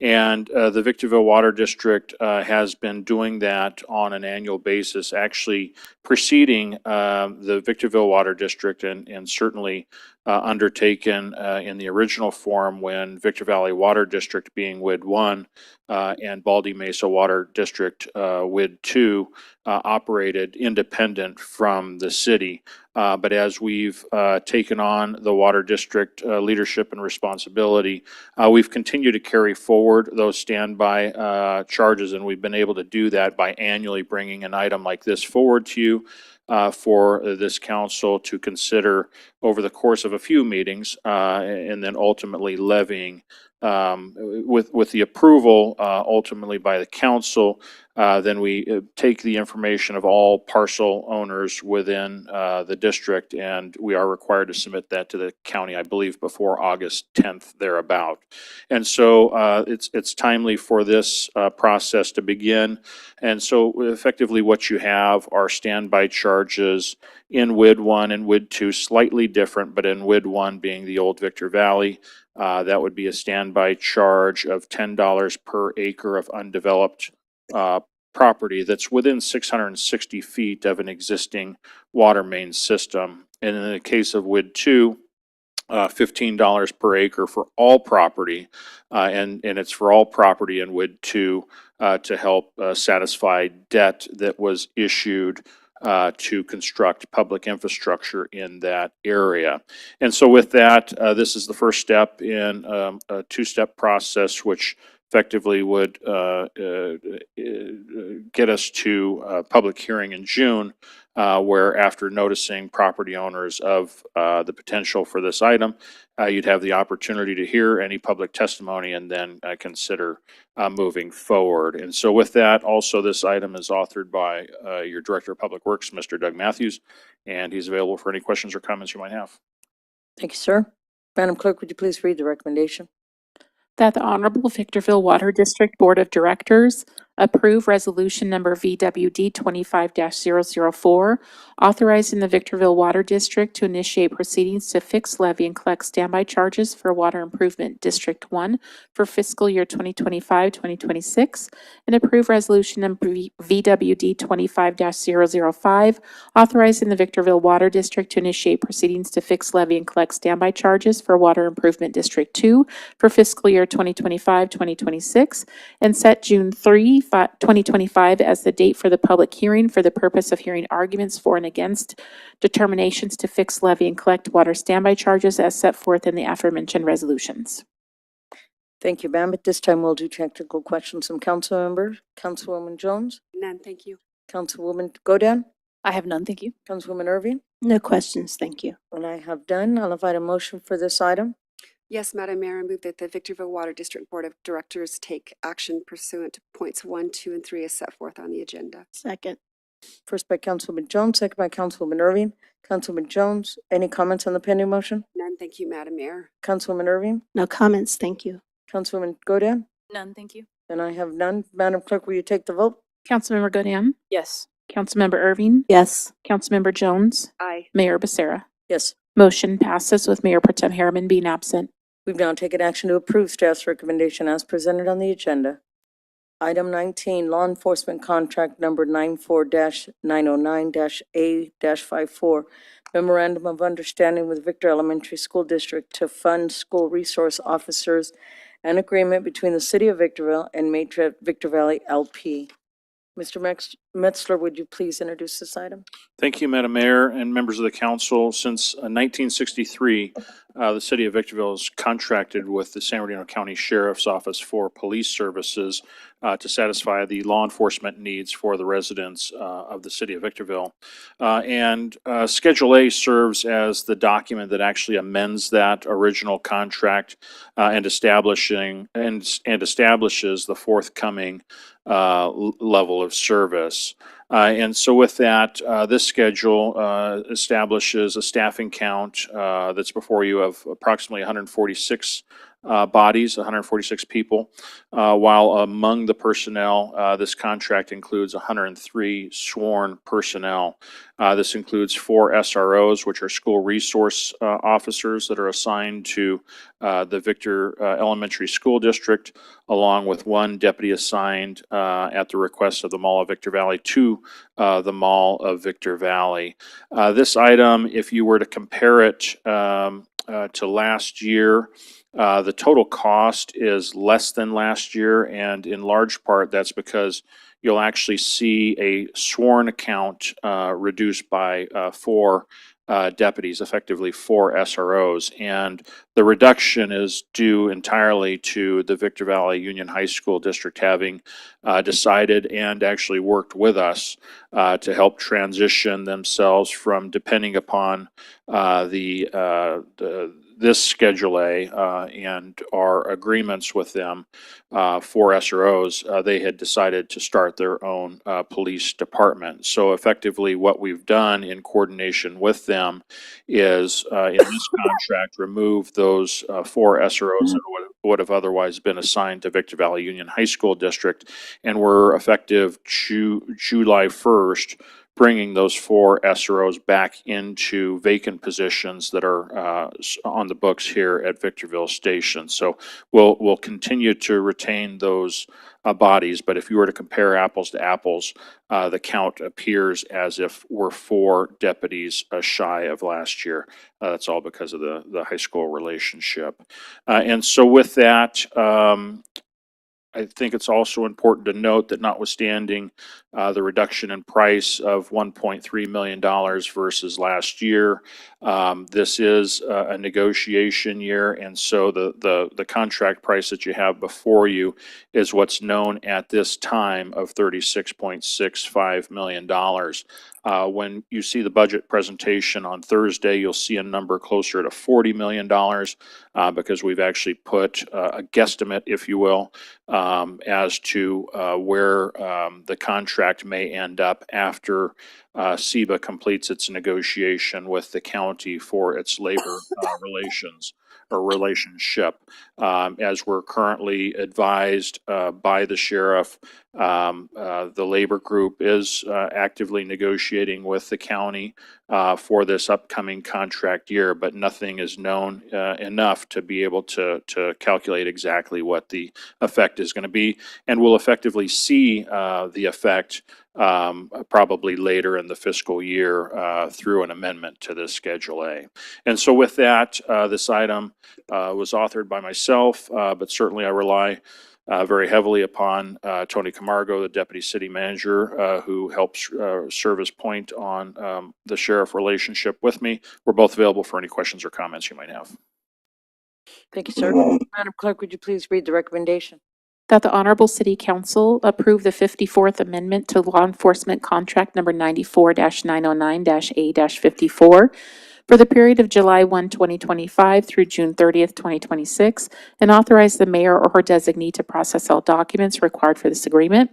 And the Victorville Water District has been doing that on an annual basis, actually preceding the Victorville Water District and certainly undertaken in the original form when Victor Valley Water District being WID 1 and Baldy Mesa Water District WID 2 operated independent from the city. But as we've taken on the water district leadership and responsibility, we've continued to carry forward those standby charges, and we've been able to do that by annually bringing an item like this forward to you for this council to consider over the course of a few meetings, and then ultimately levying with the approval ultimately by the council. Then we take the information of all parcel owners within the district, and we are required to submit that to the county, I believe, before August 10th thereabout. And so it's timely for this process to begin. And so effectively what you have are standby charges in WID 1 and WID 2, slightly different, but in WID 1 being the old Victor Valley, that would be a standby charge of $10 per acre of undeveloped property that's within 660 feet of an existing water main system. And in the case of WID 2, $15 per acre for all property, and it's for all property in WID 2 to help satisfy debt that was issued to construct public infrastructure in that area. And so with that, this is the first step in a two-step process, which effectively would get us to a public hearing in June, where after noticing property owners of the potential for this item, you'd have the opportunity to hear any public testimony and then consider moving forward. And so with that, also this item is authored by your Director of Public Works, Mr. Doug Matthews, and he's available for any questions or comments you might have. Thank you, sir. Madam Clerk, would you please read the recommendation? That the Honorable Victorville Water District Board of Directors approve resolution number VWD 25-004, authorizing the Victorville Water District to initiate proceedings to fix, levy, and collect standby charges for Water Improvement District 1 for fiscal year 2025-2026, and approve resolution number VWD 25-005, authorizing the Victorville Water District to initiate proceedings to fix, levy, and collect standby charges for Water Improvement District 2 for fiscal year 2025-2026, and set June 3, 2025 as the date for the public hearing for the purpose of hearing arguments for and against determinations to fix, levy, and collect water standby charges as set forth in the aforementioned resolutions. Thank you, ma'am. At this time, we'll do technical questions from council members. Councilwoman Jones? None, thank you. Councilwoman Godan? I have none, thank you. Councilwoman Irving? No questions, thank you. And I have done. I'll invite a motion for this item. Yes, Madam Mayor, I move that the Victorville Water District Board of Directors take action pursuant to points 1, 2, and 3 as set forth on the agenda. Second. First by Councilwoman Jones, second by Councilwoman Irving. Councilwoman Jones, any comments on the pending motion? None, thank you, Madam Mayor. Councilwoman Irving? No comments, thank you. Councilwoman Godan? None, thank you. And I have none. Madam Clerk, will you take the vote? Councilmember Godin? Yes. Councilmember Irving? Yes. Councilmember Jones? Aye. Mayor Becerra? Yes. Motion passes with Mayor Pro Tem Harriman being absent. We've now taken action to approve staff's recommendation as presented on the agenda. Item 19, law enforcement contract number 94-909-A-54, memorandum of understanding with Victor Elementary School District to fund school resource officers and agreement between the City of Victorville and Matra Victor Valley LP. Mr. Metzler, would you please introduce this item? Thank you, Madam Mayor and members of the council. Since 1963, the City of Victorville has contracted with the San Bernardino County Sheriff's Office for police services to satisfy the law enforcement needs for the residents of the City of Victorville. And Schedule A serves as the document that actually amends that original contract and establishes the forthcoming level of service. And so with that, this schedule establishes a staffing count that's before you of approximately 146 bodies, 146 people, while among the personnel, this contract includes 103 sworn personnel. This includes 4 SROs, which are school resource officers that are assigned to the Victor Elementary School District, along with 1 deputy assigned at the request of the Mall of Victor Valley to the Mall of Victor Valley. This item, if you were to compare it to last year, the total cost is less than last year, and in large part that's because you'll actually see a sworn count reduced by 4 deputies, effectively 4 SROs. And the reduction is due entirely to the Victor Valley Union High School District having decided and actually worked with us to help transition themselves from depending upon this Schedule A and our agreements with them for SROs. They had decided to start their own police department. So effectively, what we've done in coordination with them is in this contract remove those 4 SROs that would have otherwise been assigned to Victor Valley Union High School District, and we're effective July 1st, bringing those 4 SROs back into vacant positions that are on the books here at Victorville Station. So we'll continue to retain those bodies, but if you were to compare apples to apples, the count appears as if we're 4 deputies shy of last year. That's all because of the high school relationship. And so with that, I think it's also important to note that notwithstanding the reduction in price of $1.3 million versus last year, this is a negotiation year, and so the contract price that you have before you is what's known at this time of $36.65 million. When you see the budget presentation on Thursday, you'll see a number closer to $40 million because we've actually put a guesstimate, if you will, as to where the contract may end up after SEBA completes its negotiation with the county for its labor relations or relationship. As we're currently advised by the sheriff, the labor group is actively negotiating with the county for this upcoming contract year, but nothing is known enough to be able to calculate exactly what the effect is going to be. And we'll effectively see the effect probably later in the fiscal year through an amendment to this Schedule A. And so with that, this item was authored by myself, but certainly I rely very heavily upon Tony Camargo, the Deputy City Manager, who helps serve as point on the sheriff relationship with me. We're both available for any questions or comments you might have. Thank you, sir. Madam Clerk, would you please read the recommendation? That the Honorable City Council approve the 54th Amendment to Law Enforcement Contract Number 94-909-A-54 for the period of July 1, 2025 through June 30th, 2026, and authorize the mayor or her designee to process all documents required for this agreement.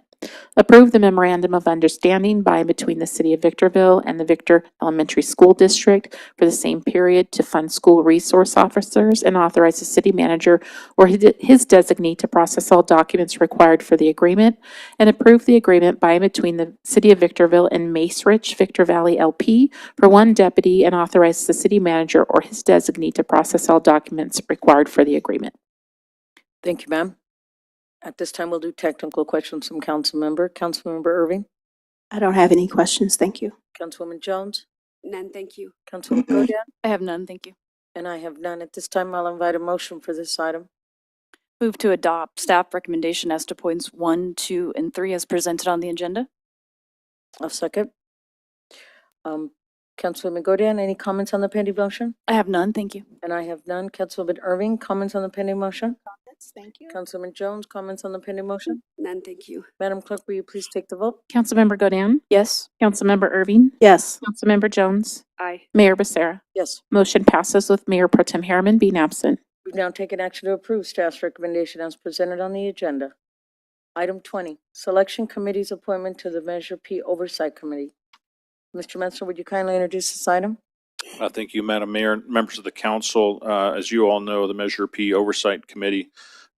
Approve the memorandum of understanding by and between the City of Victorville and the Victor Elementary School District for the same period to fund school resource officers, and authorize the city manager or his designee to process all documents required for the agreement. And approve the agreement by and between the City of Victorville and Macerich Victor Valley LP for 1 deputy, and authorize the city manager or his designee to process all documents required for the agreement. Thank you, ma'am. At this time, we'll do technical questions from council member. Councilmember Irving, I don't have any questions, thank you. Councilwoman Jones, None, thank you. Councilwoman Godan, I have none, thank you. and I have none. At this time, I'll invite a motion for this item. Move to adopt staff recommendation as to points 1, 2, and 3 as presented on the agenda. I'll second. Councilwoman Godan, any comments on the pending motion? I have none, thank you. And I have none. Councilwoman Irving, comments on the pending motion? Thank you. Councilwoman Jones, comments on the pending motion? None, thank you. Madam Clerk, will you please take the vote? Councilmember Godan? Yes. Councilmember Irving? Yes. Councilmember Jones? Aye. Mayor Becerra? Yes. Motion passes with Mayor Pro Tem Harriman being absent. We've now taken action to approve staff's recommendation as presented on the agenda. Item 20, Selection Committee's appointment to the Measure P Oversight Committee. Mr. Metzler, would you kindly introduce this item? Thank you, Madam Mayor, members of the council. As you all know, the Measure P Oversight Committee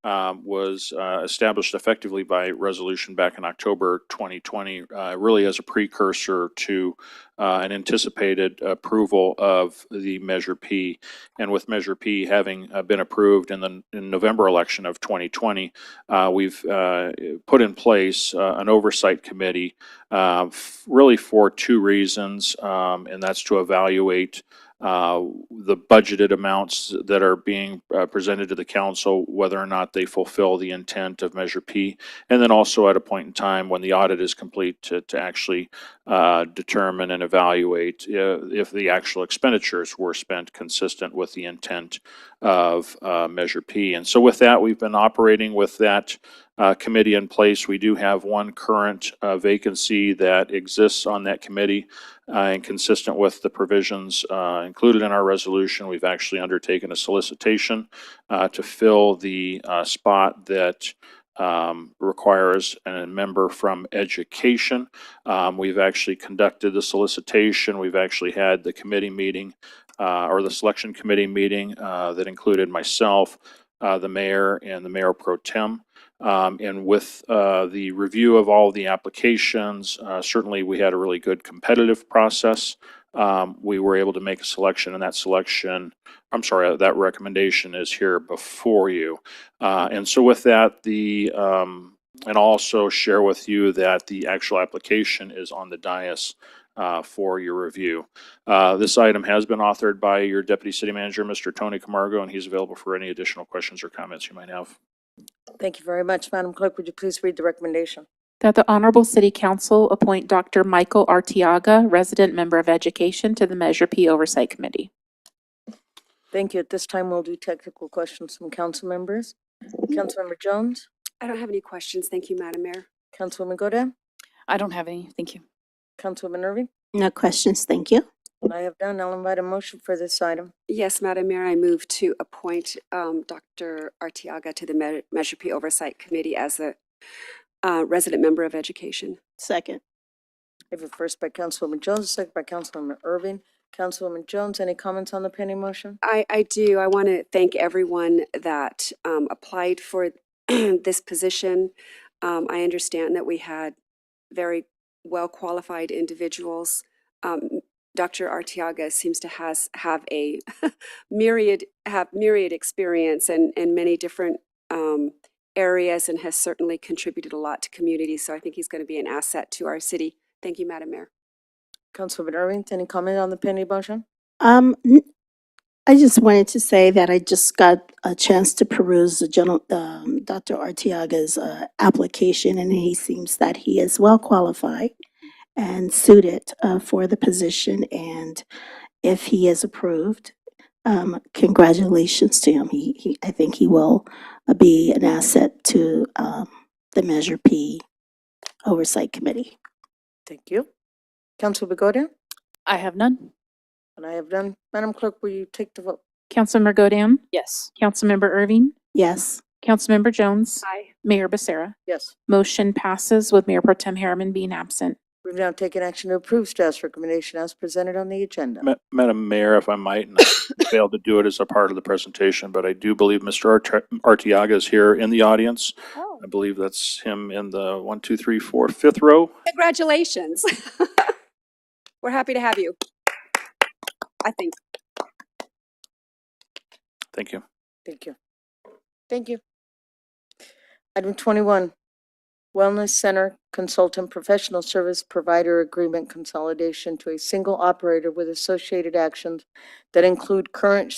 was established effectively by resolution back in October 2020, really as a precursor to an anticipated approval of the Measure P. And with Measure P having been approved in the November election of 2020, we've put in place an oversight committee really for 2 reasons, and that's to evaluate the budgeted amounts that are being presented to the council, whether or not they fulfill the intent of Measure P. And then also at a point in time when the audit is complete to actually determine and evaluate if the actual expenditures were spent consistent with the intent of Measure P. And so with that, we've been operating with that committee in place. We do have one current vacancy that exists on that committee, and consistent with the provisions included in our resolution, we've actually undertaken a solicitation to fill the spot that requires a member from education. We've actually conducted the solicitation. We've actually had the committee meeting or the selection committee meeting that included myself, the mayor, and the mayor pro tem. And with the review of all the applications, certainly we had a really good competitive process. We were able to make a selection, and that recommendation is here before you. And so with that, and I'll also share with you that the actual application is on the dais for your review. This item has been authored by your Deputy City Manager, Mr. Tony Camargo, and he's available for any additional questions or comments you might have. Thank you very much. Madam Clerk, would you please read the recommendation? That the Honorable City Council appoint Dr. Michael Arteaga, Resident Member of Education, to the Measure P Oversight Committee. Thank you. At this time, we'll do technical questions from council members. Councilmember Jones? I don't have any questions. Thank you, Madam Mayor. Councilwoman Godin? I don't have any. Thank you. Councilwoman Irving? No questions, thank you. What I have done, I'll invite a motion for this item. Yes, Madam Mayor, I move to appoint Dr. Arteaga to the Measure P Oversight Committee as a resident member of education. Second. I have a first by Councilwoman Jones, a second by Councilwoman Irving. Councilwoman Jones, any comments on the pending motion? I do. I want to thank everyone that applied for this position. I understand that we had very well-qualified individuals. Dr. Arteaga seems to have a myriad experience in many different areas and has certainly contributed a lot to community. So I think he's going to be an asset to our city. Thank you, Madam Mayor. Councilwoman Irving, any comment on the pending motion? I just wanted to say that I just got a chance to peruse Dr. Arteaga's application, and he seems that he is well qualified and suited for the position. And if he is approved, congratulations to him. I think he will be an asset to the Measure P Oversight Committee. Thank you. Councilwoman Godin? I have none. And I have done. Madam Clerk, will you take the vote? Councilmember Godin? Yes. Councilmember Irving? Yes. Councilmember Jones? Aye. Mayor Becerra? Yes. Motion passes with Mayor Pro Tem Harriman being absent. We've now taken action to approve staff's recommendation as presented on the agenda. Madam Mayor, if I might, and I failed to do it as a part of the presentation, but I do believe Mr. Arteaga is here in the audience. Oh. I believe that's him in the 1, 2, 3, 4, 5th row. Congratulations. We're happy to have you. I think. Thank you. Thank you. Thank you. Item 21, Wellness Center Consultant Professional Service Provider Agreement Consolidation to a single operator with associated actions that include current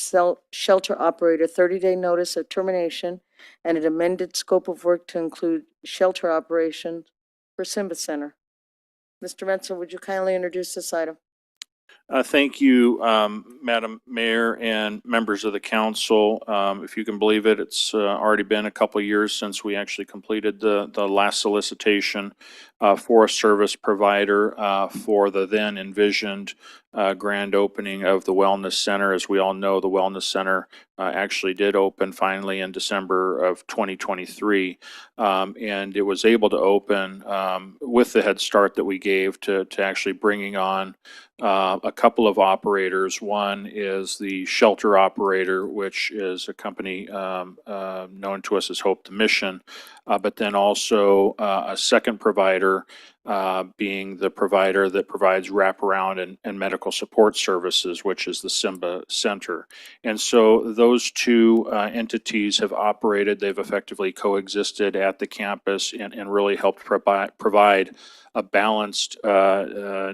shelter operator 30-day notice of termination and an amended scope of work to include shelter operations for Simba Center. Mr. Metzler, would you kindly introduce this item? Thank you, Madam Mayor and members of the council. If you can believe it, it's already been a couple of years since we actually completed the last solicitation for a service provider for the then envisioned grand opening of the Wellness Center. As we all know, the Wellness Center actually did open finally in December of 2023, and it was able to open with the head start that we gave to actually bringing on a couple of operators. One is the shelter operator, which is a company known to us as Hope the Mission, but then also a second provider being the provider that provides wraparound and medical support services, which is the Simba Center. And so those two entities have operated, they've effectively coexisted at the campus and really helped provide a balanced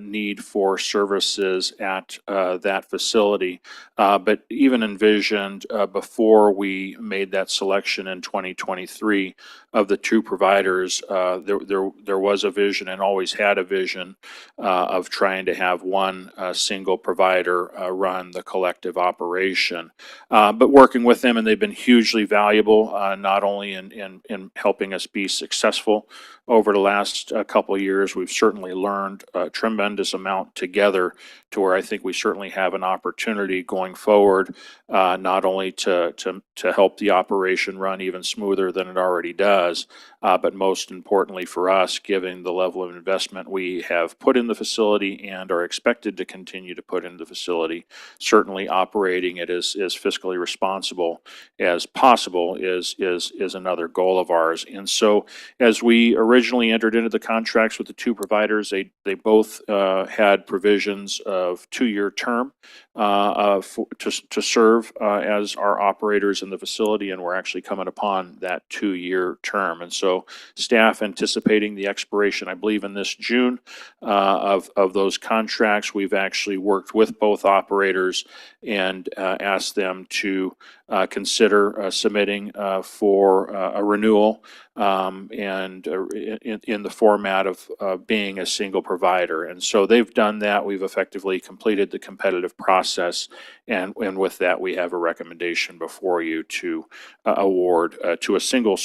need for services at that facility. But even envisioned before we made that selection in 2023 of the two providers, there was a vision and always had a vision of trying to have one single provider run the collective operation. But working with them, and they've been hugely valuable, not only in helping us be successful over the last couple of years. We've certainly learned a tremendous amount together to where I think we certainly have an opportunity going forward, not only to help the operation run even smoother than it already does, but most importantly for us, given the level of investment we have put in the facility and are expected to continue to put in the facility, certainly operating it as fiscally responsible as possible is another goal of ours. And so as we originally entered into the contracts with the two providers, they both had provisions of 2-year term to serve as our operators in the facility, and we're actually coming upon that 2-year term. And so staff anticipating the expiration, I believe in this June, of those contracts, we've actually worked with both operators and asked them to consider submitting for a renewal and in the format of being a single provider. And so they've done that. We've effectively completed the competitive process. And with that, we have a recommendation before you to award to a single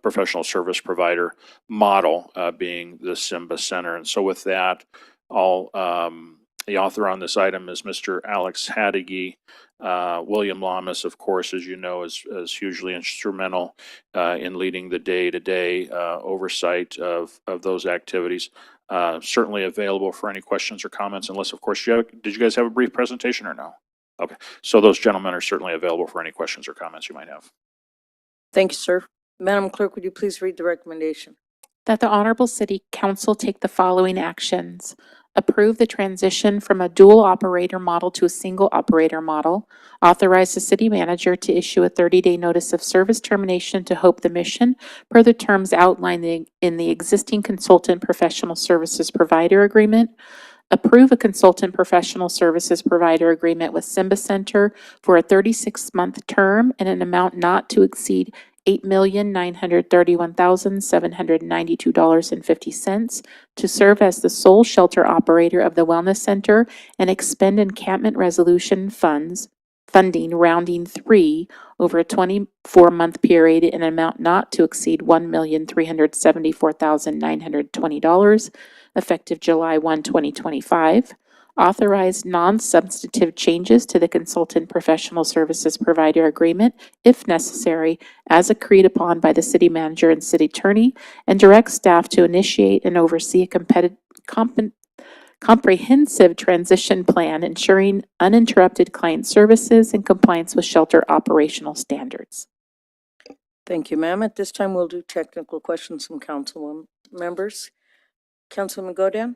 professional service provider model, being the Simba Center. And so with that, the author on this item is Mr. Alex Hadigi. William Lamas, of course, as you know, is hugely instrumental in leading the day-to-day oversight of those activities. Certainly available for any questions or comments, unless, of course, did you guys have a brief presentation or no? Okay, so those gentlemen are certainly available for any questions or comments you might have. Thank you, sir. Madam Clerk, would you please read the recommendation? That the Honorable City Council take the following actions. Approve the transition from a dual operator model to a single operator model. Authorize the city manager to issue a 30-day notice of service termination to Hope the Mission per the terms outlined in the existing consultant professional services provider agreement. Approve a consultant professional services provider agreement with Simba Center for a 36-month term and an amount not to exceed $8,931,792.50 to serve as the sole shelter operator of the Wellness Center and expend encampment resolution funding rounding 3 over a 24-month period in an amount not to exceed $1,374,920, effective July 1, 2025. Authorize non-substantive changes to the consultant professional services provider agreement, if necessary, as agreed upon by the city manager and city attorney, and direct staff to initiate and oversee a comprehensive transition plan ensuring uninterrupted client services in compliance with shelter operational standards. Thank you, ma'am. At this time, we'll do technical questions from council members. Councilman Godin?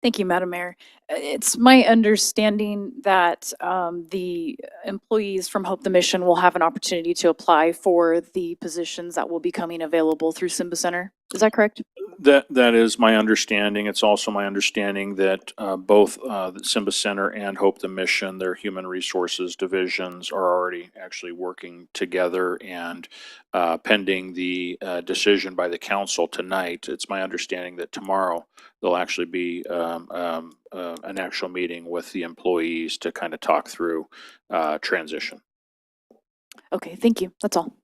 Thank you, Madam Mayor. It's my understanding that the employees from Hope the Mission will have an opportunity to apply for the positions that will be coming available through Simba Center. Is that correct? That is my understanding. It's also my understanding that both the Simba Center and Hope the Mission, their human resources divisions, are already actually working together, and pending the decision by the council tonight, it's my understanding that tomorrow there'll actually be an actual meeting with the employees to kind of talk through transition. Okay, thank you. That's all.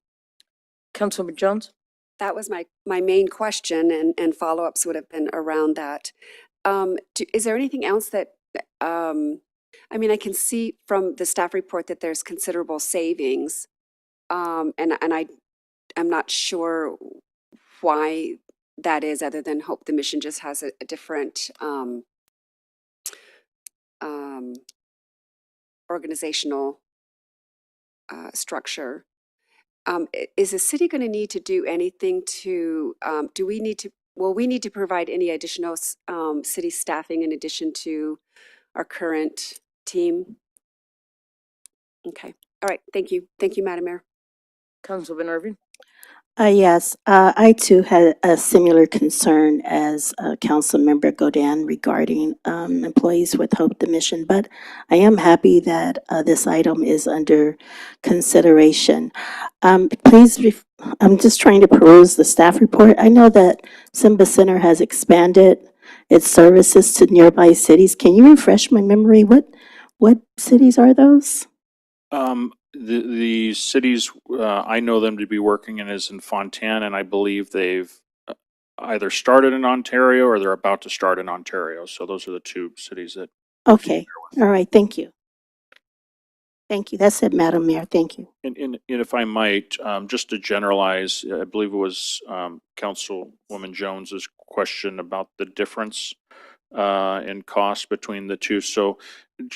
Councilman Jones? That was my main question, and follow-ups would have been around that. Is there anything else that, I mean, I can see from the staff report that there's considerable savings, and I'm not sure why that is, other than Hope the Mission just has a different organizational structure. Is the city going to need to do anything to, will we need to provide any additional city staffing in addition to our current team? Okay, all right, thank you. Thank you, Madam Mayor. Councilman Irving? Yes, I too had a similar concern as Councilmember Godin regarding employees with Hope the Mission, but I am happy that this item is under consideration. I'm just trying to peruse the staff report. I know that Simba Center has expanded its services to nearby cities. Can you refresh my memory? What cities are those? The cities, I know them to be working in is in Fontana, and I believe they've either started in Ontario or they're about to start in Ontario. So those are the two cities that. Okay, all right, thank you. Thank you. That's it, Madam Mayor. Thank you. And if I might, just to generalize, I believe it was Councilwoman Jones's question about the difference in cost between the two. So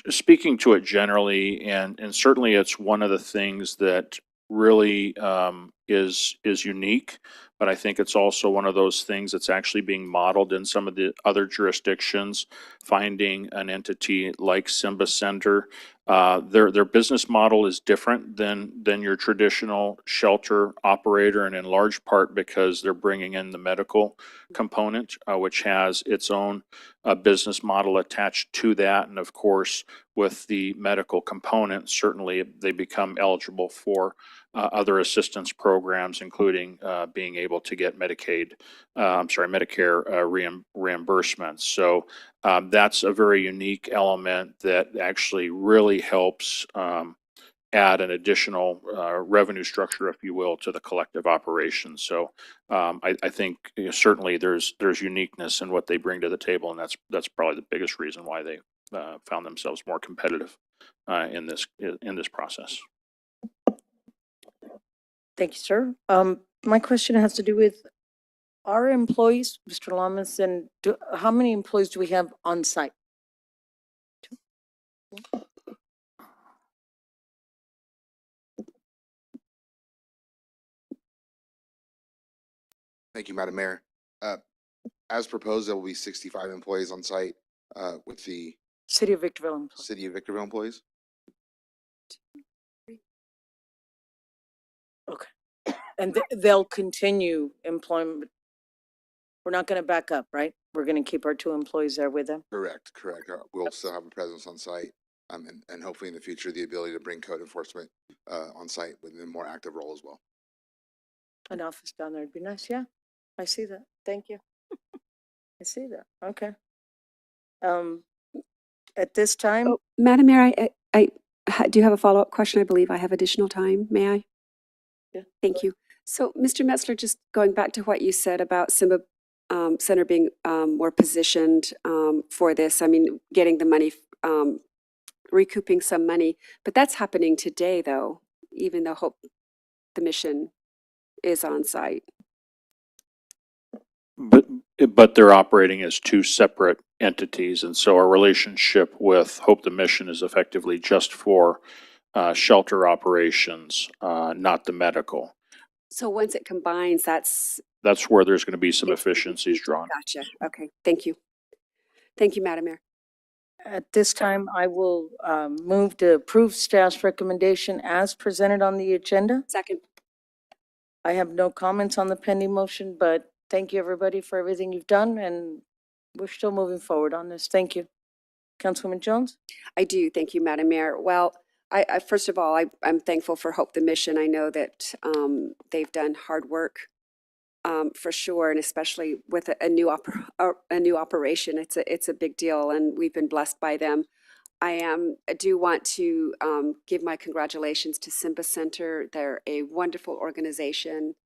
speaking to it generally, and certainly it's one of the things that really is unique, but I think it's also one of those things that's actually being modeled in some of the other jurisdictions. Finding an entity like Simba Center, their business model is different than your traditional shelter operator, and in large part because they're bringing in the medical component, which has its own business model attached to that. And of course, with the medical component, certainly they become eligible for other assistance programs, including being able to get Medicare reimbursements. So that's a very unique element that actually really helps add an additional revenue structure, if you will, to the collective operation. So I think certainly there's uniqueness in what they bring to the table, and that's probably the biggest reason why they found themselves more competitive in this process. Thank you, sir. My question has to do with our employees, Mr. Lamas, and how many employees do we have on site? Thank you, Madam Mayor. As proposed, there will be 65 employees on site with the City of Victorville employees. City of Victorville employees. Okay. And they'll continue employment. We're not going to back up, right? We're going to keep our 2 employees there with them? Correct. We'll still have a presence on site and hopefully in the future, the ability to bring code enforcement on site with a more active role as well. An office down there would be nice. Yeah, I see that. Thank you. I see that. Okay. At this time, Oh, Madam Mayor, I do have a follow-up question. I believe I have additional time. May I? Yeah. Thank you. So, Mr. Metzler, just going back to what you said about Simba Center being more positioned for this, I mean, getting the money, recouping some money, but that's happening today, though, even though Hope the Mission is on site. But they're operating as two separate entities, and so our relationship with Hope the Mission is effectively just for shelter operations, not the medical. So once it combines, that's That's where there's going to be some efficiencies drawn. gotcha. Okay, thank you. Thank you, Madam Mayor. at this time, I will move to approve staff's recommendation as presented on the agenda. Second. I have no comments on the pending motion, but thank you, everybody, for everything you've done, and we're still moving forward on this. Thank you. Councilwoman Jones? I do. Thank you, Madam Mayor. Well, I first of all, I'm thankful for Hope the Mission. I know that they've done hard work for sure, and especially with a new operation, it's a big deal, and we've been blessed by them. I do want to give my congratulations to Simba Center. They're a wonderful organization.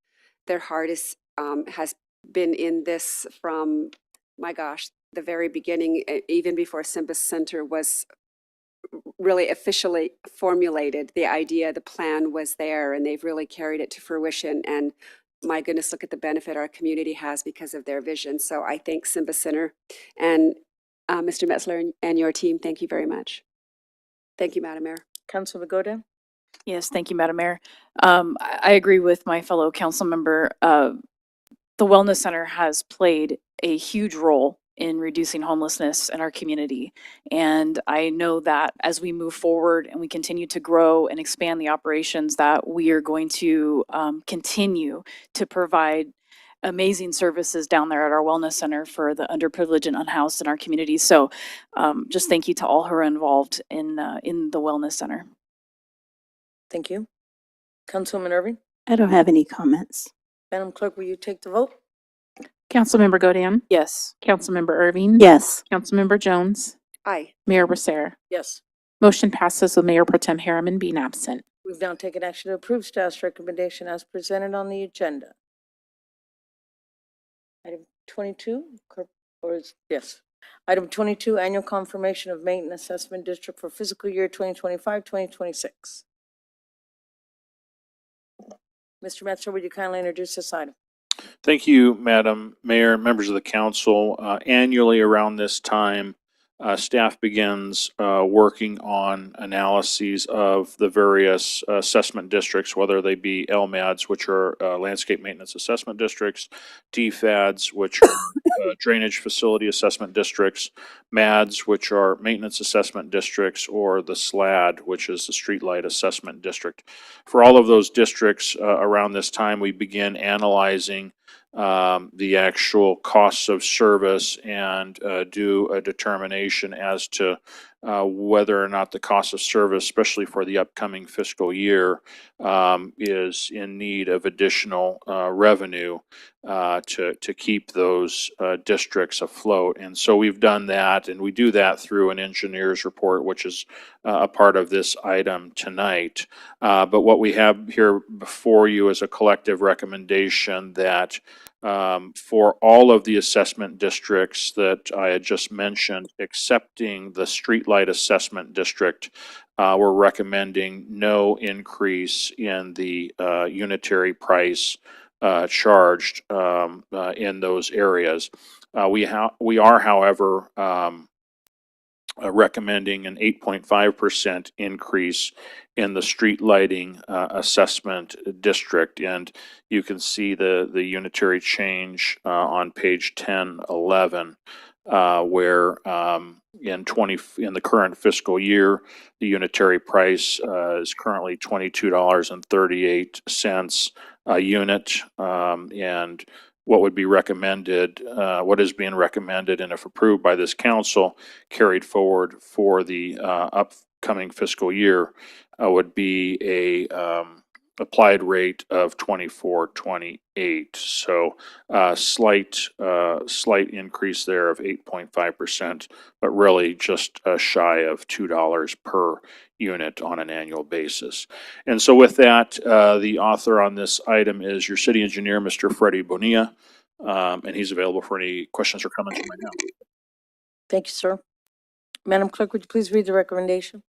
Their heart has been in this from, my gosh, the very beginning, even before Simba Center was really officially formulated. The idea, the plan was there, and they've really carried it to fruition. And my goodness, look at the benefit our community has because of their vision. So I thank Simba Center and Mr. Metzler and your team. Thank you very much. Thank you, Madam Mayor. Councilman Godin? Yes, thank you, Madam Mayor. I agree with my fellow council member. The Wellness Center has played a huge role in reducing homelessness in our community. And I know that as we move forward and we continue to grow and expand the operations, that we are going to continue to provide amazing services down there at our wellness center for the underprivileged and unhoused in our community. So just thank you to all who are involved in the wellness center. Thank you. Councilwoman Irving? I don't have any comments. Madam Clerk, will you take the vote? Councilmember Godin. Yes. Councilmember Irving. Yes. Councilmember Jones. Aye. Mayor Becerra. Yes. Motion passes with Mayor Pro Tem Harriman being absent. We've now taken action to approve staff's recommendation as presented on the agenda. Item 22, yes. Item 22, annual confirmation of maintenance assessment district for fiscal year 2025-2026. Mr. Metzger, would you kindly introduce this item? Thank you, Madam Mayor, members of the council. Annually around this time, staff begins working on analyses of the various assessment districts, whether they be LMADs, which are landscape maintenance assessment districts, DFADs, which are drainage facility assessment districts, MADs, which are maintenance assessment districts, or the SLAD, which is the streetlight assessment district. For all of those districts around this time, we begin analyzing the actual costs of service and do a determination as to whether or not the cost of service, especially for the upcoming fiscal year, is in need of additional revenue to keep those districts afloat. And so we've done that, and we do that through an engineer's report, which is a part of this item tonight. But what we have here before you is a collective recommendation that for all of the assessment districts that I had just mentioned, excepting the streetlight assessment district, we're recommending no increase in the unitary price charged in those areas. We are, however, recommending an 8.5% increase in the street lighting assessment district. And you can see the unitary change on page 1011, where in the current fiscal year, the unitary price is currently $22.38 a unit. And what would be recommended, what is being recommended, and if approved by this council, carried forward for the upcoming fiscal year, would be a applied rate of 24.28. So slight increase there of 8.5%, but really just shy of $2 per unit on an annual basis. And so with that, the author on this item is your city engineer, Mr. Freddie Bonilla, and he's available for any questions or comments you might have. Thank you, sir. Madam Clerk, would you please read the recommendation?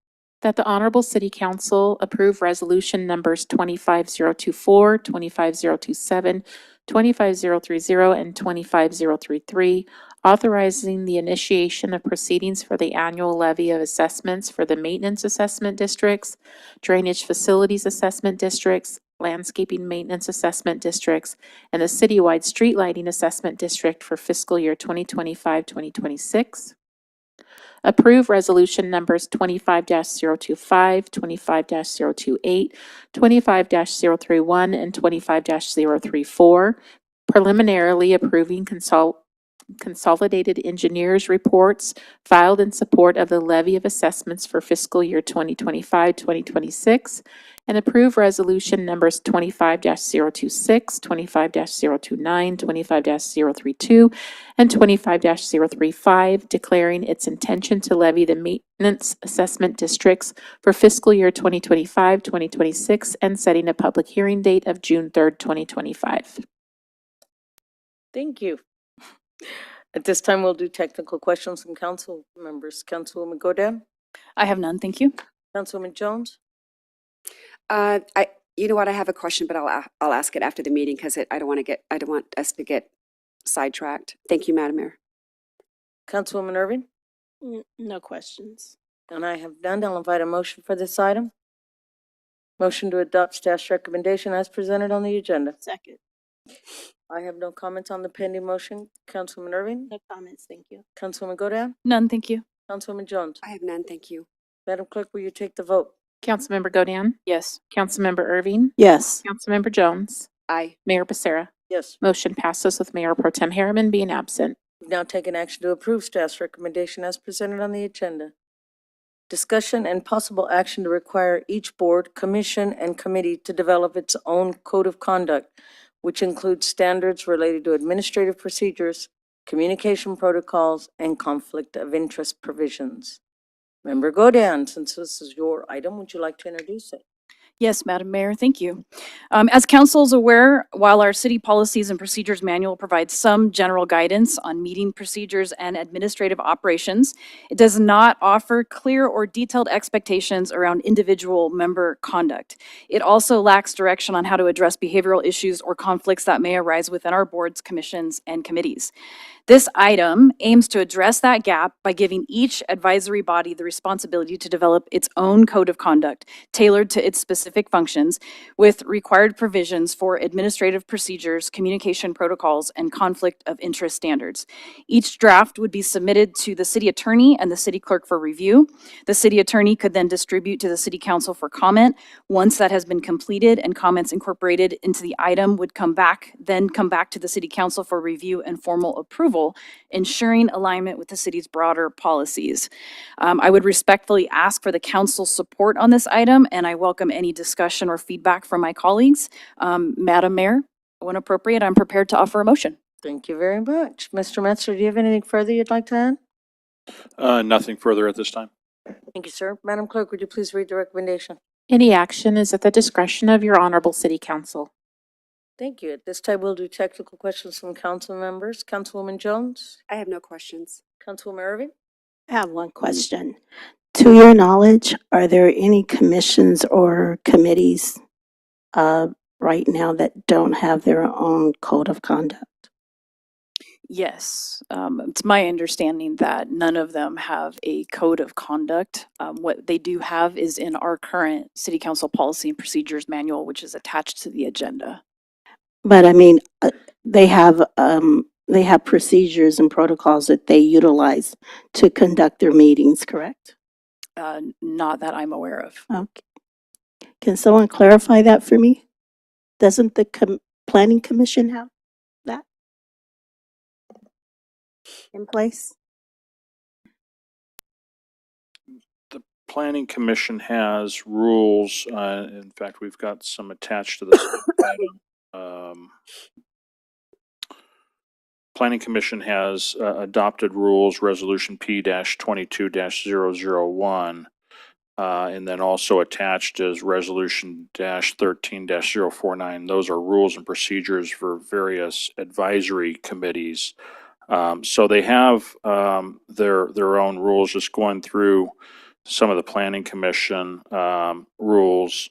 That the Honorable City Council approve resolution numbers 25024, 25027, 25030, and 25033, authorizing the initiation of proceedings for the annual levy of assessments for the maintenance assessment districts, drainage facilities assessment districts, landscaping maintenance assessment districts, and the citywide street lighting assessment district for fiscal year 2025-2026. Approve resolution numbers 25-025, 25-028, 25-031, and 25-034, preliminarily approving consolidated engineers' reports filed in support of the levy of assessments for fiscal year 2025-2026, and approve resolution numbers 25-026, 25-029, 25-032, and 25-035, declaring its intention to levy the maintenance assessment districts for fiscal year 2025-2026 and setting a public hearing date of June 3rd, 2025. Thank you. At this time, we'll do technical questions from council members. Councilwoman Godin? I have none, thank you. Councilwoman Jones? You know what? I have a question, but I'll ask it after the meeting because I don't want us to get sidetracked. Thank you, Madam Mayor. Councilwoman Irving? No questions. And I have none. I'll invite a motion for this item. Motion to adopt staff's recommendation as presented on the agenda. Second. I have no comments on the pending motion. Councilwoman Irving? No comments, thank you. Councilwoman Godin? None, thank you. Councilwoman Jones? I have none, thank you. Madam Clerk, will you take the vote? Councilmember Godin, Yes. Councilmember Irving, Yes. Councilmember Jones, Aye. Mayor Becerra. Yes. Motion passes with Mayor Pro Tem Harriman being absent. We've now taken action to approve staff's recommendation as presented on the agenda. Discussion and possible action to require each board, commission, and committee to develop its own code of conduct, which includes standards related to administrative procedures, communication protocols, and conflict of interest provisions. Member Godin, since this is your item, would you like to introduce it? Yes, Madam Mayor, thank you. As council is aware, while our city policies and procedures manual provides some general guidance on meeting procedures and administrative operations, it does not offer clear or detailed expectations around individual member conduct. It also lacks direction on how to address behavioral issues or conflicts that may arise within our boards, commissions, and committees. This item aims to address that gap by giving each advisory body the responsibility to develop its own code of conduct tailored to its specific functions with required provisions for administrative procedures, communication protocols, and conflict of interest standards. Each draft would be submitted to the city attorney and the city clerk for review. The city attorney could then distribute to the city council for comment. Once that has been completed and comments incorporated into the item would come back to the city council for review and formal approval, ensuring alignment with the city's broader policies. I would respectfully ask for the council's support on this item, and I welcome any discussion or feedback from my colleagues. Madam Mayor, when appropriate, I'm prepared to offer a motion. Thank you very much. Mr. Metzler, do you have anything further you'd like to add? Nothing further at this time. Thank you, sir. Madam Clerk, would you please read the recommendation? Any action is at the discretion of your honorable city council. Thank you. At this time, we'll do technical questions from council members. Councilwoman Jones? I have no questions. Councilwoman Irving? I have one question. To your knowledge, are there any commissions or committees right now that don't have their own code of conduct? Yes, it's my understanding that none of them have a code of conduct. What they do have is in our current city council policy and procedures manual, which is attached to the agenda. But I mean, they have procedures and protocols that they utilize to conduct their meetings, correct? Not that I'm aware of. Okay. Can someone clarify that for me? Doesn't the planning commission have that in place? The Planning Commission has rules. In fact, we've got some attached to this item. Planning Commission has adopted rules, Resolution P-22-001, and then also attached is Resolution -13-049. Those are rules and procedures for various advisory committees. So they have their own rules. Just going through some of the Planning Commission rules.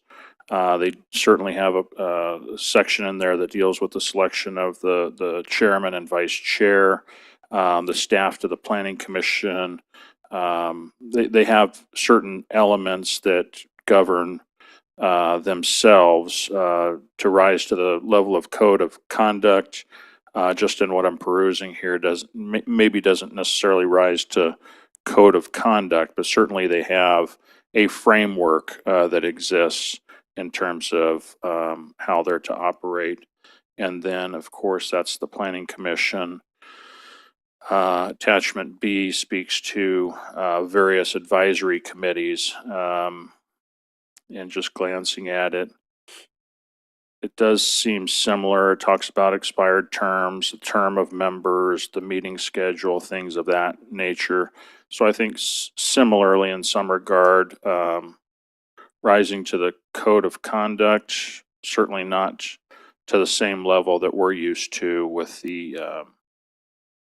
They certainly have a section in there that deals with the selection of the chairman and vice chair, the staff to the Planning Commission. They have certain elements that govern themselves to rise to the level of code of conduct. Just in what I'm perusing here, maybe doesn't necessarily rise to code of conduct, but certainly they have a framework that exists in terms of how they're to operate. And then, of course, that's the Planning Commission. Attachment B speaks to various advisory committees. And just glancing at it, it does seem similar. It talks about expired terms, the term of members, the meeting schedule, things of that nature. So I think similarly in some regard, rising to the code of conduct, certainly not to the same level that we're used to with the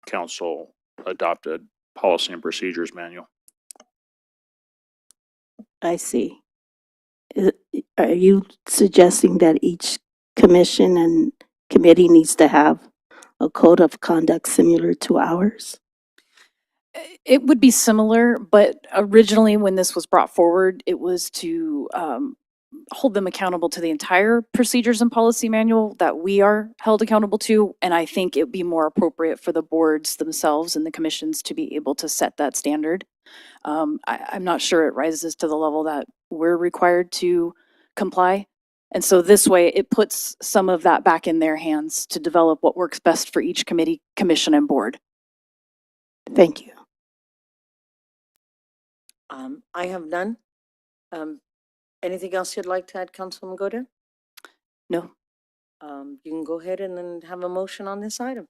council adopted policy and procedures manual. I see. Are you suggesting that each commission and committee needs to have a code of conduct similar to ours? It would be similar, but originally when this was brought forward, it was to hold them accountable to the entire procedures and policy manual that we are held accountable to. And I think it'd be more appropriate for the boards themselves and the commissions to be able to set that standard. I'm not sure it rises to the level that we're required to comply. And so this way, it puts some of that back in their hands to develop what works best for each committee, commission, and board. Thank you. I have none. Anything else you'd like to add, Councilwoman Godin? No. You can go ahead and then have a motion on this item.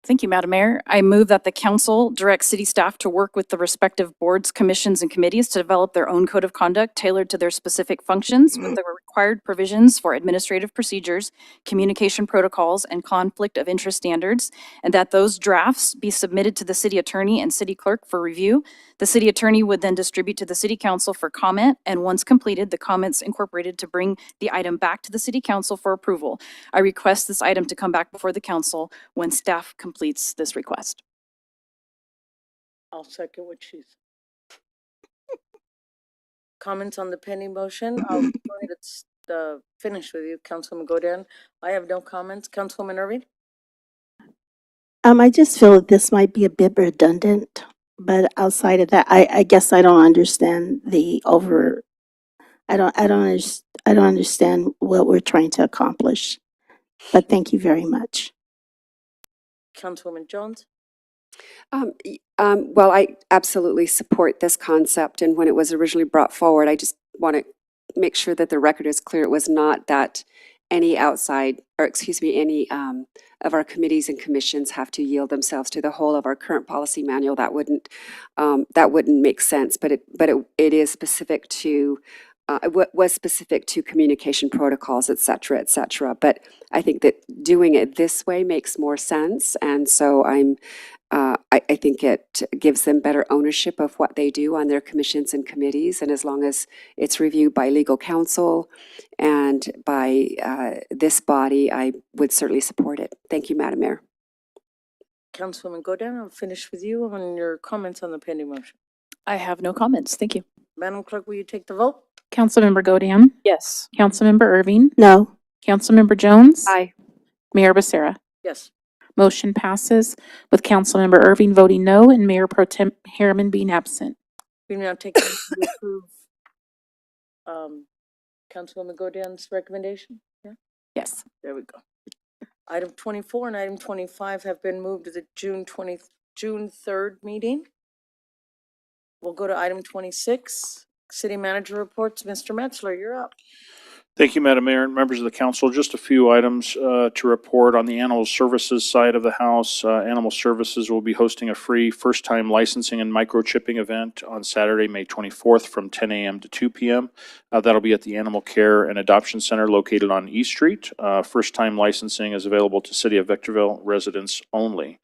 Thank you, Madam Mayor. I move that the council direct city staff to work with the respective boards, commissions, and committees to develop their own code of conduct tailored to their specific functions with the required provisions for administrative procedures, communication protocols, and conflict of interest standards, and that those drafts be submitted to the city attorney and city clerk for review. The city attorney would then distribute to the city council for comment, and once completed, the comments incorporated to bring the item back to the city council for approval. I request this item to come back before the council when staff completes this request. I'll second what she's. Comments on the pending motion? I'll go ahead. It's finished with you, Councilwoman Godin. I have no comments. Councilwoman Irving? I just feel that this might be a bit redundant, but outside of that, I guess I don't understand I don't understand what we're trying to accomplish. But thank you very much. Councilwoman Jones? Well, I absolutely support this concept, and when it was originally brought forward, I just want to make sure that the record is clear. It was not that any any of our committees and commissions have to yield themselves to the whole of our current policy manual. That wouldn't make sense. But it is specific to was specific to communication protocols, et cetera, et cetera. But I think that doing it this way makes more sense, and so I think it gives them better ownership of what they do on their commissions and committees. And as long as it's reviewed by legal counsel and by this body, I would certainly support it. Thank you, Madam Mayor. Councilwoman Godin, I'll finish with you on your comments on the pending motion. I have no comments. Thank you. Madam Clerk, will you take the vote? Councilmember Godin. Yes. Councilmember Irving. No. Councilmember Jones. Aye. Mayor Becerra. Yes. Motion passes with Councilmember Irving voting no and Mayor Pro Tem Harriman being absent. We now take to approve Councilwoman Godin's recommendation. Yeah. Yes. There we go. Item 24 and item 25 have been moved to the June 3rd meeting. We'll go to item 26, City Manager reports. Mr. Metzler, you're up. Thank you, Madam Mayor and members of the council. Just a few items to report on the animal services side of the house. Animal Services will be hosting a free first-time licensing and microchipping event on Saturday, May 24th from 10 a.m. to 2 p.m. That'll be at the Animal Care and Adoption Center located on East Street. First-time licensing is available to City of Victorville residents only.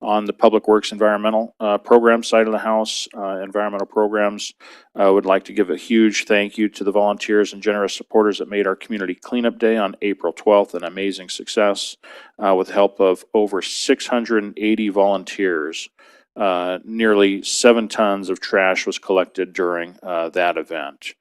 On the Public Works Environmental Program side of the house, environmental programs, would like to give a huge thank you to the volunteers and generous supporters that made our Community Cleanup Day on April 12th an amazing success. With the help of over 680 volunteers, nearly 7 tons of trash was collected during that event.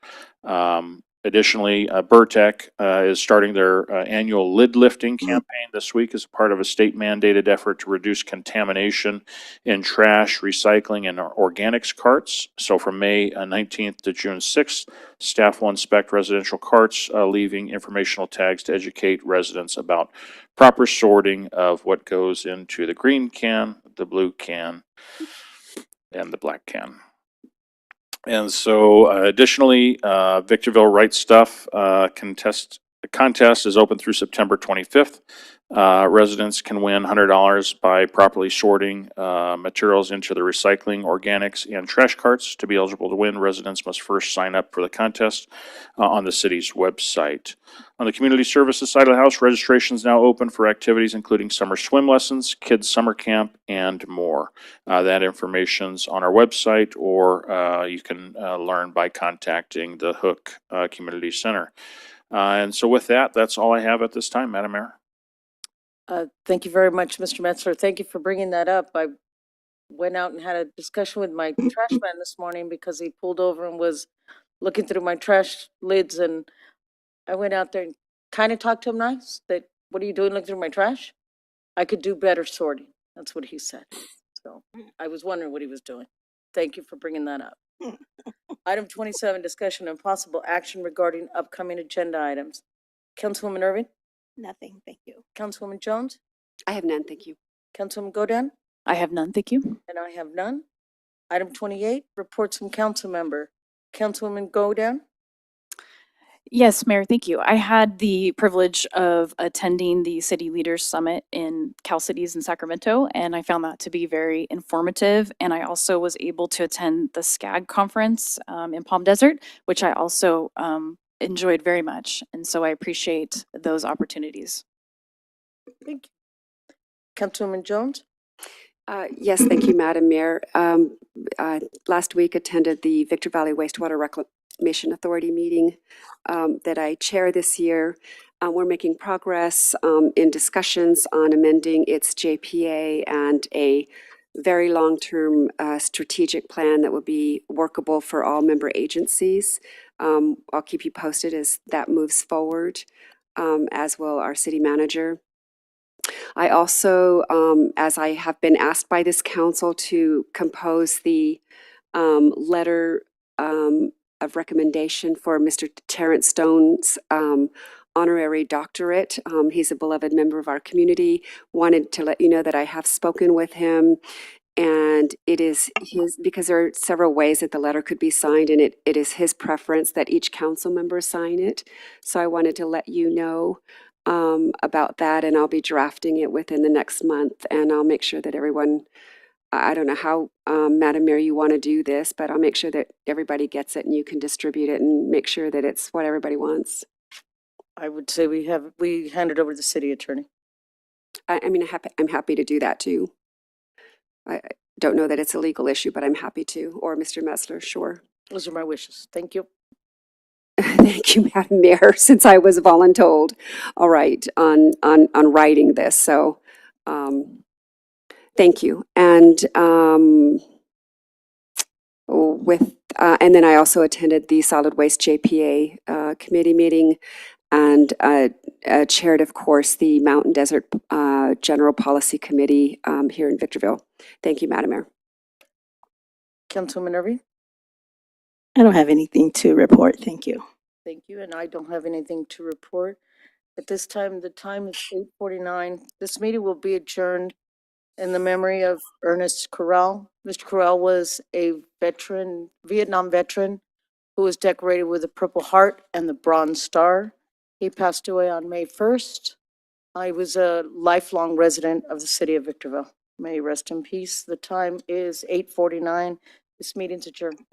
Additionally, Burtec is starting their annual lid lifting campaign this week as a part of a state mandated effort to reduce contamination in trash, recycling, and organics carts. So from May 19th to June 6th, staff will inspect residential carts, leaving informational tags to educate residents about proper sorting of what goes into the green can, the blue can, and the black can. And so additionally, Victorville Right Stuff contest is open through September 25th. Residents can win $100 by properly sorting materials into the recycling, organics, and trash carts. To be eligible to win, residents must first sign up for the contest on the city's website. On the community services side of the house, registration is now open for activities including summer swim lessons, kids summer camp, and more. That information's on our website, or you can learn by contacting the Hook Community Center. And so with that, that's all I have at this time, Madam Mayor. Thank you very much, Mr. Metzler. Thank you for bringing that up. I went out and had a discussion with my trash man this morning because he pulled over and was looking through my trash lids, and I went out there and kind of talked to him nice, that, what are you doing looking through my trash? I could do better sorting. That's what he said. So I was wondering what he was doing. Thank you for bringing that up. Item 27, discussion and possible action regarding upcoming agenda items. Councilwoman Irving? Nothing, thank you. Councilwoman Jones? I have none, thank you. Councilwoman Godin? I have none, thank you. And I have none. Item 28, reports from council member. Councilwoman Godin? Yes, Mayor, thank you. I had the privilege of attending the City Leaders Summit in Cal Cities in Sacramento, and I found that to be very informative. And I also was able to attend the SCAG conference in Palm Desert, which I also enjoyed very much. And so I appreciate those opportunities. Thank you. Councilwoman Jones? Yes, thank you, Madam Mayor. Last week attended the Victor Valley Wastewater Reclamation Authority meeting that I chair this year. We're making progress in discussions on amending its JPA and a very long-term strategic plan that will be workable for all member agencies. I'll keep you posted as that moves forward, as will our city manager. I also, as I have been asked by this council to compose the letter of recommendation for Mr. Terrence Stone's honorary doctorate. He's a beloved member of our community. Wanted to let you know that I have spoken with him, and it is his, because there are several ways that the letter could be signed, and it is his preference that each council member sign it. So I wanted to let you know about that, and I'll be drafting it within the next month, and I'll make sure that everyone, I don't know how, Madam Mayor, you want to do this, but I'll make sure that everybody gets it and you can distribute it and make sure that it's what everybody wants. I would say we hand it over to the city attorney. I mean, I'm happy to do that too. I don't know that it's a legal issue, but I'm happy to, or Mr. Metzler, sure. Those are my wishes. Thank you. Thank you, Madam Mayor, since I was voluntold, all right, on writing this, so, thank you. And, and then I also attended the Solid Waste JPA committee meeting and chaired, of course, the Mountain Desert General Policy Committee here in Victorville. Thank you, Madam Mayor. Councilwoman Irving? I don't have anything to report, thank you. Thank you, and I don't have anything to report. At this time, the time is 8:49. This meeting will be adjourned in the memory of Ernest Corral. Mr. Corral was a veteran, Vietnam veteran, who was decorated with the Purple Heart and the Bronze Star. He passed away on May 1st. I was a lifelong resident of the city of Victorville. May he rest in peace. The time is 8:49. This meeting's adjourned.